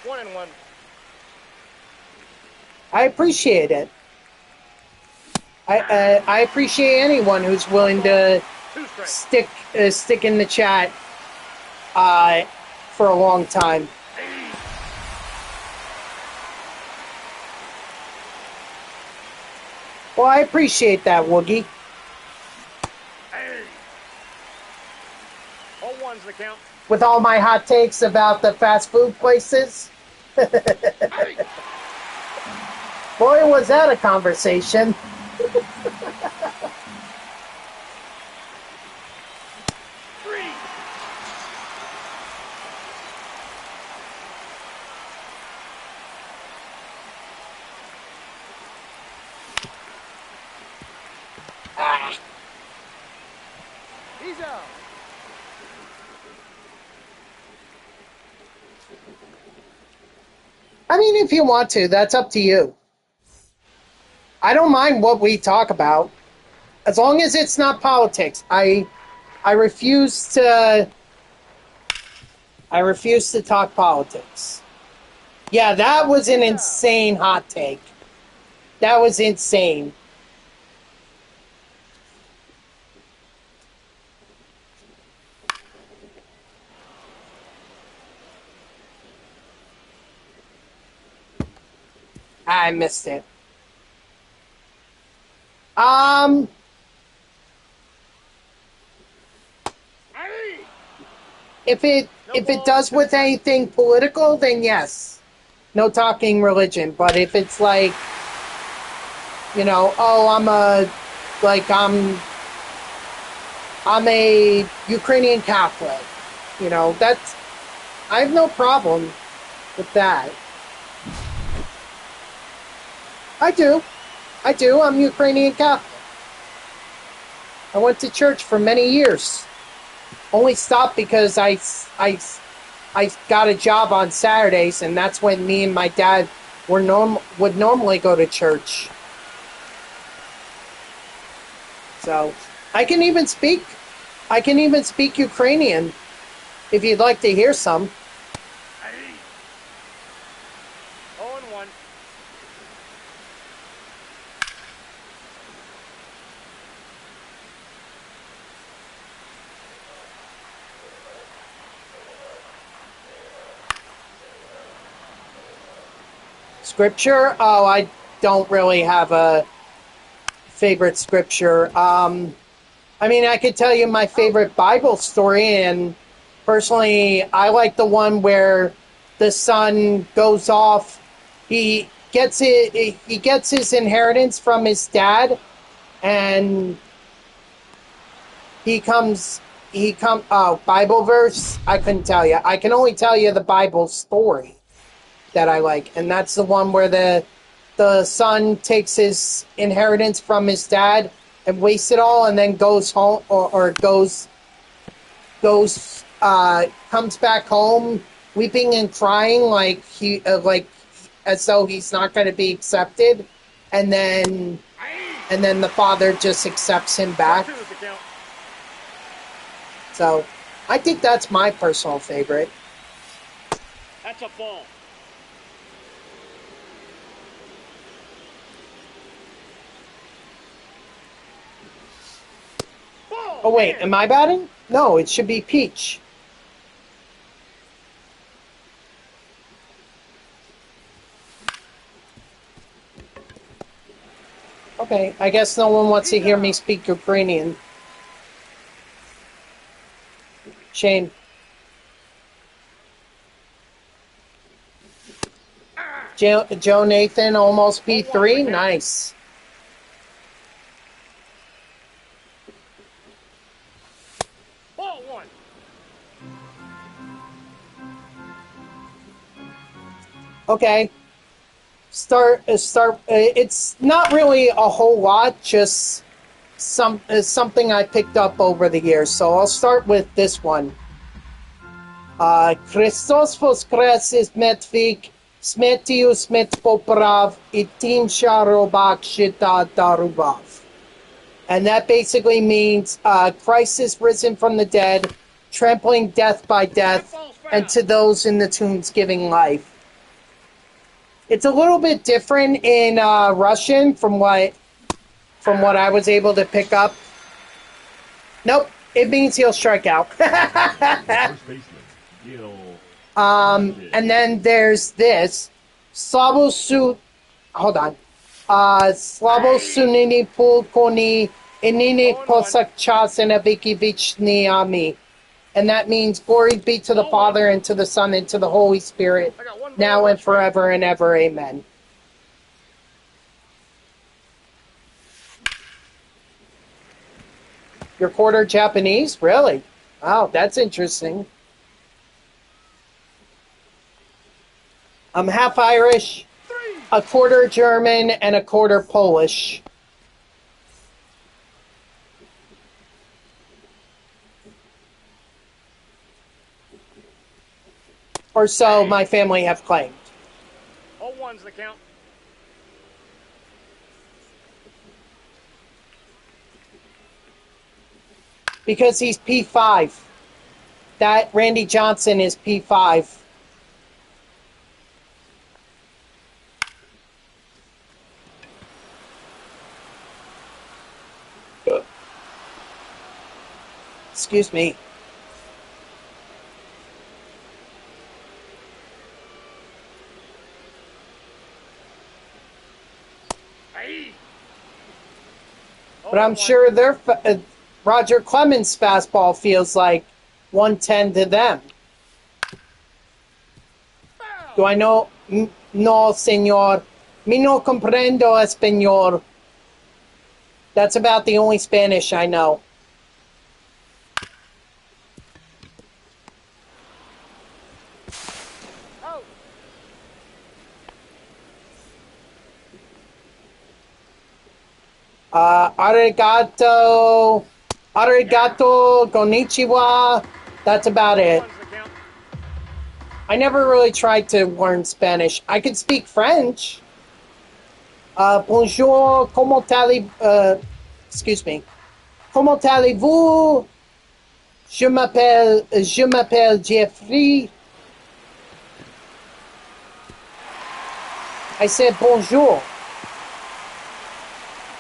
1-1. I appreciate it. I appreciate anyone who's willing to stick in the chat for a long time. Well, I appreciate that, Woogie. 0-1's the count. With all my hot takes about the fast food places. Boy, was that a conversation. He's out. I mean, if you want to, that's up to you. I don't mind what we talk about, as long as it's not politics. I refuse to. I refuse to talk politics. Yeah, that was an insane hot take. That was insane. I missed it. If it does with anything political, then yes. No talking religion. But if it's like, you know, oh, I'm a Ukrainian Catholic. You know, that's, I have no problem with that. I do. I'm Ukrainian Catholic. I went to church for many years. Only stopped because I got a job on Saturdays, and that's when me and my dad would normally go to church. So I can even speak Ukrainian if you'd like to hear some. 0-1. Scripture? Oh, I don't really have a favorite scripture. I mean, I could tell you my favorite Bible story, and personally, I like the one where the son goes off. He gets his inheritance from his dad, and Bible verse. I couldn't tell you. I can only tell you the Bible story that I like, and that's the one where the son takes his inheritance from his dad and wastes it all, and then goes home or comes back home weeping and crying like as though he's not going to be accepted, and then the father just accepts him back. So I think that's my personal favorite. That's a ball. Oh wait, am I batting? No, it should be Peach. Okay, I guess no one wants to hear me speak Ukrainian. Shame. Joe Nathan almost P3. Nice. Ball 1. Okay. Start. It's not really a whole lot, just something I picked up over the years. So I'll start with this one. Christos voskresis metvik, smetiu smet poprav, itim sharobak shita darubav. And that basically means Christ is risen from the dead, trampling death by death, and to those in the tombs giving life. It's a little bit different in Russian from what I was able to pick up. Nope, it means he'll strike out. And then there's this. Slavo sunini pulkoni inini posakchasena vikivichni ami. And that means glory be to the Father, and to the Son, and to the Holy Spirit, now and forever and ever. Amen. You're quarter Japanese? Really? Wow, that's interesting. I'm half Irish, a quarter German, and a quarter Polish. Or so my family have claimed. 0-1's the count. Because he's P5. That Randy Johnson is P5. Excuse me. Hey. But I'm sure their Roger Clemens' fastball feels like 110 to them. Do I know? No, señor. Mi no comprendo español. That's about the only Spanish I know. Oh. Arigato, konnichiwa. That's about it. 0-1's the count. I never really tried to learn Spanish. I could speak French. Bonjour, excuse me. Comment allez-vous? Je m'appelle Jeffrey. I said bonjour.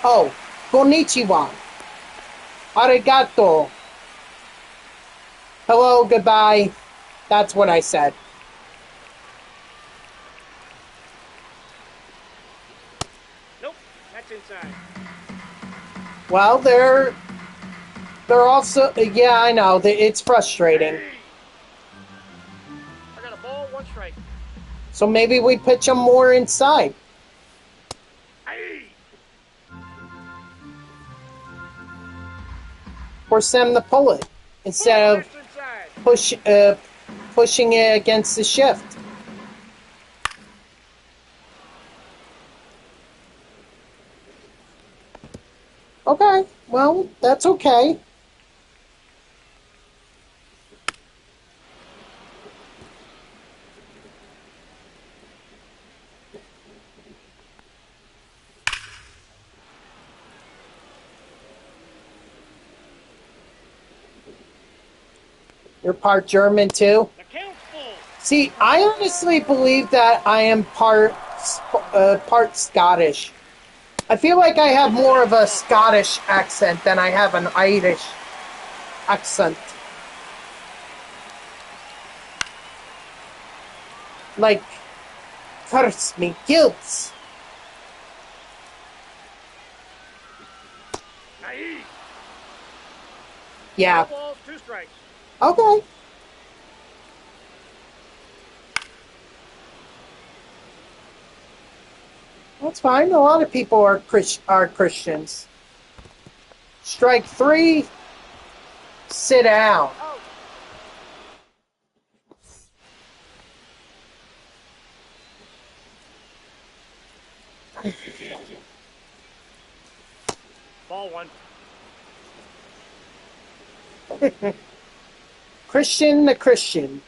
Oh, konnichiwa. Arigato. Hello, goodbye. That's what I said. Nope, that's inside. Well, they're also, yeah, I know, it's frustrating. I got a ball, 1 strike. So maybe we pitch them more inside. Hey. Force them to pull it instead of pushing it against the shift. Okay, well, that's okay. You're part German too? The count's full. See, I honestly believe that I am part Scottish. I feel like I have more of a Scottish accent than I have an Irish accent. Like, curse me, guilt. Hey. Yeah. 2 balls, 2 strikes. Okay. That's fine. A lot of people are Christians. Strike 3. Sit down. Oh. Ball 1. Christian the Christian.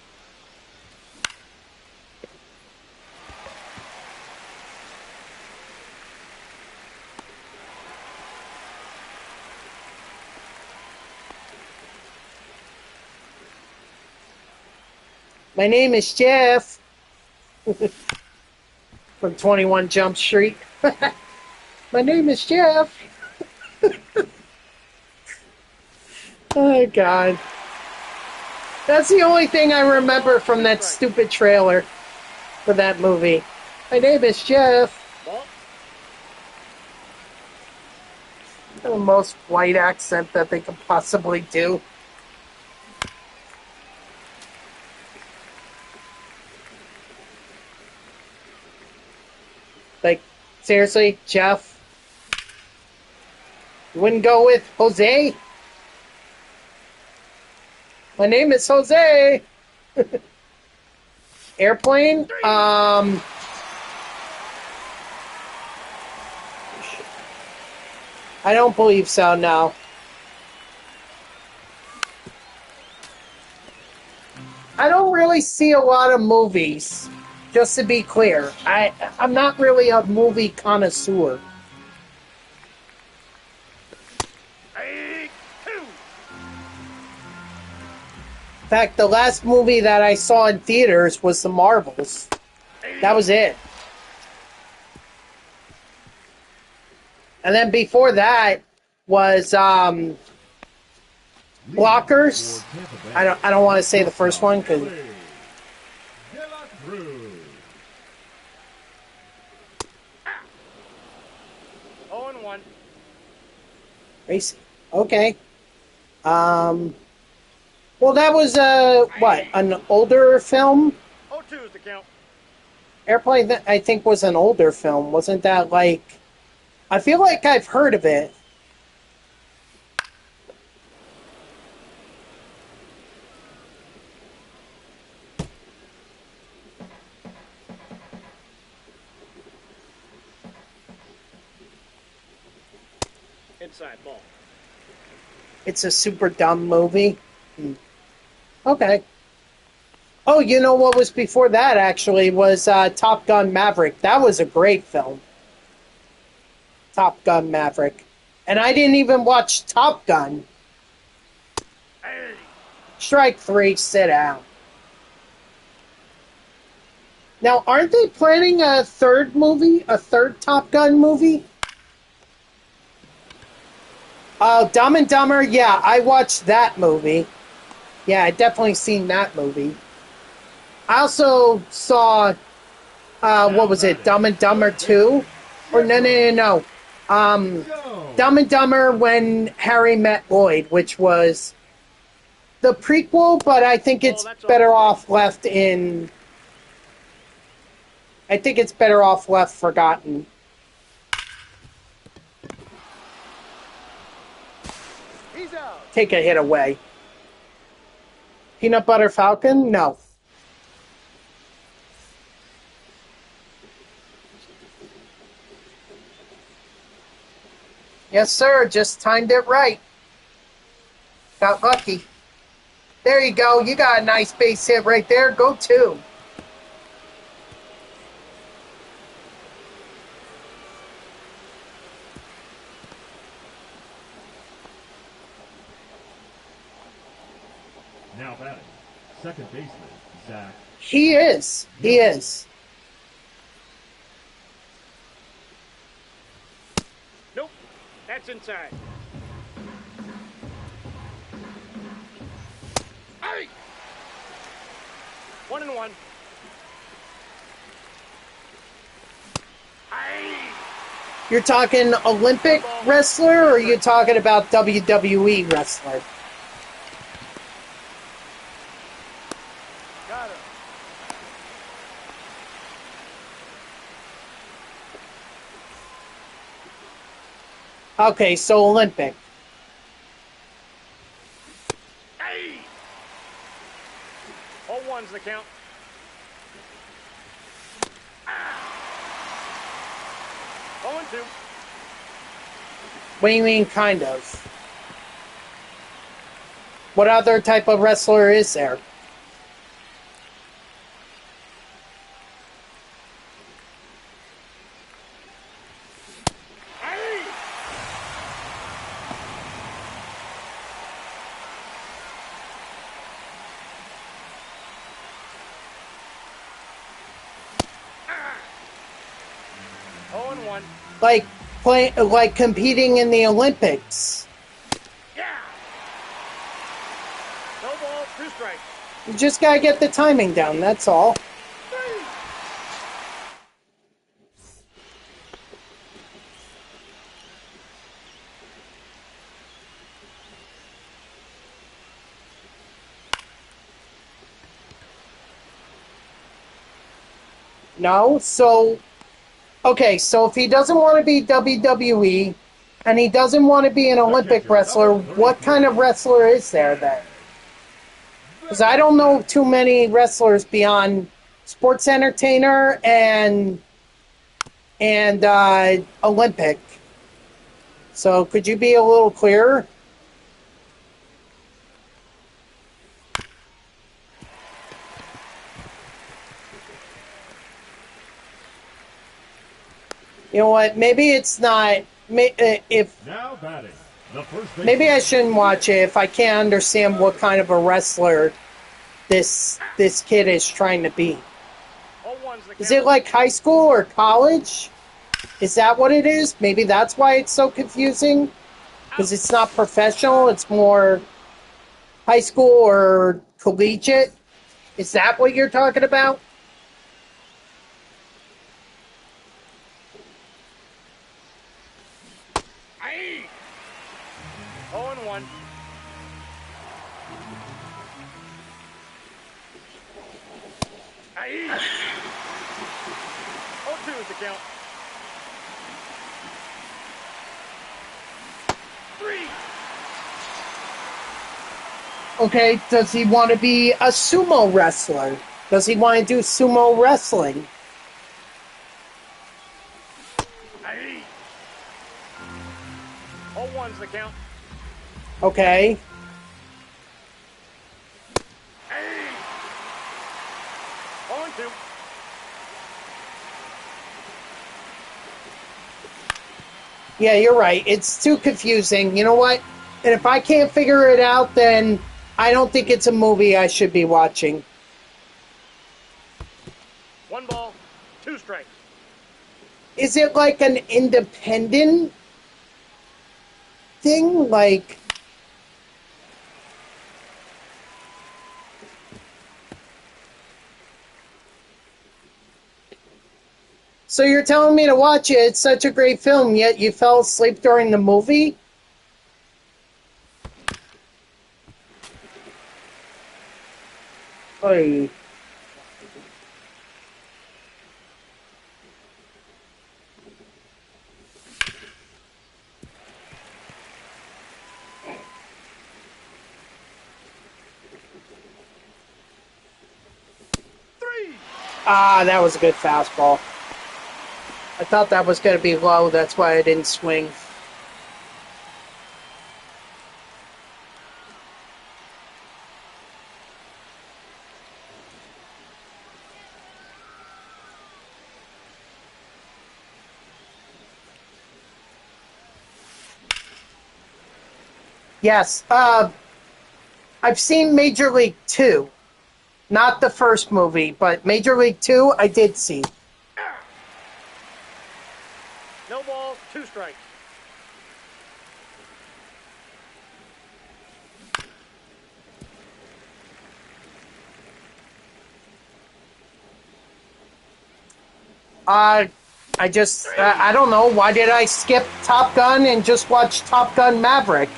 My name is Jeff. From 21 Jump Street. My name is Jeff. Oh, God. That's the only thing I remember from that stupid trailer for that movie. My name is Jeff. Ball. The most white accent that they could possibly do. Like, seriously, Jeff? You wouldn't go with Jose? My name is Jose. Airplane? I don't believe so, no. I don't really see a lot of movies. Just to be clear, I'm not really a movie connoisseur. In fact, the last movie that I saw in theaters was The Marvels. That was it. And then before that was Blockers. I don't want to say the first one because 0-1. Racy. Okay. Well, that was what, an older film? 0-2 is the count. Airplane, I think, was an older film. Wasn't that like? I feel like I've heard of it. Inside ball. It's a super dumb movie. Okay. Oh, you know what was before that, actually, was Top Gun Maverick. That was a great film. Top Gun Maverick. And I didn't even watch Top Gun. Strike 3, sit down. Now, aren't they planning a third movie? A third Top Gun movie? Oh, Dumb and Dumber? Yeah, I watched that movie. Yeah, I definitely seen that movie. I also saw, what was it, Dumb and Dumber 2? Or no. Dumb and Dumber When Harry Met Lloyd, which was the prequel, but I think it's better off left in... I think it's better off left forgotten. He's out. Take a hit away. Peanut Butter Falcon? No. Yes, sir. Just timed it right. Got lucky. There you go. You got a nice base hit right there. Go 2. Now batting, second baseman, Zach. He is. He is. Nope. That's inside. Hey! 1-1. Hey! You're talking Olympic wrestler, or are you talking about WWE wrestler? Got him. Okay, so Olympic. Hey! 0-1's the count. Ah! 0-2. What do you mean, kind of? What other type of wrestler is there? Hey! Ah! 0-1. Like competing in the Olympics. Yeah! No ball, 2 strikes. You just gotta get the timing down, that's all. No? So, okay, so if he doesn't want to be WWE and he doesn't want to be an Olympic wrestler, what kind of wrestler is there then? Because I don't know too many wrestlers beyond sports entertainer and Olympic. So could you be a little clearer? You know what? Maybe it's not. If Now batting, the first baseman. maybe I shouldn't watch it if I can't understand what kind of a wrestler this kid is trying to be. 0-1's the Is count. it like high school or college? Is that what it is? Maybe that's why it's so confusing. Because it's not professional, it's more high school or collegiate. Is that what you're talking about? Aye. 0-1. Aye. 0-2 is the count. 3. Okay, does he want to be a sumo wrestler? Does he want to do sumo wrestling? Aye. 0-1's the count. Okay. Aye. 0-2. Yeah, you're right. It's too confusing. You know what? And if I can't figure it out, then I don't think it's a movie I should be watching. 1 ball, 2 strikes. Is it like an independent thing? Like, so you're telling me to watch it? It's such a great film, yet you fell asleep during the movie? Oy. Ah, that was a good fastball. I thought that was going to be low. That's why I didn't swing. Yes. I've seen Major League 2. Not the first movie, but Major League 2 I did see. No balls, 2 strikes. I don't know. Why did I skip Top Gun and just watch Top Gun Maverick?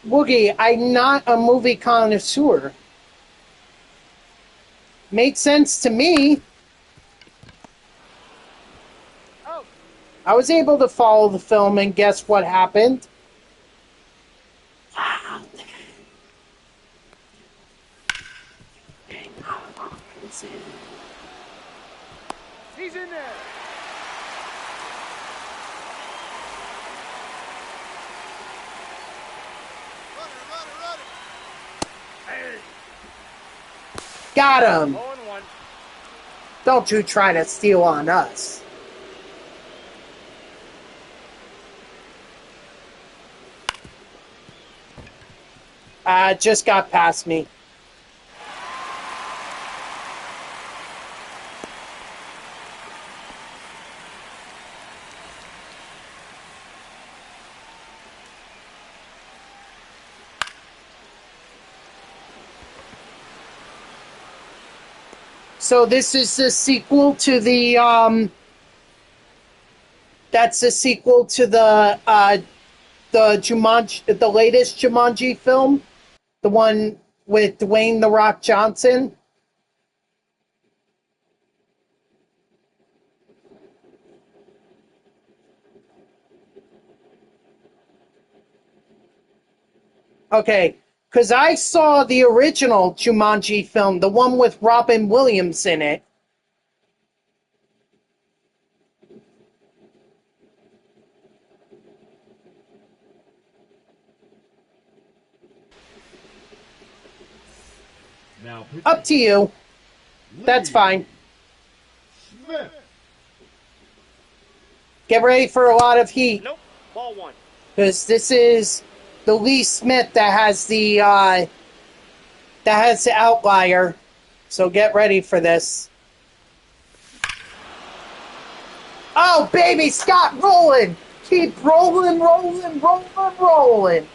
Woogie, I'm not a movie connoisseur. Made sense to me. Oh, I was able to follow the film and guess what happened. he's in there. Hey, Got him. 0-1. Don't you try to steal on us. Just got past me. So this is the sequel to the that's the sequel to the Jumanji, the latest Jumanji film, the one with Dwayne "The Rock" Johnson. Okay, because I saw the original Jumanji film, the one with Robin Williams in it. Now pitching. Up to you. That's Lee fine. Smith. Get ready for a lot of heat. Nope. Ball one. Because this is the Lee Smith that has the outlier. So get ready for this. Oh, baby, Scott, rolling. Keep rolling, rolling, rolling, rolling.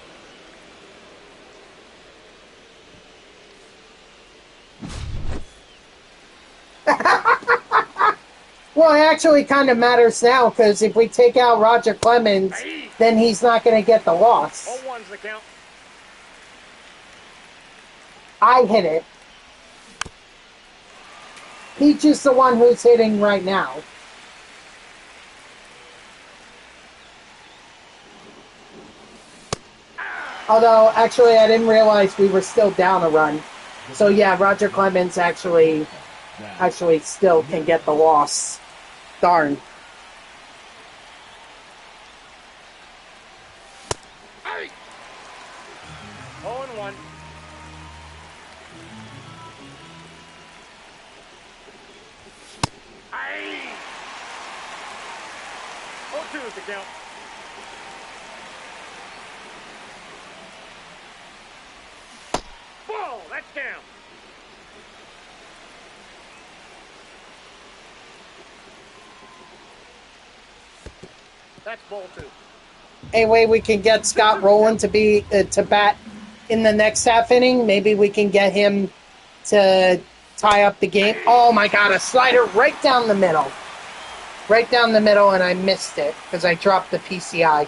Well, it actually kind of matters now, because if we take out Roger Clemens, then he's not going to get the loss. 0-1's the count. I hit it. Peach is the one who's hitting right now. Although, actually, I didn't realize we were still down a run. So, yeah, Roger Clemens actually still can get the loss. Darn. Hey! 0-1. Hey! 0-2 is the count. Ball, that's down. That's ball two. Any way we can get Scott Rowland to be to bat in the next half inning? Maybe we can get him to tie up the game. Oh my God, a slider right down the middle. Right down the middle, and I missed it because I dropped the PCI.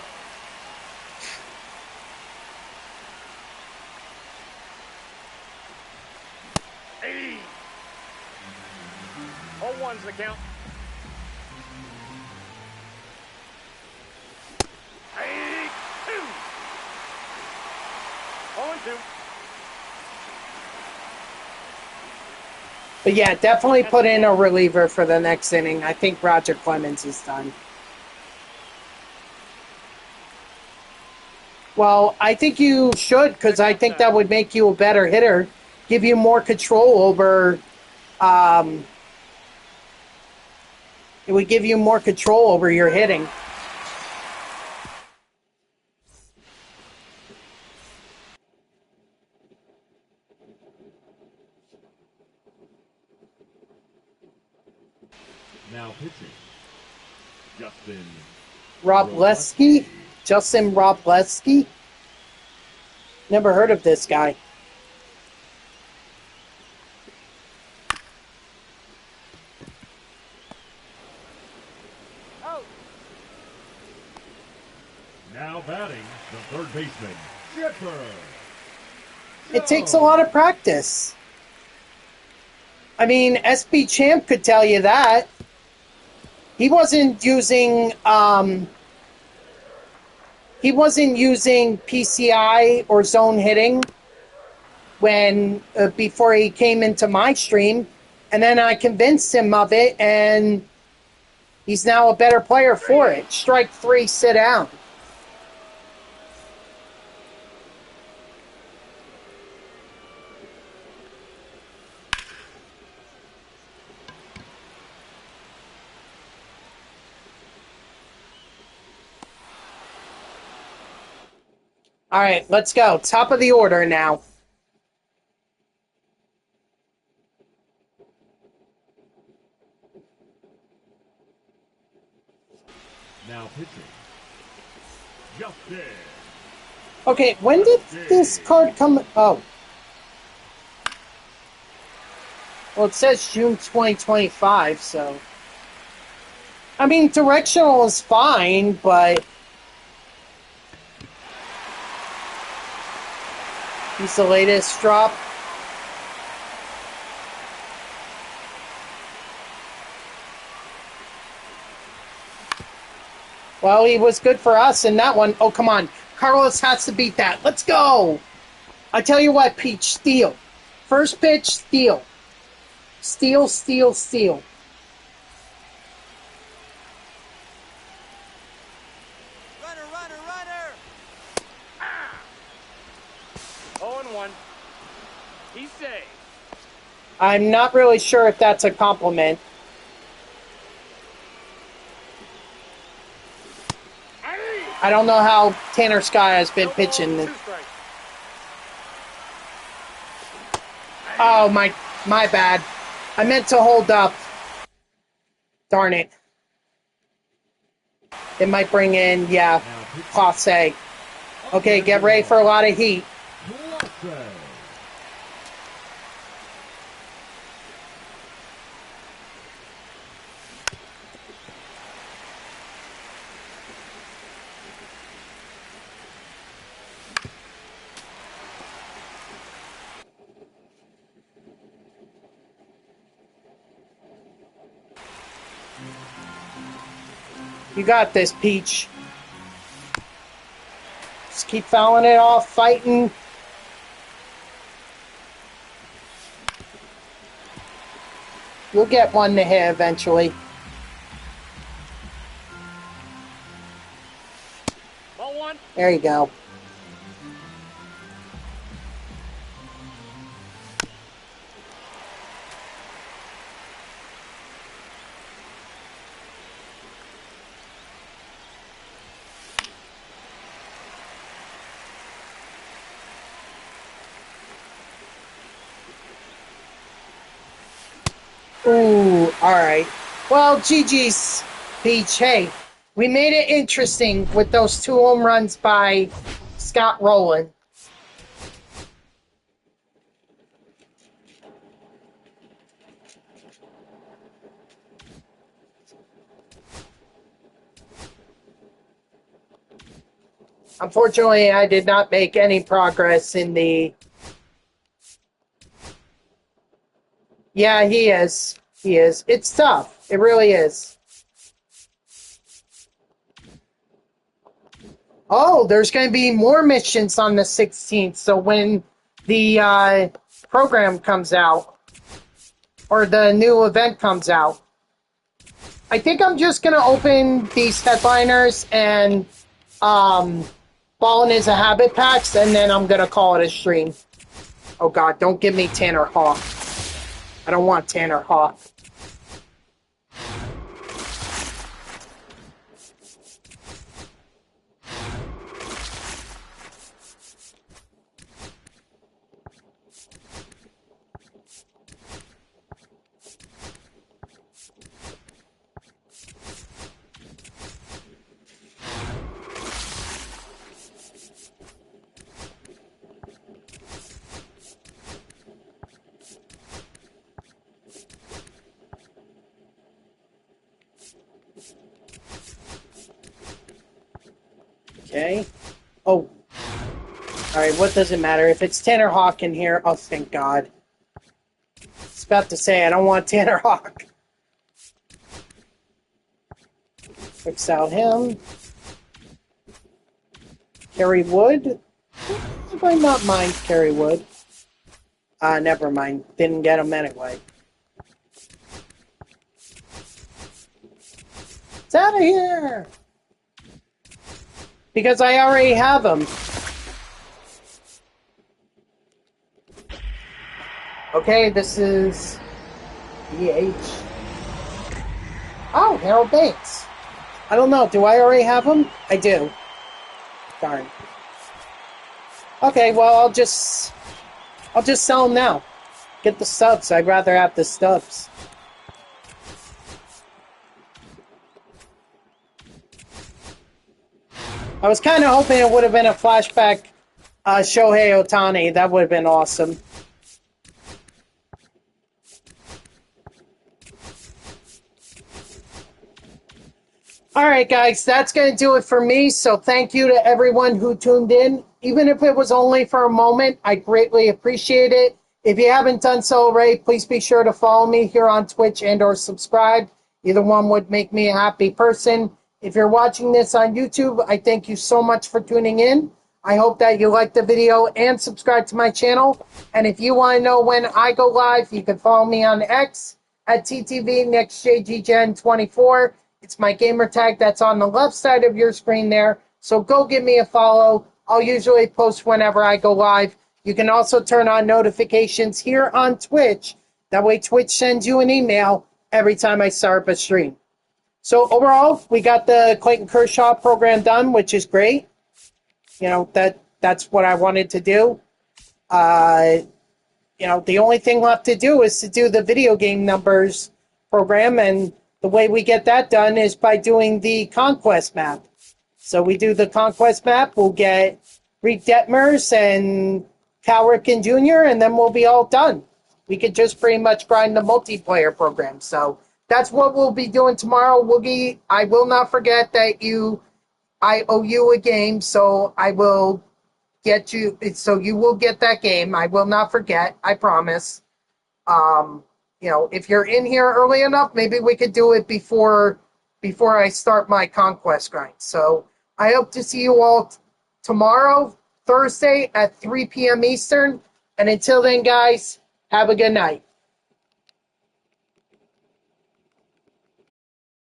Hey! 0-1's the count. Hey! 2! 0-2. But yeah, definitely put in a reliever for the next inning. I think Roger Clemens is done. Well, I think you should, because I think that would make you a better hitter, give you more control over. It would give you more control over your hitting. Now pitching. Justin Robleski? Justin Robleski? Never heard of this guy. Oh! Now batting, the third baseman, Chipper. It takes a lot of practice. I mean, SB Champ could tell you that. He wasn't using PCI or zone hitting when before he came into my stream, and then I convinced him of it, and he's now a better player for it. Strike three, sit down. All right, let's go. Top of the order now. Now pitching. Justin. Okay, when did this card come? Oh. Well, it says June 2025, so. I mean, directional is fine, but. He's the latest drop. Well, he was good for us in that one. Oh, come on. Carlos has to beat that. Let's go. I tell you what, Peach, steal. First pitch, steal. Steal, steal, steal. Runner, runner, runner! 0-1. He's safe. I'm not really sure if that's a compliment. I don't know how Tanner Scott has been pitching. Oh, my bad. I meant to hold up. Darn it. It might bring in, yeah, Clase. Okay, get ready for a lot of heat. You got this, Peach. Just keep fouling it off, fighting. You'll get one to hit eventually. Ball one. There you go. Ooh, alright. Well, GG's, Peach. Hey, we made it interesting with those 2 home runs by Scott Rowland. Unfortunately, I did not make any progress in the... Yeah, he is. He is. It's tough. It really is. Oh, there's going to be more missions on the 16th. So when the program comes out, or the new event comes out, I think I'm just going to open these headliners and Ballin' is a Habit packs, and then I'm going to call it a stream. Oh, God, don't give me Tanner Hawk. I don't want Tanner Hawk. Okay. Oh. Alright, what does it matter? If it's Tanner Hawk in here, oh, thank God. I was about to say, I don't want Tanner Hawk. Fix out him. Kerry Wood? I might not mind Kerry Wood. Never mind. Didn't get him anyway. It's out of here! Because I already have him. Okay, this is DH. Oh, Harold Bates. I don't know. Do I already have him? I do. Darn. Okay, well, I'll just sell them now. Get the stubs. I'd rather have the stubs. I was kind of hoping it would have been a flashback Shohei Ohtani. That would have been awesome. Alright guys, that's going to do it for me. So thank you to everyone who tuned in. Even if it was only for a moment, I greatly appreciate it. If you haven't done so already, please be sure to follow me here on Twitch and or subscribe. Either one would make me a happy person. If you're watching this on YouTube, I thank you so much for tuning in. I hope that you liked the video and subscribe to my channel. And if you want to know when I go live, you can follow me on X at TTV NextJGGen24. It's my gamer tag that's on the left side of your screen there. So go give me a follow. I'll usually post whenever I go live. You can also turn on notifications here on Twitch That way Twitch sends you an email every time I start up a stream. So overall, we got the Clayton Kershaw program done, which is great. You know, that's what I wanted to do. You know, the only thing left to do is to do the video game numbers program, and the way we get that done is by doing the conquest map. So we do the conquest map, we'll get Reed Detmers and Cal Ripken Jr., and then we'll be all done. We could just pretty much grind the multiplayer program. So that's what we'll be doing tomorrow. Woogie, I will not forget that I owe you a game, so I will get you, so you will get that game. I will not forget, I promise. You know, if you're in here early enough, maybe we could do it before I start my conquest grind. So I hope to see you all tomorrow, Thursday at 3 p.m. Eastern. And until then, guys, have a good night.